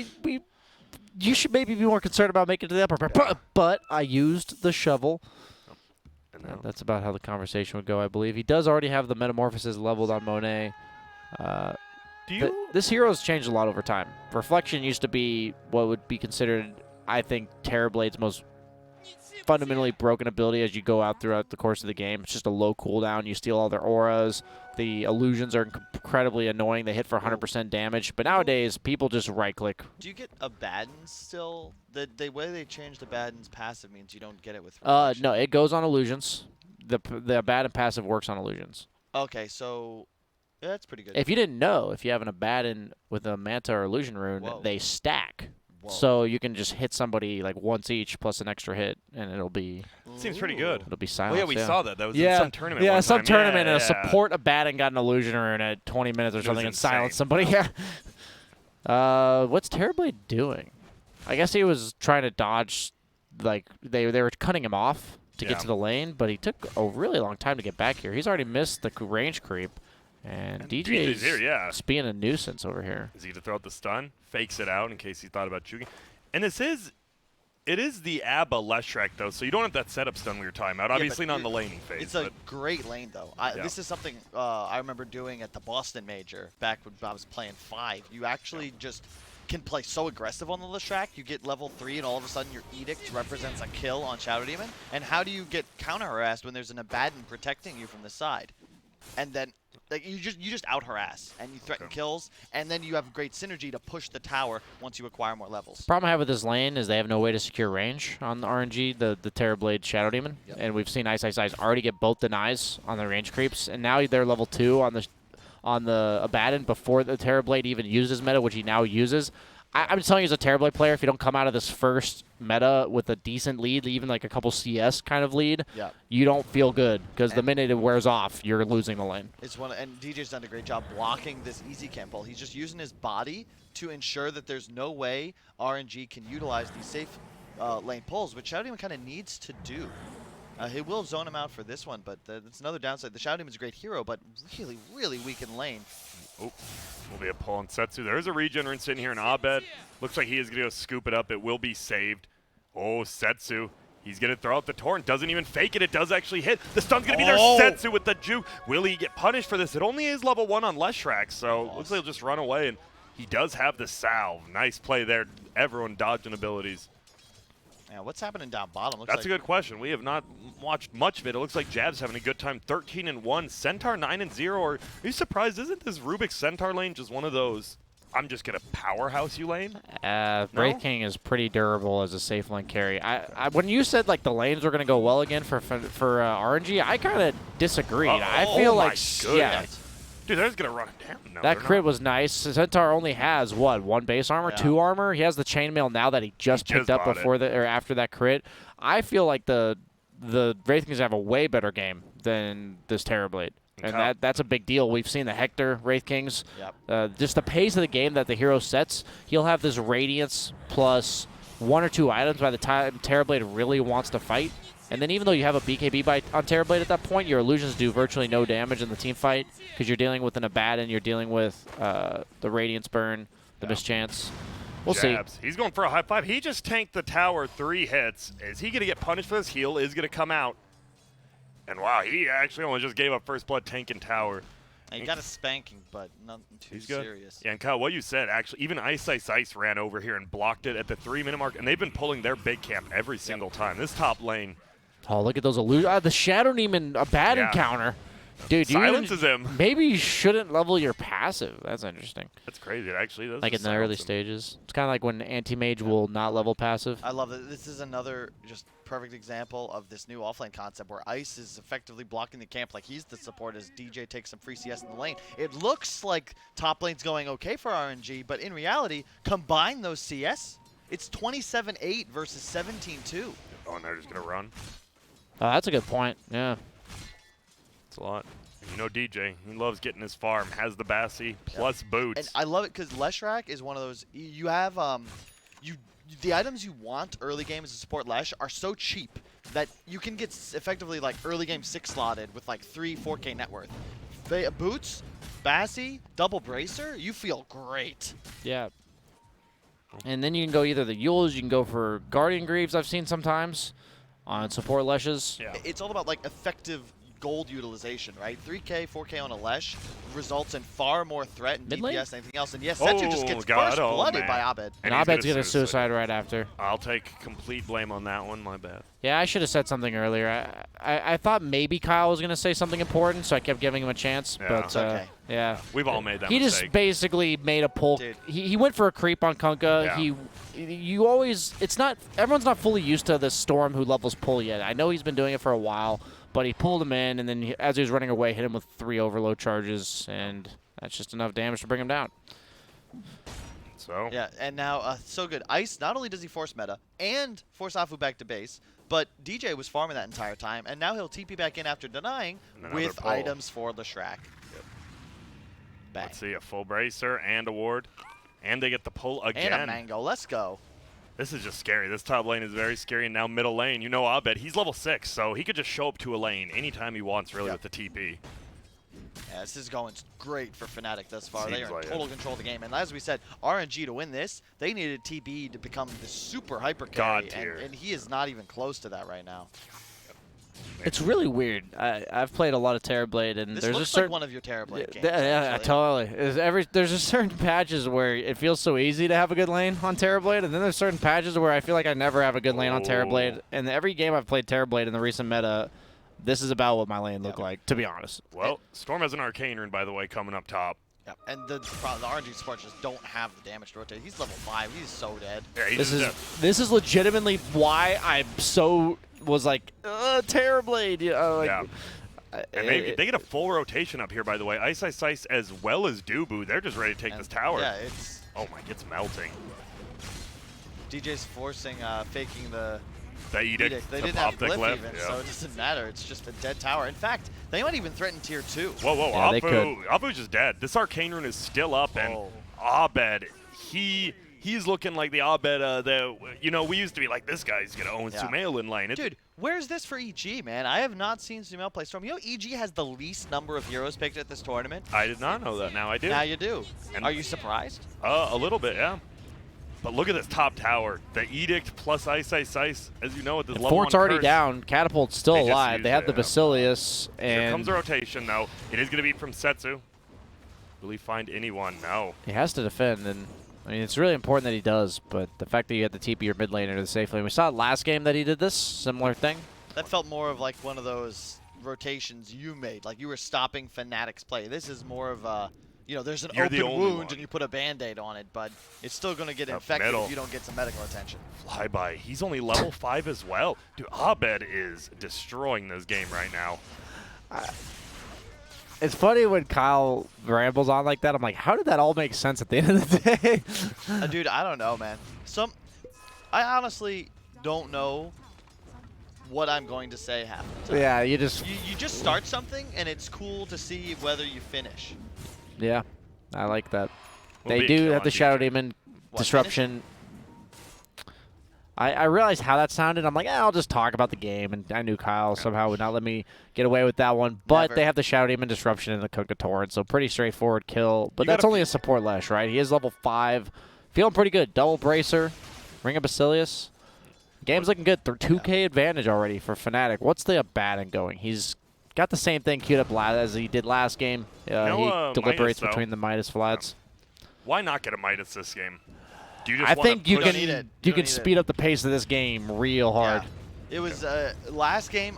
[SPEAKER 2] you should maybe be more concerned about making it to the upper part, but I used the shovel. That's about how the conversation would go, I believe. He does already have the Metamorphosis leveled on Monet. This hero has changed a lot over time. Reflection used to be what would be considered, I think, Terrorblade's most fundamentally broken ability as you go out throughout the course of the game. It's just a low cooldown. You steal all their auras. The illusions are incredibly annoying. They hit for 100% damage. But nowadays, people just right-click.
[SPEAKER 3] Do you get Abaddon still? The way they changed Abaddon's passive means you don't get it with Reflection.
[SPEAKER 2] No, it goes on illusions. The Abaddon passive works on illusions.
[SPEAKER 3] Okay, so yeah, that's pretty good.
[SPEAKER 2] If you didn't know, if you have an Abaddon with a Manta or Illusion Rune, they stack. So you can just hit somebody like once each plus an extra hit, and it'll be.
[SPEAKER 1] Seems pretty good.
[SPEAKER 2] It'll be silent.
[SPEAKER 1] Well, yeah, we saw that. That was in some tournament.
[SPEAKER 2] Yeah, some tournament,
[SPEAKER 1] and
[SPEAKER 2] a support Abaddon got an Illusion Rune at 20 minutes or something and silenced somebody. Yeah. What's Terrorblade doing? I guess he was trying to dodge, like they were cutting him off to get to the lane, but he took a really long time to get back here. He's already missed the range creep. And DJ's
[SPEAKER 1] here,
[SPEAKER 2] just being a nuisance over here.
[SPEAKER 1] Is he to throw out the stun? Fakes it out in case he thought about juking. And this is It is the ABBA Leshrac, though, so you don't have that setup stun we were talking about. Obviously not in the laning phase.
[SPEAKER 3] It's a great lane, though. This is something I remember doing at the Boston Major back when I was playing 5. You actually just can play so aggressive on the Leshrac. You get level 3, and all of a sudden your Edict represents a kill on Shadow Demon. And how do you get counter-harassed when there's an Abaddon protecting you from the side? And then like you just out-harass, and you threaten kills, and then you have great synergy to push the tower once you acquire more levels.
[SPEAKER 2] Problem I have with this lane is they have no way to secure range on the RNG, the Terrorblade Shadow Demon.
[SPEAKER 3] Yep.
[SPEAKER 2] And we've seen Ice already get both denies on the range creeps, and now they're level 2 on the Abaddon before the Terrorblade even uses meta, which he now uses. I'm just telling you, as a Terrorblade player, if you don't come out of this first meta with a decent lead, even like a couple CS kind of lead, you don't feel good, because the minute it wears off, you're losing the lane.
[SPEAKER 3] And DJ's done a great job blocking this easy camp pull. He's just using his body to ensure that there's no way RNG can utilize these safe lane pulls, which Shadow Demon kind of needs to do. He will zone him out for this one, but that's another downside. The Shadow Demon's a great hero, but really, really weak in lane.
[SPEAKER 1] Oh, will be a pull on Setsu. There is a regenerant sitting here in Abed. Looks like he is going to go scoop it up. It will be saved. Oh, Setsu. He's going to throw out the Torrent. Doesn't even fake it. It does actually hit. The stun's going to be there. Setsu with the juke. Will he get punished for this? It only is level 1 on Leshrac, so looks like he'll just run away. And he does have the salve. Nice play there. Everyone dodging abilities.
[SPEAKER 3] Yeah, what's happening down bottom?
[SPEAKER 1] That's a good question. We have not watched much of it. It looks like Jab's having a good time. 13-1. Centaur 9-0. Are you surprised? Isn't this Rubik Centaur lane just one of those, I'm just going to powerhouse you lane?
[SPEAKER 2] Wraith King is pretty durable as a safe lane carry. When you said like the lanes were going to go well again for RNG, I kind of disagreed. I feel like, yeah.
[SPEAKER 1] Dude, they're just going to run it down. No,
[SPEAKER 2] that crit was nice. Centaur only has, what, 1 base armor, 2 armor? He has the chainmail now that he just picked up after that crit. I feel like the Wraith Kings have a way better game than this Terrorblade. And that's a big deal. We've seen the Hector Wraith Kings. Just the pace of the game that the hero sets, he'll have this Radiance plus 1 or 2 items by the time Terrorblade really wants to fight. And then even though you have a BKB on Terrorblade at that point, your illusions do virtually no damage in the team fight because you're dealing with an Abaddon, you're dealing with the Radiance Burn, the Mischance. We'll see.
[SPEAKER 1] He's going for a high 5. He just tanked the tower 3 hits. Is he going to get punished for this? Heal is going to come out. And wow, he actually only just gave up first blood tanking tower.
[SPEAKER 3] And he got a spanking, but nothing too serious.
[SPEAKER 1] Yeah, and Kyle, what you said, actually, even Ice ran over here and blocked it at the 3-minute mark, and they've been pulling their big camp every single time. This top lane.
[SPEAKER 2] Oh, look at those illusions. The Shadow Demon Abaddon counter. Dude,
[SPEAKER 1] silences him.
[SPEAKER 2] Maybe you shouldn't level your passive. That's interesting.
[SPEAKER 1] That's crazy. It actually does.
[SPEAKER 2] Like in the early stages. It's kind of like when anti-mage will not level passive.
[SPEAKER 3] I love it. This is another just perfect example of this new offlane concept where Ice is effectively blocking the camp like he's the support as DJ takes some free CS in the lane. It looks like top lane's going okay for RNG, but in reality, combine those CS, it's 27-8 versus 17-2.
[SPEAKER 1] Oh, and they're just going to run.
[SPEAKER 2] Oh, that's a good point. Yeah.
[SPEAKER 1] It's a lot. You know DJ, he loves getting his farm, has the Bassi plus boots.
[SPEAKER 3] And I love it because Leshrac is one of those, you have, the items you want early game as a support Lesh are so cheap that you can get effectively like early game 6 slotted with like 3-4K net worth. Boots, Bassi, double bracer, you feel great.
[SPEAKER 2] Yeah. And then you can go either the Yules, you can go for Guardian Greaves I've seen sometimes on support Leshes.
[SPEAKER 3] Yeah. It's all about like effective gold utilization, right? 3K, 4K on a Lesh results in far more threat and DPS than anything else. And yes, Setsu just gets first blooded by Abed.
[SPEAKER 2] And Abed's going to suicide right after.
[SPEAKER 1] I'll take complete blame on that one, my bad.
[SPEAKER 2] Yeah, I should have said something earlier. I thought maybe Kyle was going to say something important, so I kept giving him a chance.
[SPEAKER 1] Yeah.
[SPEAKER 2] But
[SPEAKER 3] okay.
[SPEAKER 2] Yeah.
[SPEAKER 1] We've all made that
[SPEAKER 2] He
[SPEAKER 1] mistake.
[SPEAKER 2] just basically made a pull. He went for a creep on Kunkka.
[SPEAKER 1] Yeah.
[SPEAKER 2] You always, it's not, everyone's not fully used to this Storm who levels pull yet. I know he's been doing it for a while, but he pulled him in, and then as he was running away, hit him with 3 overload charges, and that's just enough damage to bring him down.
[SPEAKER 1] So.
[SPEAKER 3] Yeah, and now, so good. Ice, not only does he force meta and force Afu back to base, but DJ was farming that entire time, and now he'll TP back in after denying with
[SPEAKER 1] pull.
[SPEAKER 3] items for Leshrac. Bang.
[SPEAKER 1] Let's see, a full bracer and a ward. And they get the pull again.
[SPEAKER 3] And a mango. Let's go.
[SPEAKER 1] This is just scary. This top lane is very scary. And now middle lane, you know Abed, he's level 6, so he could just show up to a lane anytime he wants, really, with the TP.
[SPEAKER 3] Yeah, this is going great for Fnatic thus far. They
[SPEAKER 1] Seems
[SPEAKER 3] are in
[SPEAKER 1] like
[SPEAKER 3] total control of the game. And as we said, RNG to win this, they needed TB to become the super hyper carry.
[SPEAKER 1] God tier.
[SPEAKER 3] And he is not even close to that right now.
[SPEAKER 2] It's really weird. I've played a lot of Terrorblade, and
[SPEAKER 3] This
[SPEAKER 2] there's
[SPEAKER 3] looks
[SPEAKER 2] a certain
[SPEAKER 3] like one of your Terrorblade games.
[SPEAKER 2] yeah,
[SPEAKER 3] actually.
[SPEAKER 2] totally. There's a certain patches where it feels so easy to have a good lane on Terrorblade, and then there's certain patches where I feel like I never have a good lane on Terrorblade. And every game I've played Terrorblade in the recent meta, this is about what my lane looked like, to be honest.
[SPEAKER 1] Well, Storm has an Arcane Rune, by the way, coming up top.
[SPEAKER 3] Yeah, and the RNG supports just don't have the damage to rotate. He's level 5. He's so dead.
[SPEAKER 1] Yeah, he's
[SPEAKER 2] This is legitimately why I'm so was like Terrorblade.
[SPEAKER 1] yeah. And they get a full rotation up here, by the way. Ice as well as Dubu. They're just ready to take this tower.
[SPEAKER 3] Yeah, it's
[SPEAKER 1] Oh my, it's melting.
[SPEAKER 3] DJ's forcing, faking the
[SPEAKER 1] The edict
[SPEAKER 3] edict. They
[SPEAKER 1] to
[SPEAKER 3] didn't
[SPEAKER 1] pop
[SPEAKER 3] have
[SPEAKER 1] the
[SPEAKER 3] glyph
[SPEAKER 1] glyph.
[SPEAKER 3] even,
[SPEAKER 1] Yeah.
[SPEAKER 3] so it doesn't matter. It's just a dead tower. In fact, they might even threaten tier 2.
[SPEAKER 1] Whoa,
[SPEAKER 2] Yeah, they
[SPEAKER 1] Afu's just dead. This Arcane Rune is still up, and Abed, he's looking like the Abed that, we used to be like, this guy's going to own
[SPEAKER 3] Yeah.
[SPEAKER 1] Sumail in lane.
[SPEAKER 3] Dude, where's this for EG, man? I have not seen Sumail play Storm. You know EG has the least number of heroes picked at this tournament?
[SPEAKER 1] I did not know that. Now I do.
[SPEAKER 3] Now you do.
[SPEAKER 1] And-
[SPEAKER 3] Are you surprised?
[SPEAKER 1] A little bit, yeah. But look at this top tower. The Edict plus Ice. As you know, with this level
[SPEAKER 2] Fort's
[SPEAKER 1] 1
[SPEAKER 2] already
[SPEAKER 1] curse.
[SPEAKER 2] down. Catapult's still
[SPEAKER 1] They just
[SPEAKER 2] alive.
[SPEAKER 1] used
[SPEAKER 2] They have
[SPEAKER 1] it,
[SPEAKER 2] the
[SPEAKER 1] yeah.
[SPEAKER 2] Basilius,
[SPEAKER 1] Here
[SPEAKER 2] and
[SPEAKER 1] comes a rotation, though. It is going to be from Setsu. Will he find anyone? No.
[SPEAKER 2] he has to defend. And I mean, it's really important that he does. But the fact that you had to TP your mid laner to the safe lane, we saw it last game that he did this similar thing.
[SPEAKER 3] That felt more of like one of those rotations you made. Like you were stopping Fnatic's play. This is more of a, there's an
[SPEAKER 1] You're the
[SPEAKER 3] open
[SPEAKER 1] only
[SPEAKER 3] wound
[SPEAKER 1] one.
[SPEAKER 3] and you put a Band-Aid on it, but it's still going to get
[SPEAKER 1] Up
[SPEAKER 3] infected
[SPEAKER 1] middle.
[SPEAKER 3] if you don't get some medical attention.
[SPEAKER 1] Flyby. He's only level 5 as well. Dude, Abed is destroying this game right now.
[SPEAKER 2] It's funny when Kyle rambles on like that. I'm like, how did that all make sense at the end of the day?
[SPEAKER 3] Dude, I don't know, man. I honestly don't know what I'm going to say half the time.
[SPEAKER 2] Yeah, you just
[SPEAKER 3] You just start something, and it's cool to see whether you finish.
[SPEAKER 2] yeah, I like that.
[SPEAKER 1] Will
[SPEAKER 2] They
[SPEAKER 1] be a
[SPEAKER 2] do
[SPEAKER 1] kill
[SPEAKER 2] have
[SPEAKER 1] on
[SPEAKER 2] the
[SPEAKER 1] DJ.
[SPEAKER 2] Shadow Demon
[SPEAKER 3] What,
[SPEAKER 2] disruption. I realized how that sounded. I'm like, I'll just talk about the game, and I knew Kyle somehow would not let me get away with that one. But
[SPEAKER 3] Never.
[SPEAKER 2] they have the Shadow Demon disruption in the Kunkka Torrent, so pretty straightforward kill. But
[SPEAKER 1] You gotta
[SPEAKER 2] that's only a support Lesh, right? He is level 5, feeling pretty good. Double Bracer, Ring of Basilius. Game's looking good. 2K advantage already for Fnatic. What's the Abaddon going? He's got the same thing queued up as he did last game. He deliberates
[SPEAKER 1] Midas,
[SPEAKER 2] between the Midas Vlads.
[SPEAKER 1] Why not get a Midas this game? Do you just
[SPEAKER 2] I
[SPEAKER 1] wanna
[SPEAKER 2] think you
[SPEAKER 1] push-
[SPEAKER 3] don't need it.
[SPEAKER 2] you
[SPEAKER 3] You
[SPEAKER 2] can
[SPEAKER 3] don't need
[SPEAKER 2] speed up the pace of this game real hard.
[SPEAKER 3] Yeah. It was last game.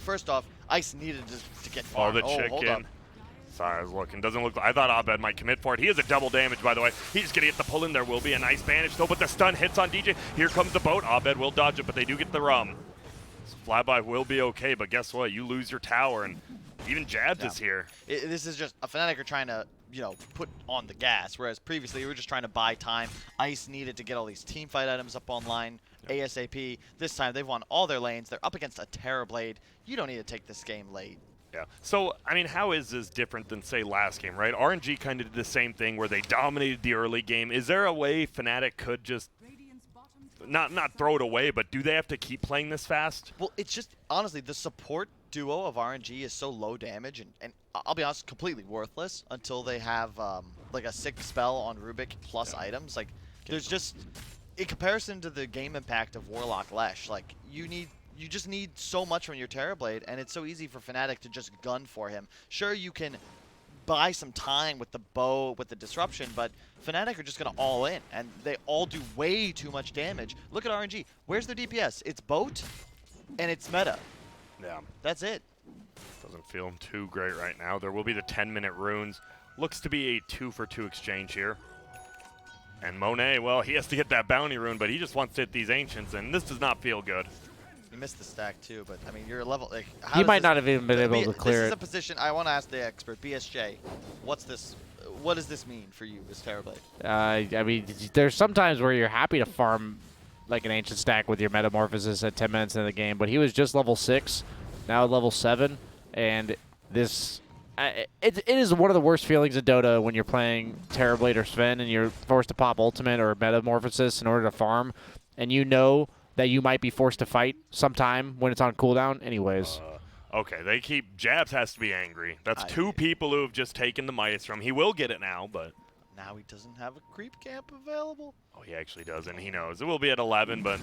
[SPEAKER 3] First off, Ice needed to get far.
[SPEAKER 1] Oh, the
[SPEAKER 3] hold up.
[SPEAKER 1] chicken. Sorry, I was looking. Doesn't look. I thought Abed might commit for it. He is a double damage, by the way. He's gonna get the pull in. There will be a nice banish though, but the stun hits on DJ. Here comes the boat. Abed will dodge it, but they do get the rum. So Flyby will be okay, but guess what? You lose your tower, and even Jabs is here.
[SPEAKER 3] This is just a Fnatic are trying to, put on the gas, whereas previously we were just trying to buy time. Ice needed to get all these team fight items up online ASAP. This time they've won all their lanes. They're up against a Terrorblade. You don't need to take this game late.
[SPEAKER 1] Yeah. So, I mean, how is this different than, say, last game, right? RNG kind of did the same thing where they dominated the early game. Is there a way Fnatic could just not throw it away, but do they have to keep playing this fast?
[SPEAKER 3] Well, it's just, honestly, the support duo of RNG is so low damage, and I'll be honest, completely worthless until they have, like, a sick spell on Rubik plus items. Like, there's just, in comparison to the game impact of Warlock Lesh, like, you just need so much from your Terrorblade, and it's so easy for Fnatic to just gun for him. Sure, you can buy some time with the bow, with the disruption, but Fnatic are just going to all in, and they all do way too much damage. Look at RNG. Where's their DPS? It's boat, and it's meta.
[SPEAKER 1] Yeah.
[SPEAKER 3] That's it.
[SPEAKER 1] Doesn't feel too great right now. There will be the 10-minute runes. Looks to be a 2-for-2 exchange here. And Monet, well, he has to get that bounty rune, but he just wants to hit these ancients, and this does not feel good.
[SPEAKER 3] You missed the stack too, but I mean, you're a level. Like, how
[SPEAKER 2] He
[SPEAKER 3] does
[SPEAKER 2] might
[SPEAKER 3] this-
[SPEAKER 2] not have even been able to clear
[SPEAKER 3] This is
[SPEAKER 2] it.
[SPEAKER 3] a position I want to ask the expert, BSJ. What's this? What does this mean for you, this Terrorblade?
[SPEAKER 2] I mean, there's sometimes where you're happy to farm like an ancient stack with your metamorphosis at 10 minutes into the game, but he was just level 6, now level 7, and this. It is one of the worst feelings in Dota when you're playing Terrorblade or Sven and you're forced to pop ultimate or metamorphosis in order to farm, and you know that you might be forced to fight sometime when it's on cooldown anyways.
[SPEAKER 1] Okay, they keep... Jabs has to be angry. That's two people who have just taken the Midas from him. He will get it now, but...
[SPEAKER 3] Now he doesn't have a creep camp available.
[SPEAKER 1] Oh, he actually doesn't. He knows. It will be at 11, but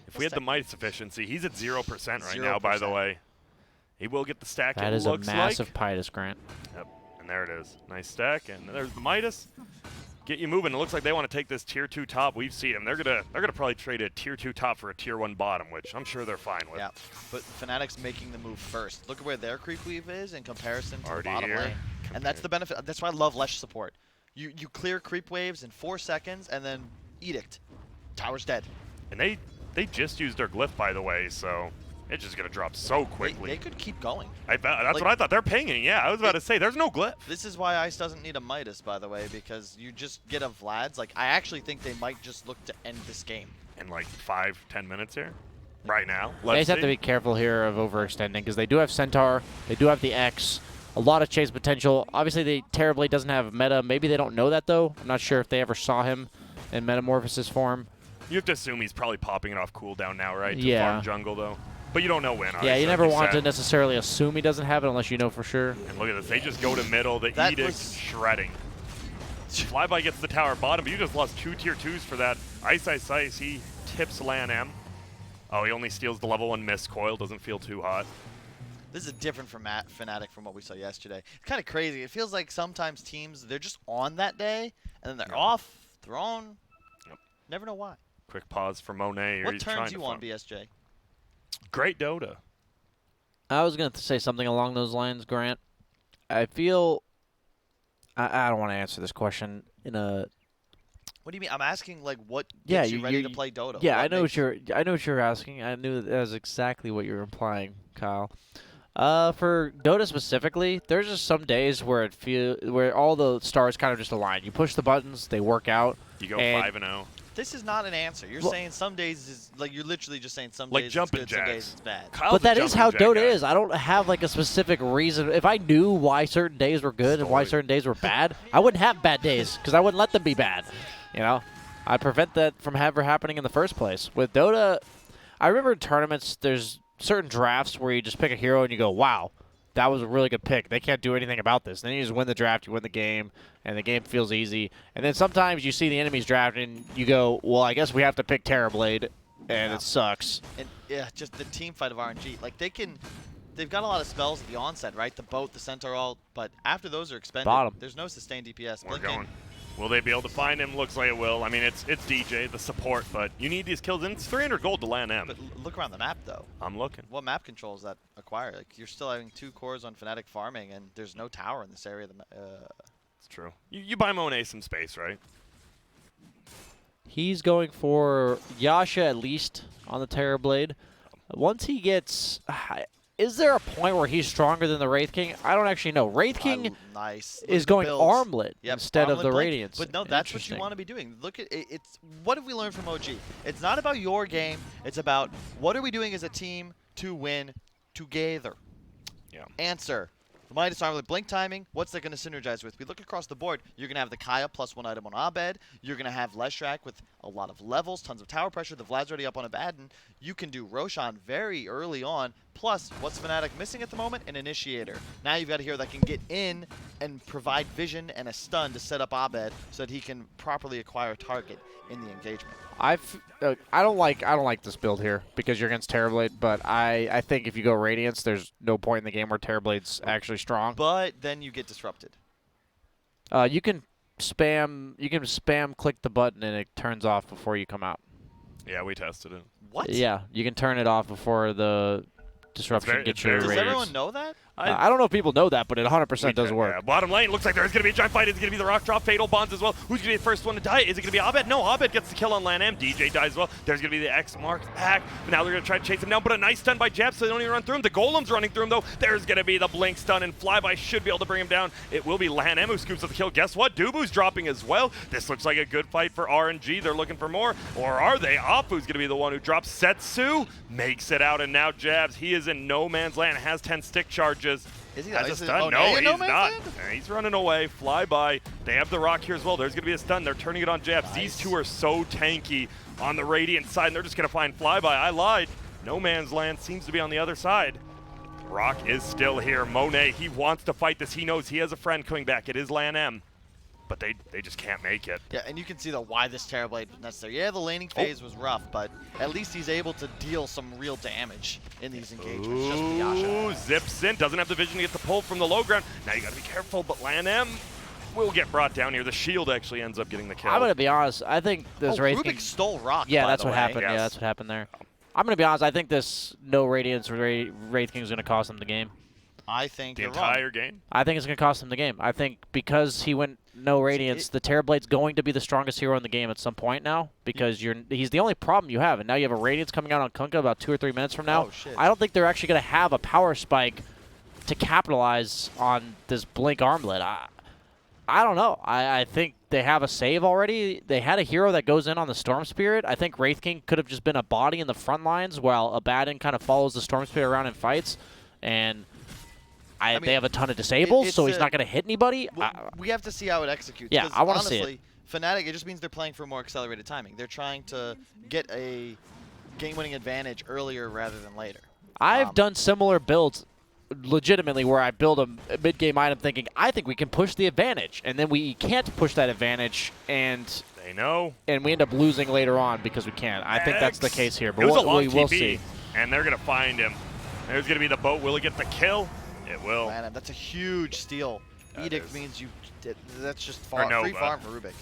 [SPEAKER 1] if we had the Midas efficiency, he's at 0% right now, by the way. He will get the stack,
[SPEAKER 2] That is a massive Midas, Grant.
[SPEAKER 1] Yep, and there it is. Nice stack, and there's the Midas. Get you moving. It looks like they want to take this tier 2 top. We've seen them. They're gonna probably trade a tier 2 top for a tier 1 bottom, which I'm sure they're fine with.
[SPEAKER 3] Yeah, but Fnatic's making the move first. Look at where their creep weave is in comparison to
[SPEAKER 1] Already
[SPEAKER 3] the bottom
[SPEAKER 1] here.
[SPEAKER 3] lane. And that's the benefit. That's why I love Lesh support. You clear creep waves in 4 seconds and then edict. Tower's dead.
[SPEAKER 1] And they just used their glyph, by the way, so it's just gonna drop so quickly.
[SPEAKER 3] They could keep going.
[SPEAKER 1] That's what I thought. They're pinging. Yeah, I was about to say there's no glyph.
[SPEAKER 3] This is why Ice doesn't need a Midas, by the way, because you just get a Vlad's. Like, I actually think they might just look to end this game.
[SPEAKER 1] In like 5-10 minutes here, right now.
[SPEAKER 2] They just have to be careful here of overextending because they do have Centaur, they do have the X, a lot of chase potential. Obviously, the Terrorblade doesn't have meta. Maybe they don't know that though. I'm not sure if they ever saw him in Metamorphosis form.
[SPEAKER 1] You have to assume he's probably popping it off cooldown now, right?
[SPEAKER 2] Yeah.
[SPEAKER 1] To farm jungle though. But you don't know when.
[SPEAKER 2] Yeah, you never want to
[SPEAKER 1] said.
[SPEAKER 2] necessarily assume he doesn't have it unless you know for sure.
[SPEAKER 1] And look at this. They just go to middle. The
[SPEAKER 3] That
[SPEAKER 1] Edict
[SPEAKER 3] was-
[SPEAKER 1] shredding. Flyby gets the tower bottom, but you just lost 2 tier 2s for that. Ice. He tips LAN-M. Oh, he only steals the level 1 Mist Coil. Doesn't feel too hot.
[SPEAKER 3] This is different from Fnatic from what we saw yesterday. It's kind of crazy. It feels like sometimes teams, they're just on that day, and then they're off, they're on.
[SPEAKER 1] Yep.
[SPEAKER 3] Never know why.
[SPEAKER 1] Quick pause for Monet.
[SPEAKER 3] What
[SPEAKER 1] He's
[SPEAKER 3] turns
[SPEAKER 1] trying
[SPEAKER 3] you
[SPEAKER 1] to
[SPEAKER 3] on,
[SPEAKER 1] farm.
[SPEAKER 3] BSJ?
[SPEAKER 1] Great Dota.
[SPEAKER 2] I was going to say something along those lines, Grant. I feel... I don't want to answer this question in a...
[SPEAKER 3] What do you mean? I'm asking, like, what
[SPEAKER 2] Yeah,
[SPEAKER 3] gets you ready to play Dota?
[SPEAKER 2] Yeah,
[SPEAKER 3] What
[SPEAKER 2] I know
[SPEAKER 3] makes-
[SPEAKER 2] I know what you're asking. I knew that was exactly what you were implying, Kyle. For Dota specifically, there's just some days where where all the stars kind of just align. You push the buttons, they work out.
[SPEAKER 1] You go
[SPEAKER 2] and
[SPEAKER 1] 5-0.
[SPEAKER 3] This is not an answer. You're
[SPEAKER 2] Well-
[SPEAKER 3] saying some days is like you're literally just saying some
[SPEAKER 1] Like
[SPEAKER 3] days it's
[SPEAKER 1] jumping
[SPEAKER 3] good, some
[SPEAKER 1] jacks.
[SPEAKER 3] days it's bad.
[SPEAKER 1] Kyle's
[SPEAKER 2] But that
[SPEAKER 1] a
[SPEAKER 2] is how
[SPEAKER 1] jumping
[SPEAKER 2] Dota
[SPEAKER 1] jack guy.
[SPEAKER 2] is. I don't have like a specific reason. If I knew why certain days were good and why
[SPEAKER 1] Story.
[SPEAKER 2] certain days were bad, I wouldn't have bad days because I wouldn't let them be bad. You know, I'd prevent that from ever happening in the first place. With Dota, I remember in tournaments, there's certain drafts where you just pick a hero and you go, wow, that was a really good pick. They can't do anything about this. Then you just win the draft, you win the game, and the game feels easy. And then sometimes you see the enemy's draft and you go, well, I guess we have to pick Terrorblade, and it sucks.
[SPEAKER 3] And yeah, just the team fight of RNG. Like they've got a lot of spells at the onset, right? The boat, the centaur ult, but after those are expended,
[SPEAKER 2] Bottom.
[SPEAKER 3] there's no sustained DPS.
[SPEAKER 1] We're
[SPEAKER 3] Blinking.
[SPEAKER 1] going. Will they be able to find him? Looks like it will. I mean, it's DJ, the support, but you need these kills, and it's 300 gold to land M.
[SPEAKER 3] But look around the map though.
[SPEAKER 1] I'm looking.
[SPEAKER 3] What map controls that acquire? Like you're still having 2 cores on Fnatic farming, and there's no tower in this area. Of the
[SPEAKER 1] It's true. You buy Monet some space, right?
[SPEAKER 2] He's going for Yasha at least on the Terrorblade. Once he gets... Is there a point where he's stronger than the Wraith King? I don't actually know. Wraith King
[SPEAKER 3] nice. Look
[SPEAKER 2] is
[SPEAKER 3] at the
[SPEAKER 2] going
[SPEAKER 3] builds.
[SPEAKER 2] armlet
[SPEAKER 3] Yep,
[SPEAKER 2] instead of
[SPEAKER 3] armlet
[SPEAKER 2] the
[SPEAKER 3] blink.
[SPEAKER 2] Radiance.
[SPEAKER 3] But no, that's what you
[SPEAKER 2] Interesting.
[SPEAKER 3] want to be doing. Look at it, it's what have we learned from OG? It's not about your game. It's about what are we doing as a team to win together.
[SPEAKER 1] Yeah.
[SPEAKER 3] Answer. The Midas Armlet blink timing, what's that going to synergize with? We look across the board, you're going to have the Kaya plus 1 item on Abed. You're going to have Leshrac with a lot of levels, tons of tower pressure. The Vlad's already up on Abaddon. You can do Roshan very early on. Plus, what's Fnatic missing at the moment? An Initiator. Now you've got a hero that can get in and provide vision and a stun to set up Abed so that he can properly acquire a target in the engagement.
[SPEAKER 2] I don't like this build here because you're against Terrorblade, but I think if you go Radiance, there's no point in the game where Terrorblade's actually strong.
[SPEAKER 3] But then you get disrupted.
[SPEAKER 2] You can spam click the button and it turns off before you come out.
[SPEAKER 1] Yeah, we tested it.
[SPEAKER 3] What?
[SPEAKER 2] Yeah, you can turn it off before the disruption gets your
[SPEAKER 3] Does
[SPEAKER 2] Radiance.
[SPEAKER 3] everyone know that?
[SPEAKER 2] I don't know if people know that, but it 100% does work.
[SPEAKER 1] Yeah, bottom lane, looks like there's going to be a giant fight. It's going to be the rock drop, fatal bonds as well. Who's going to be the first one to die? Is it going to be Abed? No, Abed gets the kill on LAN M. DJ dies as well. There's going to be the X marks back. Now they're going to try to chase him down, but a nice stun by Jab so they don't even run through him. The Golem's running through him though. There's going to be the blink stun, and Flyby should be able to bring him down. It will be LAN M who scoops up the kill. Guess what? Dubu's dropping as well. This looks like a good fight for RNG. They're looking for more. Or are they? Apu's going to be the one who drops. Setsu makes it out, and now Jabs. He is in no man's land. Has 10 stick charges.
[SPEAKER 3] Is he?
[SPEAKER 1] Has a
[SPEAKER 3] Is it
[SPEAKER 1] stun?
[SPEAKER 3] Monet
[SPEAKER 1] No,
[SPEAKER 3] in
[SPEAKER 1] he's
[SPEAKER 3] no man's
[SPEAKER 1] not.
[SPEAKER 3] land?
[SPEAKER 1] He's running away. Flyby. They have the rock here as well. There's going to be a stun. They're turning it on Jabs.
[SPEAKER 3] Nice.
[SPEAKER 1] These two are so tanky on the Radiant side, and they're just going to find Flyby. I lied. No man's land seems to be on the other side. Rock is still here. Monet, he wants to fight this. He knows he has a friend coming back. It is Lan M. But they just can't make it.
[SPEAKER 3] Yeah, and you can see why this Terrorblade was necessary. Yeah, the laning phase was rough, but at least he's able to deal some real damage in these engagements. Just the Yasha.
[SPEAKER 1] Ooh, zips in. Doesn't have the vision to get the pull from the low ground. Now you got to be careful, but Lan M will get brought down here. The shield actually ends up getting the kill.
[SPEAKER 2] I'm going to be honest. I think this Wraith
[SPEAKER 3] Rubik stole Rock,
[SPEAKER 2] Yeah,
[SPEAKER 3] by
[SPEAKER 2] that's
[SPEAKER 3] the
[SPEAKER 2] what
[SPEAKER 3] way.
[SPEAKER 2] happened.
[SPEAKER 1] Yes.
[SPEAKER 2] Yeah, that's what happened there. I'm going to be honest. I think this no Radiance Wraith King is going to cost them the game.
[SPEAKER 3] I think
[SPEAKER 1] the
[SPEAKER 3] you're
[SPEAKER 1] entire
[SPEAKER 3] wrong.
[SPEAKER 1] game?
[SPEAKER 2] I think it's going to cost them the game. I think because he went no Radiance, the Terrorblade's going to be the strongest hero in the game at some point now because he's the only problem you have. And now you have a Radiance coming out on Kunkka about 2 or 3 minutes from now.
[SPEAKER 3] Oh, shit.
[SPEAKER 2] I don't think they're actually going to have a power spike to capitalize on this Blink Armlet. I don't know. I think they have a save already. They had a hero that goes in on the Storm Spirit. I think Wraith King could have just been a body in the front lines while Abaddon kind of follows the Storm Spirit around in fights. And
[SPEAKER 3] I mean,
[SPEAKER 2] they have a ton of disables, so he's not going to hit anybody.
[SPEAKER 3] We have to see how it executes.
[SPEAKER 2] Yeah, I want to see it.
[SPEAKER 3] Honestly, Fnatic, it just means they're playing for more accelerated timing. They're trying to get a game-winning advantage earlier rather than later.
[SPEAKER 2] I've done similar builds legitimately where I build a mid-game item thinking, I think we can push the advantage, and then we can't push that advantage, and
[SPEAKER 1] They know.
[SPEAKER 2] we end up losing later on because we can't. I think that's the case here, but
[SPEAKER 1] It was a long
[SPEAKER 2] we will
[SPEAKER 1] TP,
[SPEAKER 2] see.
[SPEAKER 1] and they're going to find him. There's going to be the boat. Will it get the kill? It will.
[SPEAKER 3] Man, that's a huge steal.
[SPEAKER 1] That
[SPEAKER 3] Edict
[SPEAKER 1] is.
[SPEAKER 3] means that's just
[SPEAKER 1] Or Nova.
[SPEAKER 3] free farm for Rubik.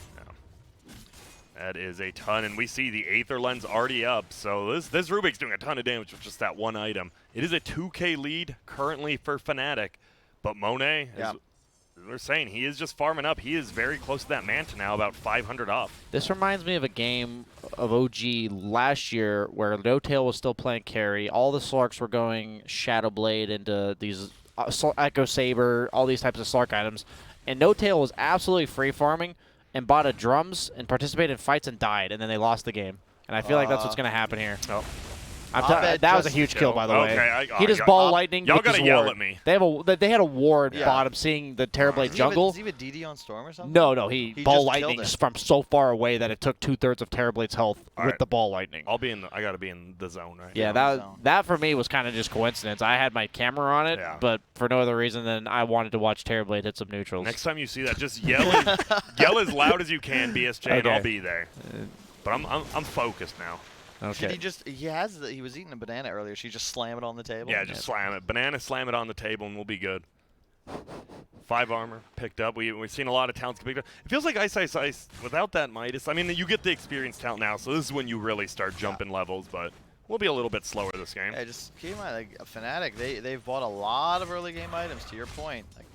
[SPEAKER 1] That is a ton, and we see the Aether Lens already up, so this Rubik's doing a ton of damage with just that one item. It is a 2K lead currently for Fnatic, but Monet, as we're saying, he is just farming up. He is very close to that Manta now, about 500 off.
[SPEAKER 2] This reminds me of a game of OG last year where No Tail was still playing carry. All the Slarks were going Shadowblade into these Echo Saber, all these types of Slark items, and No Tail was absolutely free farming and bought a drums and participated in fights and died, and then they lost the game. And I feel like that's what's going to happen here.
[SPEAKER 1] Oh.
[SPEAKER 2] That was a huge kill, by the way.
[SPEAKER 1] Okay,
[SPEAKER 2] He just ball lightning.
[SPEAKER 1] Y'all
[SPEAKER 2] with his
[SPEAKER 1] gotta yell
[SPEAKER 2] ward.
[SPEAKER 1] at me.
[SPEAKER 2] They have a ward bottom seeing the Terrorblade jungle.
[SPEAKER 3] Does he have a DD on Storm or something?
[SPEAKER 2] No, he ball
[SPEAKER 3] just killed
[SPEAKER 2] lightning
[SPEAKER 3] it.
[SPEAKER 2] from so far away that it took 2/3 of Terrorblade's health
[SPEAKER 1] All
[SPEAKER 2] with
[SPEAKER 1] right.
[SPEAKER 2] the ball lightning.
[SPEAKER 1] I gotta be in the zone right
[SPEAKER 2] Yeah,
[SPEAKER 1] now.
[SPEAKER 2] that for me was kind of just coincidence. I had my camera on it, but for no other reason than I wanted to watch Terrorblade hit some neutrals.
[SPEAKER 1] Next time you see that, just yell as loud as you can, BSJ, and I'll be there. But I'm focused now.
[SPEAKER 2] Okay.
[SPEAKER 3] He was eating a banana earlier. Should he just slam it on the table?
[SPEAKER 1] Yeah, just slam it. Banana, slam it on the table, and we'll be good. 5 armor picked up. We've seen a lot of talents picked up. It feels like Ice without that Midas. I mean, you get the experience talent now, so this is when you really start jumping levels, but we'll be a little bit slower this game.
[SPEAKER 3] Yeah, just keep in mind, like Fnatic, they've bought a lot of early game items. To your point, like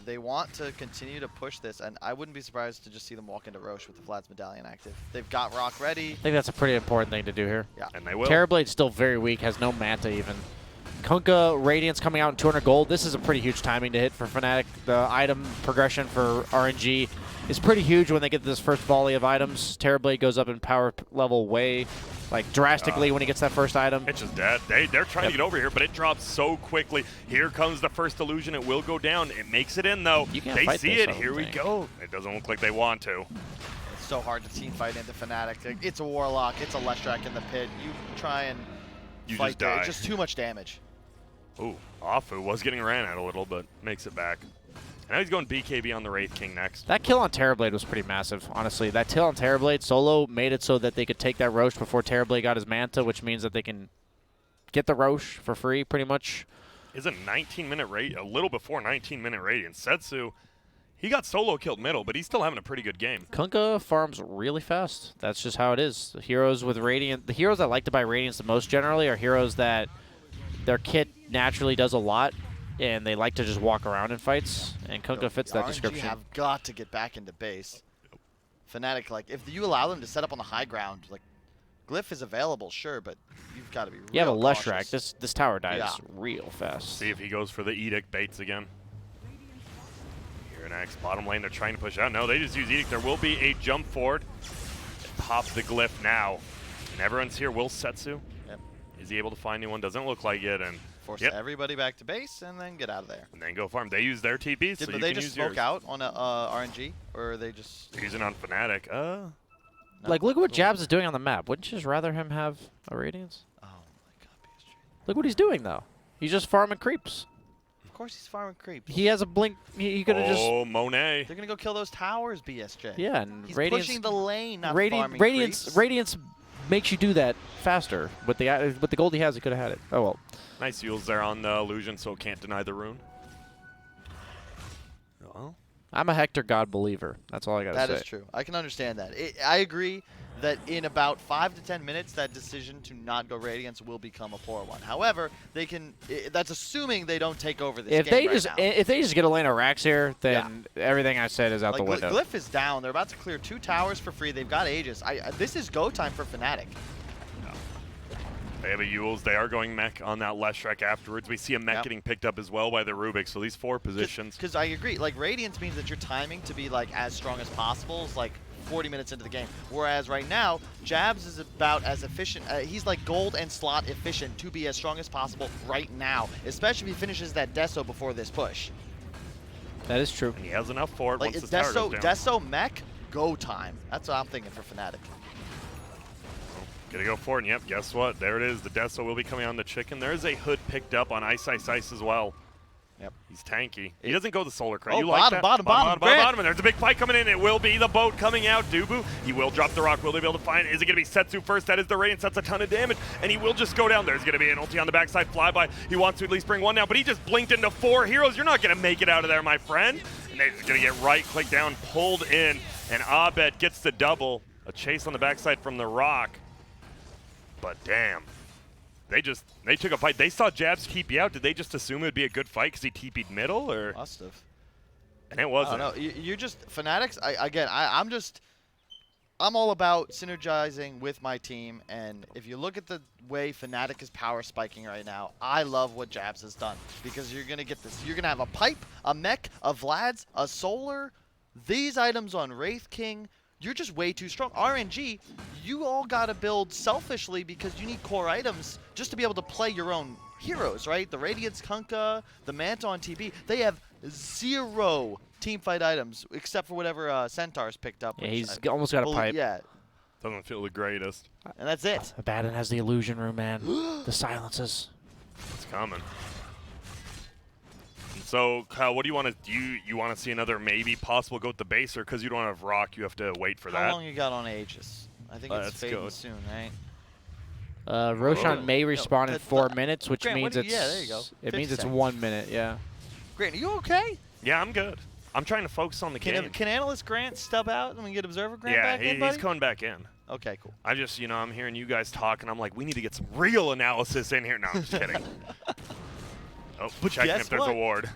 [SPEAKER 3] they want to continue to push this, and I wouldn't be surprised to just see them walk into Roche with the Vlad's Medallion active. They've got Rock ready.
[SPEAKER 2] I think that's a pretty important thing to do here.
[SPEAKER 3] Yeah,
[SPEAKER 1] and they will.
[SPEAKER 2] Terrorblade's still very weak, has no Manta even. Kunkka Radiance coming out in 200 gold. This is a pretty huge timing to hit for Fnatic. The item progression for RNG is pretty huge when they get this first volley of items. Terrorblade goes up in power level way, like drastically when he gets that first item.
[SPEAKER 1] It's just dead. They're trying to get over here, but it drops so quickly. Here comes the first illusion. It will go down. It makes it in, though.
[SPEAKER 2] You can't
[SPEAKER 1] They
[SPEAKER 2] fight
[SPEAKER 1] see
[SPEAKER 2] this,
[SPEAKER 1] it.
[SPEAKER 2] I don't
[SPEAKER 1] Here we
[SPEAKER 2] think.
[SPEAKER 1] go. It doesn't look like they want to.
[SPEAKER 3] it's so hard to team fight into Fnatic. Like, it's a Warlock. It's a Leshrac in the pit. You try and fight
[SPEAKER 1] just
[SPEAKER 3] there.
[SPEAKER 1] die.
[SPEAKER 3] It's just too much damage.
[SPEAKER 1] Ooh, Afu was getting ran at a little, but makes it back. Now he's going BKB on the Wraith King next.
[SPEAKER 2] That kill on Terrorblade was pretty massive, honestly. That kill on Terrorblade solo made it so that they could take that Roche before Terrorblade got his Manta, which means that they can get the Roche for free, pretty much.
[SPEAKER 1] Is a 19-minute rate, a little before 19-minute radiance. Setsu, he got solo killed middle, but he's still having a pretty good game.
[SPEAKER 2] Kunkka farms really fast. That's just how it is. The heroes with Radiant, the heroes that like to buy Radiance the most generally are heroes that their kit naturally does a lot, and they like to just walk around in fights, and Kunkka fits that
[SPEAKER 3] RNG
[SPEAKER 2] description.
[SPEAKER 3] have got to get back into base. Fnatic, like, if you allow them to set up on the high ground, like, Glyph is available, sure, but you've got to be real
[SPEAKER 2] You have a
[SPEAKER 3] cautious.
[SPEAKER 2] Leshrac. This tower dies
[SPEAKER 3] Yeah.
[SPEAKER 2] real fast.
[SPEAKER 1] See if he goes for the Edict baits again. Here next, bottom lane, they're trying to push out. No, they just use Edict. There will be a jump forward. Pop the Glyph now. And everyone's here. Will Setsu?
[SPEAKER 3] Yep.
[SPEAKER 1] Is he able to find anyone? Doesn't look like it. And
[SPEAKER 3] Force
[SPEAKER 1] yep.
[SPEAKER 3] everybody back to base and then get out of there.
[SPEAKER 1] And then go farm. They use their TP, so
[SPEAKER 3] Did
[SPEAKER 1] you
[SPEAKER 3] they
[SPEAKER 1] can
[SPEAKER 3] just
[SPEAKER 1] use
[SPEAKER 3] smoke
[SPEAKER 1] yours.
[SPEAKER 3] out on a RNG, or are they just?
[SPEAKER 1] They're using on Fnatic.
[SPEAKER 3] No?
[SPEAKER 2] Like, look at what
[SPEAKER 3] Cool.
[SPEAKER 2] Jabs is doing on the map. Wouldn't you just rather him have a Radiance?
[SPEAKER 3] Oh my God, PSG.
[SPEAKER 2] Look what he's doing, though. He's just farming creeps.
[SPEAKER 3] Of course he's farming creeps.
[SPEAKER 2] He has a blink. He could have just.
[SPEAKER 1] Oh, Monet.
[SPEAKER 3] They're gonna go kill those towers, BSJ.
[SPEAKER 2] Yeah, and
[SPEAKER 3] He's
[SPEAKER 2] Radiance.
[SPEAKER 3] pushing the lane, not farming
[SPEAKER 2] Radiance.
[SPEAKER 3] creeps.
[SPEAKER 2] Radiance makes you do that faster. With the gold he has, he could have had it. Oh well.
[SPEAKER 1] Nice Yules there on the illusion, so can't deny the rune. Well,
[SPEAKER 2] I'm a Hector God believer. That's all I got to say.
[SPEAKER 3] That is true. I can understand that. I agree that in about 5 to 10 minutes, that decision to not go Radiance will become a poor one. However, they can. That's assuming they don't take over this game right now.
[SPEAKER 2] If they just get a lane of racks here, then everything I said is out the window.
[SPEAKER 3] Glyph is down. They're about to clear 2 towers for free. They've got Aegis. This is go time for Fnatic.
[SPEAKER 1] they have a Yules. They are going mech on that Leshrac afterwards. We see a mech getting picked up as well by the Rubik. So these 4 positions.
[SPEAKER 3] Because I agree. Like, Radiance means that your timing to be like as strong as possible is like 40 minutes into the game. Whereas right now, Jabs is about as efficient. He's like gold and slot efficient to be as strong as possible right now, especially if he finishes that Deso before this push.
[SPEAKER 2] That is true.
[SPEAKER 1] And he has enough for it
[SPEAKER 3] Like,
[SPEAKER 1] once
[SPEAKER 3] it's
[SPEAKER 1] the tower goes down.
[SPEAKER 3] Deso mech, go time. That's what I'm thinking for Fnatic.
[SPEAKER 1] Gonna go for it, and yep, guess what? There it is. The Deso will be coming on the chicken. There is a hood picked up on Ice as well.
[SPEAKER 3] Yep.
[SPEAKER 1] He's tanky. He doesn't go the solar crate.
[SPEAKER 3] Oh,
[SPEAKER 1] You like that?
[SPEAKER 3] bottom.
[SPEAKER 1] And there's a big fight coming in. It will be the boat coming out. Dubu, he will drop the rock. Will they be able to find it? Is it going to be Setsu first? That is the Radiance. That's a ton of damage. And he will just go down. There's going to be an ulti on the backside flyby. He wants to at least bring 1 down, but he just blinked into 4 heroes. You're not going to make it out of there, my friend. And they're going to get right-click down, pulled in, and Abed gets the double. A chase on the backside from the rock. But damn. They took a fight. They saw Jabs TP out. Did they just assume it would be a good fight because he TP'd middle, or?
[SPEAKER 3] Must have.
[SPEAKER 1] And it wasn't.
[SPEAKER 3] I don't know. You're just Fanatics. I'm all about synergizing with my team, and if you look at the way Fnatic is power spiking right now, I love what Jabs has done because you're gonna get this. You're gonna have a pipe, a mech, a Vlad's, a solar. These items on Wraith King. You're just way too strong. RNG, you all gotta build selfishly because you need core items just to be able to play your own heroes, right? The Radiance Kunkka, the Manta on TB, they have 0 teamfight items except for whatever Centaur's picked up.
[SPEAKER 2] Yeah, he's almost got a pipe.
[SPEAKER 3] Yeah,
[SPEAKER 1] Doesn't feel the greatest.
[SPEAKER 3] and that's it.
[SPEAKER 2] Abaddon has the illusion room, man. The silences.
[SPEAKER 1] It's coming. So, Kyle, what do you want to do? You want to see another maybe possible go with the base, or because you don't have rock, you have to wait for that?
[SPEAKER 3] How long you got on Aegis? I think it's
[SPEAKER 1] Let's
[SPEAKER 3] fading
[SPEAKER 1] go.
[SPEAKER 3] soon, right?
[SPEAKER 2] Roshan may respawn in
[SPEAKER 3] that's
[SPEAKER 2] 4
[SPEAKER 3] not-
[SPEAKER 2] minutes, which
[SPEAKER 3] Grant,
[SPEAKER 2] means
[SPEAKER 3] what do
[SPEAKER 2] it's
[SPEAKER 3] you- yeah, there you go.
[SPEAKER 2] it
[SPEAKER 3] 50
[SPEAKER 2] means it's
[SPEAKER 3] seconds.
[SPEAKER 2] 1 minute. Yeah.
[SPEAKER 3] Grant, are you okay?
[SPEAKER 1] Yeah, I'm good. I'm trying to focus on the game.
[SPEAKER 3] Can Analyst Grant stub out and we get Observer Grant
[SPEAKER 1] Yeah,
[SPEAKER 3] back in, buddy?
[SPEAKER 1] he's coming back in.
[SPEAKER 3] Okay, cool.
[SPEAKER 1] I just, I'm hearing you guys talk, and I'm like, we need to get some real analysis in here. No, I'm just kidding. Checking
[SPEAKER 3] guess
[SPEAKER 1] if there's
[SPEAKER 3] what?
[SPEAKER 1] a ward.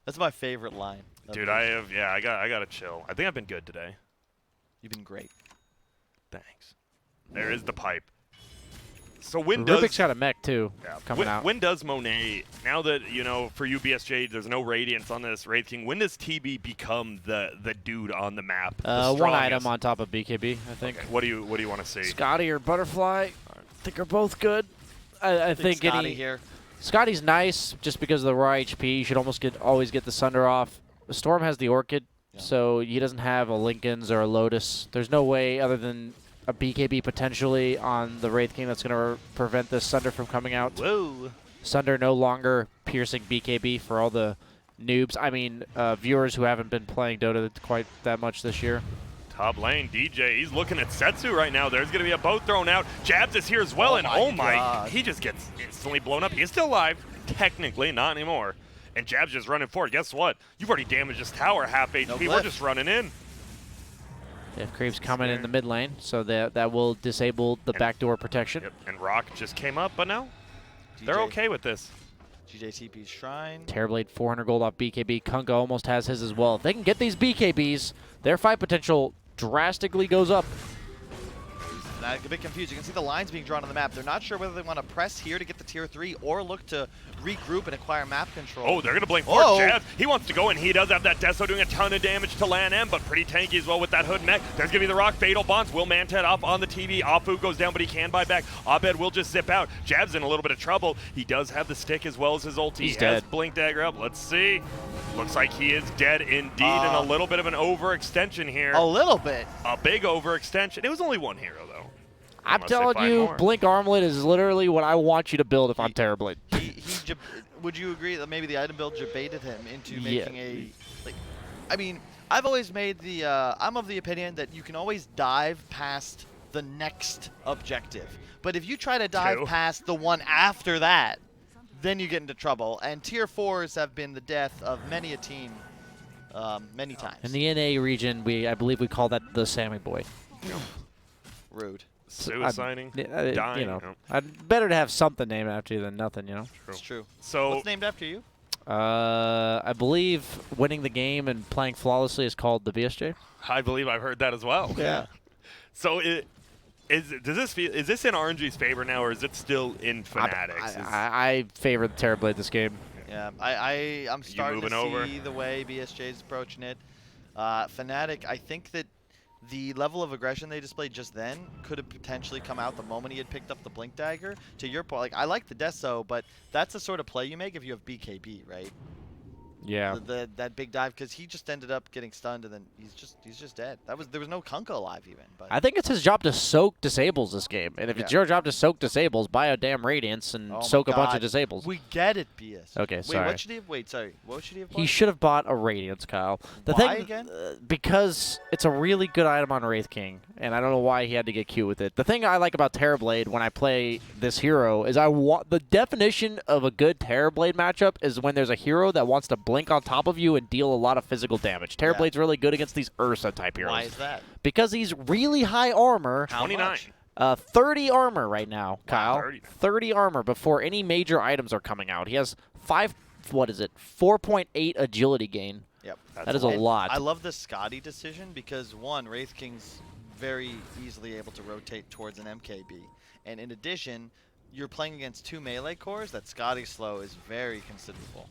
[SPEAKER 3] That's my favorite line.
[SPEAKER 1] Dude, I got to chill. I think I've been good today.
[SPEAKER 3] You've been great.
[SPEAKER 1] Thanks. There is the pipe. So when
[SPEAKER 2] Rubik's
[SPEAKER 1] does
[SPEAKER 2] got a mech too coming out.
[SPEAKER 1] when does Monet, now that for you BSJ there's no Radiance on this Wraith King, when does TB become the dude on the map? The
[SPEAKER 2] 1 item
[SPEAKER 1] strongest?
[SPEAKER 2] on top of BKB, I think.
[SPEAKER 1] Okay. What do you want to see?
[SPEAKER 2] Scotty or Butterfly, I think are both good. I think
[SPEAKER 3] Scotty here.
[SPEAKER 2] Scotty's nice just because of the raw HP. You should always get the Sunder off. Storm has the Orchid, so he doesn't have a Lincoln's or a Lotus. There's no way other than a BKB potentially on the Wraith King that's going to prevent this Sunder from coming out.
[SPEAKER 3] Whoa.
[SPEAKER 2] Sunder no longer piercing BKB for all the noobs. I mean, viewers who haven't been playing Dota quite that much this year.
[SPEAKER 1] Top lane, DJ, he's looking at Setsu right now. There's going to be a boat thrown out. Jabs is here as well, and oh my,
[SPEAKER 3] God.
[SPEAKER 1] he just gets instantly blown up. He's still alive, technically, not anymore. And Jabs just running forward. Guess what? You've already damaged this tower half HP. We're just running in.
[SPEAKER 2] They have creeps coming in the mid lane, so that will disable the backdoor protection.
[SPEAKER 1] Yep. And Rock just came up, but no, they're okay with this.
[SPEAKER 3] GJTP's Shrine.
[SPEAKER 2] Terrorblade 400 gold off BKB. Kunkka almost has his as well. If they can get these BKBs, their fight potential drastically goes up.
[SPEAKER 3] Fnatic a bit confused. You can see the lines being drawn on the map. They're not sure whether they want to press here to get the tier 3 or look to regroup and acquire map control.
[SPEAKER 1] Oh, they're going to blink
[SPEAKER 3] Whoa.
[SPEAKER 1] for Jabs. He wants to go, and he does have that Deso doing a ton of damage to Lan M, but pretty tanky as well with that hood mech. There's going to be the rock. Fatal Bonds. Will Manta off on the TV. Afu goes down, but he can buy back. Abed will just zip out. Jabs in a little bit of trouble. He does have the stick as well as his ulti.
[SPEAKER 2] He's
[SPEAKER 1] He has
[SPEAKER 2] dead.
[SPEAKER 1] Blink Dagger up. Let's see. Looks like he is dead indeed, and a little bit of an overextension here.
[SPEAKER 3] A little bit.
[SPEAKER 1] A big overextension. It was only one hero, though.
[SPEAKER 2] I'm
[SPEAKER 1] Unless they
[SPEAKER 2] telling
[SPEAKER 1] find
[SPEAKER 2] you,
[SPEAKER 1] more.
[SPEAKER 2] Blink Armlet is literally what I want you to build if I'm Terrorblade.
[SPEAKER 3] Would you agree that maybe the item build debated him into
[SPEAKER 2] Yeah.
[SPEAKER 3] making a like? I mean, I've always made the. I'm of the opinion that you can always dive past the next objective, but if you try to dive past the one after that, then you get into trouble. And tier 4s have been the death of many a team, many times.
[SPEAKER 2] In the NA region, I believe we call that the Sammy Boy.
[SPEAKER 3] Rude.
[SPEAKER 1] Suiciding, dying.
[SPEAKER 2] You know, I'd better to have something named after you than nothing, you know?
[SPEAKER 3] It's true.
[SPEAKER 1] So
[SPEAKER 3] What's named after you?
[SPEAKER 2] I believe winning the game and playing flawlessly is called the BSJ.
[SPEAKER 1] I believe I've heard that as well.
[SPEAKER 2] Yeah.
[SPEAKER 1] So is this in RNG's favor now, or is it still in Fnatic's?
[SPEAKER 2] I favor the Terrorblade this game.
[SPEAKER 3] Yeah, I'm starting to see the way BSJ's approaching it. Fnatic, I think that the level of aggression they displayed just then could have potentially come out the moment he had picked up the Blink Dagger. To your point, like, I like the Deso, but that's the sort of play you make if you have BKB, right?
[SPEAKER 2] Yeah.
[SPEAKER 3] That big dive, because he just ended up getting stunned and then he's just dead. There was no Kunkka alive even. But
[SPEAKER 2] I think it's his job to soak disables this game, and if it's your job to soak disables, buy a damn Radiance and soak a bunch of disables.
[SPEAKER 3] We get it, BS.
[SPEAKER 2] Okay, sorry.
[SPEAKER 3] What should he have? Wait, sorry. What should he have bought?
[SPEAKER 2] He should have bought a Radiance, Kyle.
[SPEAKER 3] Why again?
[SPEAKER 2] Because it's a really good item on Wraith King, and I don't know why he had to get cute with it. The thing I like about Terrorblade when I play this hero is the definition of a good Terrorblade matchup is when there's a hero that wants to blink on top of you and deal a lot of physical damage. Terrorblade's really good against these Ursa type heroes.
[SPEAKER 3] Why is that?
[SPEAKER 2] Because he's really high armor.
[SPEAKER 3] How
[SPEAKER 1] 29.
[SPEAKER 3] much?
[SPEAKER 2] 30 armor right now, Kyle.
[SPEAKER 1] 30.
[SPEAKER 2] 30 armor before any major items are coming out. He has 4.8 agility gain.
[SPEAKER 3] Yep.
[SPEAKER 2] That is a lot.
[SPEAKER 3] I love the Scotty decision because, one, Wraith King's very easily able to rotate towards an MKB. And in addition, you're playing against 2 melee cores. That Scotty slow is very considerable.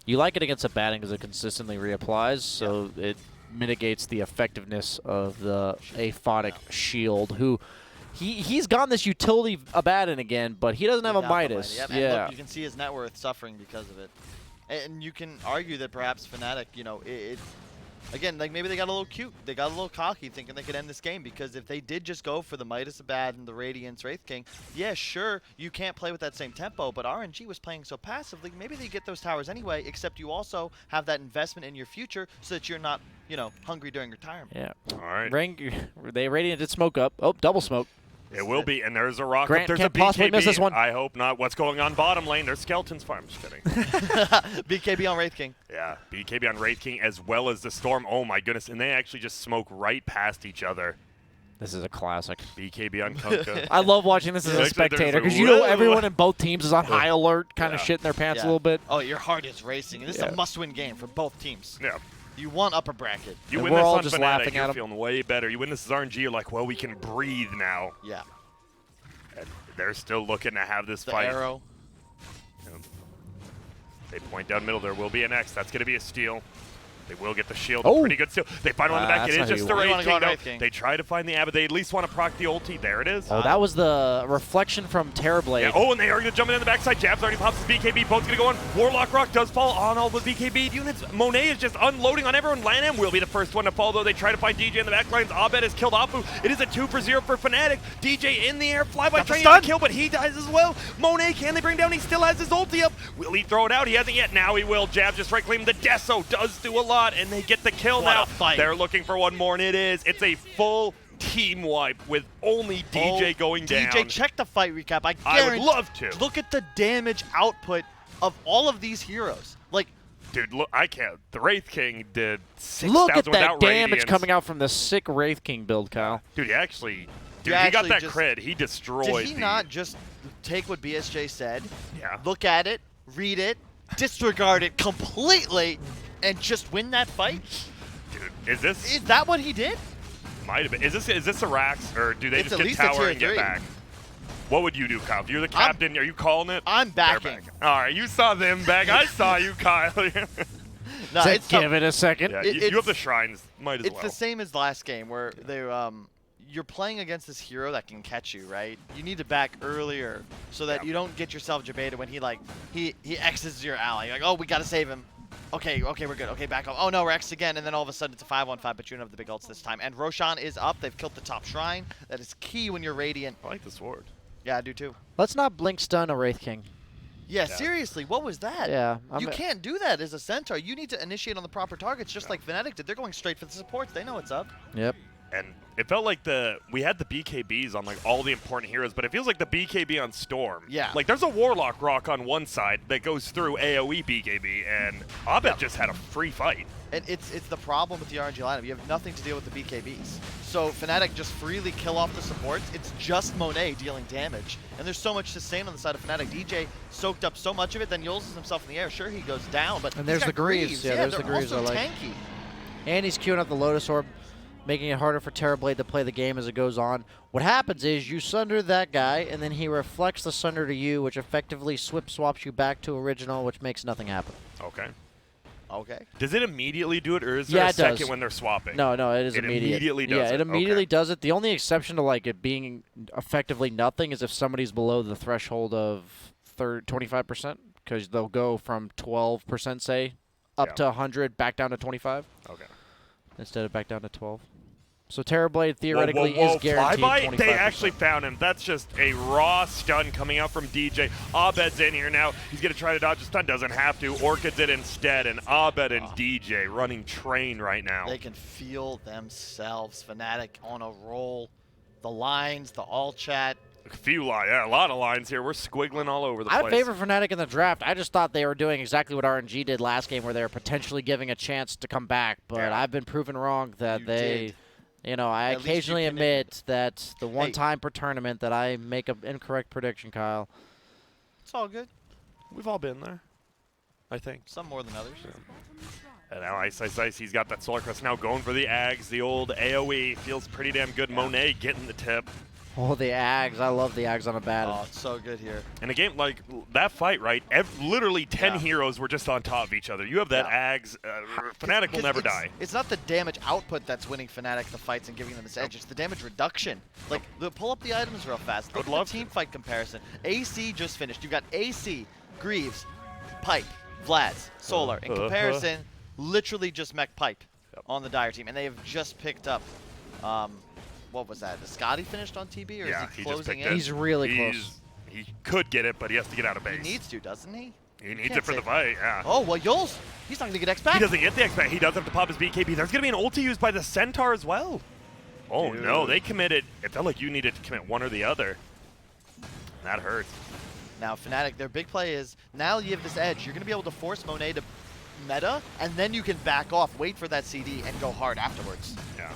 [SPEAKER 2] You like it against a Batting because it consistently reapplies, so it mitigates the effectiveness of the Aphotic Shield, who he's gotten this utility Abaddon again, but he doesn't have a Midas.
[SPEAKER 3] Yep. And look, you can see his net worth suffering because of it. And you can argue that perhaps Fnatic, you know, again, like maybe they got a little cute. They got a little cocky thinking they could end this game because if they did just go for the Midas Abaddon, the Radiance, Wraith King, yeah, sure, you can't play with that same tempo, but RNG was playing so passively, maybe they get those towers anyway, except you also have that investment in your future so that you're not, you know, hungry during retirement.
[SPEAKER 2] Yeah.
[SPEAKER 1] All right.
[SPEAKER 2] They Radiant did smoke up. Oh, double smoke.
[SPEAKER 1] It will be, and there's a rock
[SPEAKER 2] Grant
[SPEAKER 1] up. There's
[SPEAKER 2] can't
[SPEAKER 1] a
[SPEAKER 2] possibly
[SPEAKER 1] BKB.
[SPEAKER 2] miss this one.
[SPEAKER 1] I hope not. What's going on bottom lane? There's skeletons farm. Just kidding.
[SPEAKER 3] BKB on Wraith King.
[SPEAKER 1] Yeah, BKB on Wraith King as well as the Storm. Oh my goodness, and they actually just smoke right past each other.
[SPEAKER 2] This is a classic.
[SPEAKER 1] BKB on Kunkka.
[SPEAKER 2] I love watching this as a spectator because you know everyone in both teams is on high alert, kind of shitting their pants a little bit.
[SPEAKER 3] Oh, your heart is racing. This is a must-win game for both teams.
[SPEAKER 1] Yeah.
[SPEAKER 3] You want upper bracket.
[SPEAKER 1] You
[SPEAKER 2] And
[SPEAKER 1] win
[SPEAKER 2] we're
[SPEAKER 1] this
[SPEAKER 2] all
[SPEAKER 1] on
[SPEAKER 2] just
[SPEAKER 1] Fnatic,
[SPEAKER 2] laughing at
[SPEAKER 1] you're
[SPEAKER 2] him.
[SPEAKER 1] feeling way better. You win this as RNG, you're like, well, we can breathe now.
[SPEAKER 3] Yeah.
[SPEAKER 1] And they're still looking to have this
[SPEAKER 3] The
[SPEAKER 1] fight.
[SPEAKER 3] arrow.
[SPEAKER 1] They point down middle. There will be an X. That's going to be a steal. They will get the shield.
[SPEAKER 2] Oh.
[SPEAKER 1] Pretty good steal. They find one in the back.
[SPEAKER 2] That's
[SPEAKER 1] It
[SPEAKER 2] not
[SPEAKER 1] is
[SPEAKER 2] who
[SPEAKER 1] just
[SPEAKER 2] you
[SPEAKER 1] the
[SPEAKER 2] want.
[SPEAKER 3] You
[SPEAKER 1] Wraith
[SPEAKER 3] wanna go
[SPEAKER 1] King.
[SPEAKER 3] Wraith King.
[SPEAKER 1] They try to find the Abbot. They at least want to proc the ulti. There it is.
[SPEAKER 2] Oh, that was the reflection from Terrorblade.
[SPEAKER 1] Yeah. Oh, and they are going to jump in the backside. Jabs already pops his BKB. Boat's going to go on. Warlock Rock does fall on all the BKB units. Monet is just unloading on everyone. Lanham will be the first one to fall, though. They try to find DJ in the backlines. Abed has killed Apu. It is a 2-for-0 for Fnatic. DJ in the air. Flyby trying to kill, but he dies as well. Monet, can they bring down? He still has his ulti up. Will he throw it out? He hasn't yet. Now he will. Jab just right claim. The Deso does do a lot, and they get the kill
[SPEAKER 3] What
[SPEAKER 1] now.
[SPEAKER 3] a fight.
[SPEAKER 1] They're looking for one more, and it is. It's a full team wipe with only DJ going down.
[SPEAKER 3] DJ, check the fight recap. I
[SPEAKER 1] would love to.
[SPEAKER 3] Look at the damage output of all of these heroes. Like,
[SPEAKER 1] dude, look, I can't. The Wraith King did 6,000
[SPEAKER 2] Look at that
[SPEAKER 1] without
[SPEAKER 2] damage
[SPEAKER 1] Radiance.
[SPEAKER 2] coming out from the sick Wraith King build, Kyle.
[SPEAKER 1] Dude, he actually, he got
[SPEAKER 3] actually
[SPEAKER 1] that
[SPEAKER 3] just-
[SPEAKER 1] cred. He destroyed.
[SPEAKER 3] did he not just take what BSJ said,
[SPEAKER 1] Yeah.
[SPEAKER 3] look at it, read it, disregard it completely, and just win that fight?
[SPEAKER 1] Dude, is this
[SPEAKER 3] Is that what he did?
[SPEAKER 1] might have been? Is this a Rax or do they
[SPEAKER 3] It's
[SPEAKER 1] just
[SPEAKER 3] at
[SPEAKER 1] get
[SPEAKER 3] least a
[SPEAKER 1] tower
[SPEAKER 3] tier
[SPEAKER 1] and get
[SPEAKER 3] 3.
[SPEAKER 1] back? What would you do, Kyle? If you're the captain, are you calling it?
[SPEAKER 3] I'm
[SPEAKER 1] They're
[SPEAKER 3] backing.
[SPEAKER 1] back. All right, you saw them back. I saw you, Kyle.
[SPEAKER 3] No,
[SPEAKER 2] So
[SPEAKER 3] it's
[SPEAKER 2] give it a second.
[SPEAKER 1] Yeah,
[SPEAKER 3] It-
[SPEAKER 1] you have the shrines. Might as
[SPEAKER 3] It's
[SPEAKER 1] well.
[SPEAKER 3] the same as last game where they you're playing against this hero that can catch you, right? You need to back earlier so that
[SPEAKER 1] Yeah.
[SPEAKER 3] you don't get yourself debated when he X's your ally. You're like, oh, we gotta save him.
[SPEAKER 4] Okay, we're good. Okay, back up. Oh no, Rex again, and then all of a sudden it's a 5-on-5, but you don't have the big ults this time. And Roshan is up. They've killed the top shrine. That is key when you're Radiant.
[SPEAKER 1] I like the sword.
[SPEAKER 4] Yeah, I do too.
[SPEAKER 2] Let's not blink stun a Wraith King.
[SPEAKER 4] Yeah, seriously, what was that?
[SPEAKER 2] Yeah.
[SPEAKER 4] You can't do that as a Centaur. You need to initiate on the proper targets, just like Fnatic did. They're going straight for the supports. They know what's up.
[SPEAKER 2] Yep.
[SPEAKER 1] And it felt like we had the BKBs on like all the important heroes, but it feels like the BKB on Storm.
[SPEAKER 4] Yeah.
[SPEAKER 1] Like there's a Warlock Rock on one side that goes through AoE BKB, and Abed just had a free fight.
[SPEAKER 4] And it's the problem with the RNG lineup. You have nothing to deal with the BKBs. So Fnatic just freely kill off the supports. It's just Monet dealing damage. And there's so much sustain on the side of Fnatic. DJ soaked up so much of it, then Yules himself in the air. Sure, he goes down, but
[SPEAKER 2] and there's
[SPEAKER 4] he's got
[SPEAKER 2] the Greaves. Yeah, there's
[SPEAKER 4] they're
[SPEAKER 2] the Greaves I
[SPEAKER 4] also
[SPEAKER 2] like.
[SPEAKER 4] tanky.
[SPEAKER 2] And he's queuing up the Lotus Orb, making it harder for Terrorblade to play the game as it goes on. What happens is you sunder that guy, and then he reflects the sunder to you, which effectively swaps you back to original, which makes nothing happen.
[SPEAKER 1] Okay.
[SPEAKER 4] Okay.
[SPEAKER 1] Does it immediately do it, or is there a second when they're swapping?
[SPEAKER 2] No, it is
[SPEAKER 1] it
[SPEAKER 2] immediate.
[SPEAKER 1] Immediately does
[SPEAKER 2] yeah, it immediately
[SPEAKER 1] okay.
[SPEAKER 2] does it. The only exception to like it being effectively nothing is if somebody's below the threshold of 25%, because they'll go from 12%, say, up to 100, back down to 25.
[SPEAKER 1] Okay.
[SPEAKER 2] Instead of back down to 12. So Terrorblade theoretically
[SPEAKER 1] whoa,
[SPEAKER 2] is guaranteed
[SPEAKER 1] Flyby?
[SPEAKER 2] 25%.
[SPEAKER 1] They actually found him. That's just a raw stun coming out from DJ. Abed's in here now. He's going to try to dodge the stun. Doesn't have to. Orchid's it instead. And Abed and DJ running train right now.
[SPEAKER 4] They can feel themselves. Fnatic on a roll. The lines, the all chat.
[SPEAKER 1] A few lines. Yeah, a lot of lines here. We're squiggling all over the place.
[SPEAKER 2] I favor Fnatic in the draft. I just thought they were doing exactly what RNG did last game, where they were potentially giving a chance to come back. But I've been proven wrong that
[SPEAKER 4] did.
[SPEAKER 2] You know, I
[SPEAKER 4] At least
[SPEAKER 2] occasionally
[SPEAKER 4] you
[SPEAKER 2] admit that the one time per tournament that I make an incorrect prediction, Kyle.
[SPEAKER 4] It's all good.
[SPEAKER 1] We've all been there, I think.
[SPEAKER 4] Some more than others.
[SPEAKER 1] And now Ice, he's got that Solar Crest now going for the Ags. The old AoE feels pretty damn good. Monet getting the tip.
[SPEAKER 2] Oh, the Ags. I love the Ags on a bat.
[SPEAKER 4] Oh, it's so good here.
[SPEAKER 1] In a game like that fight, right, literally 10 heroes were just on top of each other. You have that Ags. Fnatic will never die.
[SPEAKER 4] It's not the damage output that's winning Fnatic the fights and giving them this edge. It's the damage reduction. Like, pull up the items real fast. Look at the team fight comparison. AC just finished. You got AC, Greaves, Pipe, Vlad's, Solar. In comparison, literally just mech Pipe on the Dire team. And they have just picked up... what was that? Is Scotty finished on TB, or is he closing in?
[SPEAKER 2] He's really close.
[SPEAKER 1] He could get it, but he has to get out of base.
[SPEAKER 4] He needs to, doesn't he?
[SPEAKER 1] He needs it for the fight, yeah.
[SPEAKER 4] Oh, well, Yules, he's not going to get X back.
[SPEAKER 1] He doesn't get the X back. He does have to pop his BKB. There's going to be an ulti used by the Centaur as well. Oh, no, they committed. It felt like you needed to commit one or the other. That hurts.
[SPEAKER 4] Now, Fnatic, their big play is, now you have this edge. You're going to be able to force Monet to meta, and then you can back off, wait for that CD, and go hard afterwards.
[SPEAKER 1] Yeah.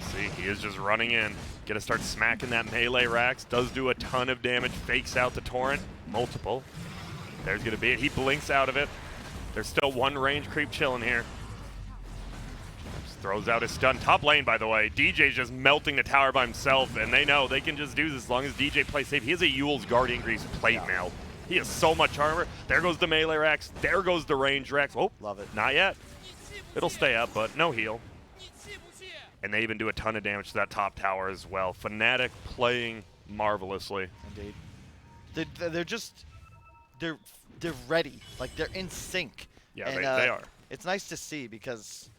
[SPEAKER 1] See, he is just running in. Gonna start smacking that melee Rax. Does do a ton of damage. Fakes out the Torrent. Multiple. There's gonna be it. He blinks out of it. There's still one range creep chilling here. Just throws out his stun. Top lane, by the way. DJ's just melting the tower by himself, and they know they can just do this as long as DJ plays safe. He has a Yule's Guardian Greaves plate now. He has so much armor. There goes the melee Rax. There goes the range Rax. Oh,
[SPEAKER 4] love it.
[SPEAKER 1] Not yet. It'll stay up, but no heal. And they even do a ton of damage to that top tower as well. Fnatic playing marvelously.
[SPEAKER 4] Indeed. They're ready. Like, they're in sync.
[SPEAKER 1] Yeah,
[SPEAKER 4] and,
[SPEAKER 1] they are.
[SPEAKER 4] It's nice to see because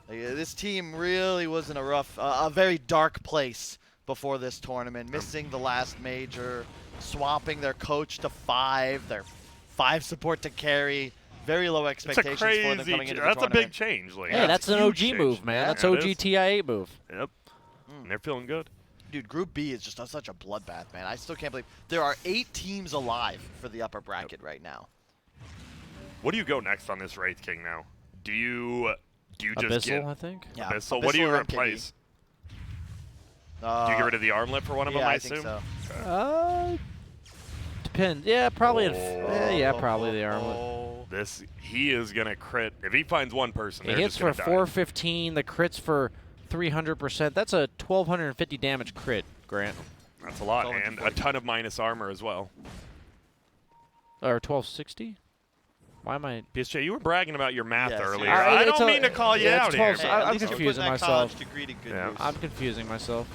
[SPEAKER 4] this team really was in a very dark place before this tournament. Missing the last major, swapping their coach to 5, their 5 support to carry. Very low expectations for them coming into the tournament.
[SPEAKER 1] That's a big change. Like,
[SPEAKER 2] hey, that's an OG move, man. That's OG TI8 move.
[SPEAKER 1] Yep. And they're feeling good.
[SPEAKER 4] Dude, Group B is just such a bloodbath, man. I still can't believe there are 8 teams alive for the upper bracket right now.
[SPEAKER 1] What do you go next on this Wraith King now? Do you just
[SPEAKER 2] Abyssal,
[SPEAKER 1] get
[SPEAKER 2] I think?
[SPEAKER 4] Yeah,
[SPEAKER 1] Abyssal? What do you replace? Do you get rid of the armlet for one of them, I assume?
[SPEAKER 4] think so.
[SPEAKER 2] Depends. Yeah, probably. Probably the armlet.
[SPEAKER 1] He is gonna crit if he finds one person.
[SPEAKER 2] It hits for 415. The crits for 300%. That's a 1250 damage crit, Grant.
[SPEAKER 1] That's a lot, and a ton of minus armor as well.
[SPEAKER 2] Or 1260? Why am I?
[SPEAKER 1] PSJ, you were bragging about your math earlier.
[SPEAKER 2] I
[SPEAKER 1] I don't mean to call you out here.
[SPEAKER 4] Hey,
[SPEAKER 2] I'm confusing myself.
[SPEAKER 4] I'm
[SPEAKER 2] confusing myself.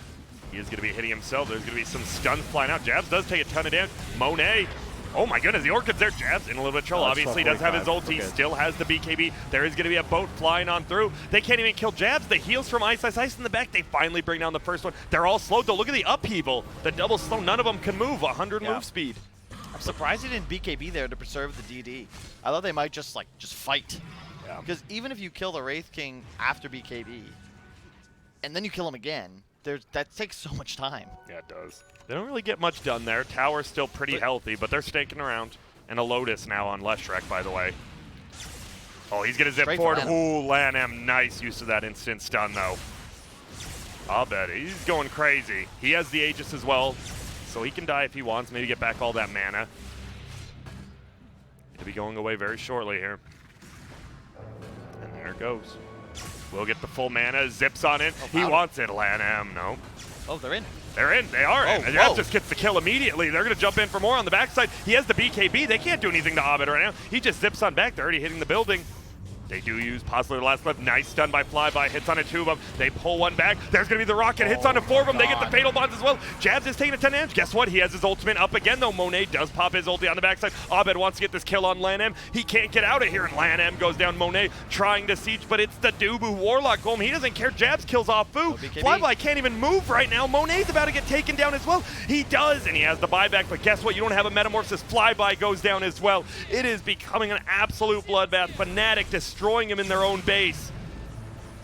[SPEAKER 1] He is going to be hitting himself. There's going to be some stuns flying out. Jabs does take a ton of damage. Monet Oh my goodness, the Orchid's there. Jabs in a little bit of trouble.
[SPEAKER 2] Oh,
[SPEAKER 1] Obviously, does have his
[SPEAKER 2] 12:45.
[SPEAKER 1] ulti,
[SPEAKER 2] We're good.
[SPEAKER 1] still has the BKB. There is going to be a boat flying on through. They can't even kill Jabs. The heals from Ice in the back. They finally bring down the first one. They're all slowed, though. Look at the upheaval. The double slow. None of them can move. 100 move speed.
[SPEAKER 4] I'm surprised he didn't BKB there to preserve the DD. I thought they might just fight.
[SPEAKER 1] Yeah.
[SPEAKER 4] Because even if you kill the Wraith King after BKB, and then you kill him again, that takes so much time.
[SPEAKER 1] Yeah, it does. They don't really get much done there. Tower's still pretty healthy, but they're staking around. And a Lotus now on Leshrek, by the way. Oh, he's going to zip
[SPEAKER 4] Straight
[SPEAKER 1] forward.
[SPEAKER 4] for
[SPEAKER 1] Ooh, LanM, nice use of that instant stun, though. I'll bet he's going crazy. He has the Aegis as well, so he can die if he wants, maybe get back all that mana. He'll be going away very shortly here. And there it goes. We'll get the full mana, zips on it. He wants it, LanM, no.
[SPEAKER 4] Oh, they're in.
[SPEAKER 1] They're in. They are in.
[SPEAKER 4] Oh,
[SPEAKER 1] And Jabs
[SPEAKER 4] whoa.
[SPEAKER 1] just gets the kill immediately. They're going to jump in for more on the backside. He has the BKB. They can't do anything to Abed right now. He just zips on back. They're already hitting the building. They do use possibly the last left. Nice stun by Flyby. Hits on a 2 of them. They pull one back. There's going to be the rocket. Hits on a 4 of them. They get the fatal bonds as well. Jabs is taking a 10 damage. Guess what? He has his ultimate up again, though. Monet does pop his ulti on the backside. Abed wants to get this kill on LanM. He can't get out of here, and LanM goes down. Monet trying to siege, but it's the Dubu Warlock Golem. He doesn't care. Jabs kills off Fu.
[SPEAKER 4] BKB.
[SPEAKER 1] Flyby can't even move right now. Monet's about to get taken down as well. He does, and he has the buyback, but guess what? You don't have a Metamorphosis. Flyby goes down as well. It is becoming an absolute bloodbath. Fnatic destroying him in their own base.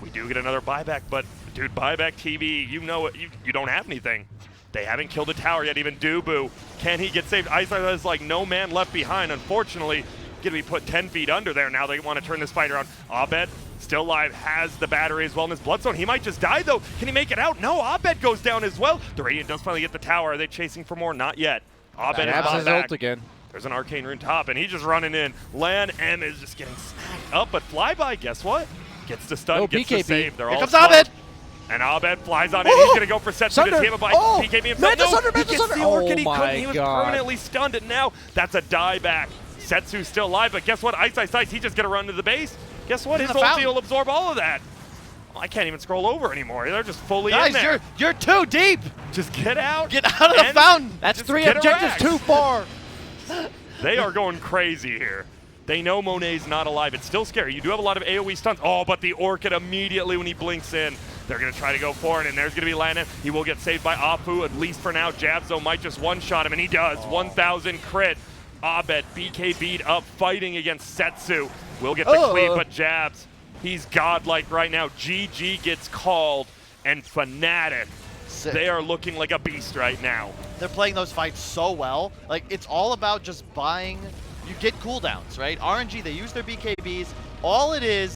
[SPEAKER 1] We do get another buyback, but dude, buyback TV, you know it. You don't have anything. They haven't killed the tower yet, even Dubu. Can he get saved? Ice is like no man left behind. Unfortunately, gonna be put 10 feet under there. Now they want to turn this fight around. Abed, still alive, has the battery as well in his bloodstone. He might just die though. Can he make it out? No, Abed goes down as well. The Radiant does finally get the tower. Are they chasing for more? Not yet. Abed is
[SPEAKER 2] Jabs
[SPEAKER 1] bought
[SPEAKER 2] his
[SPEAKER 1] back.
[SPEAKER 2] ult again.
[SPEAKER 1] There's an Arcane Rune top, and he's just running in. LanM is just getting smacked up, but Flyby, guess what? Gets the stun,
[SPEAKER 2] No
[SPEAKER 1] gets the
[SPEAKER 2] BKB.
[SPEAKER 1] save. They're
[SPEAKER 4] Here
[SPEAKER 1] all
[SPEAKER 4] comes
[SPEAKER 1] smart.
[SPEAKER 4] Abed.
[SPEAKER 1] And Abed flies on in.
[SPEAKER 2] Oh!
[SPEAKER 1] He's going to go for Setsu to
[SPEAKER 2] Sunder.
[SPEAKER 1] him by
[SPEAKER 2] Oh!
[SPEAKER 1] BKB himself.
[SPEAKER 2] Manta
[SPEAKER 1] No,
[SPEAKER 2] Sunder,
[SPEAKER 1] he
[SPEAKER 2] Manta
[SPEAKER 1] gets
[SPEAKER 2] Sunder.
[SPEAKER 1] the Orchid.
[SPEAKER 2] Oh
[SPEAKER 1] He
[SPEAKER 2] my
[SPEAKER 1] couldn't. He was
[SPEAKER 2] God.
[SPEAKER 1] permanently stunned, and now that's a dieback. Setsu's still alive, but guess what? Ice. He's just going to run to the base. Guess what?
[SPEAKER 4] He's
[SPEAKER 1] His
[SPEAKER 4] in the
[SPEAKER 1] ulti
[SPEAKER 4] fountain.
[SPEAKER 1] will absorb all of that. Oh, I can't even scroll over anymore. They're just fully in
[SPEAKER 4] Guys,
[SPEAKER 1] there.
[SPEAKER 4] you're too deep.
[SPEAKER 1] Just get out.
[SPEAKER 4] Get out of the
[SPEAKER 1] and
[SPEAKER 4] fountain.
[SPEAKER 2] That's
[SPEAKER 1] just
[SPEAKER 2] 3
[SPEAKER 1] get
[SPEAKER 2] objectives
[SPEAKER 1] wrecked.
[SPEAKER 2] too far.
[SPEAKER 1] They are going crazy here. They know Monet's not alive. It's still scary. You do have a lot of AoE stuns. Oh, but the Orchid immediately when he blinks in. They're going to try to go for it, and there's going to be LanM. He will get saved by Apu, at least for now. Jabs, though, might just one-shot him, and he does. 1,000 crit. Abed, BKB'd up, fighting against Setsu. Will get the cleave, but Jabs, he's godlike right now. GG gets called, and Fnatic, they are looking like a beast right now.
[SPEAKER 4] They're playing those fights so well. Like, it's all about just buying. You get cooldowns, right? RNG, they use their BKBs. All it is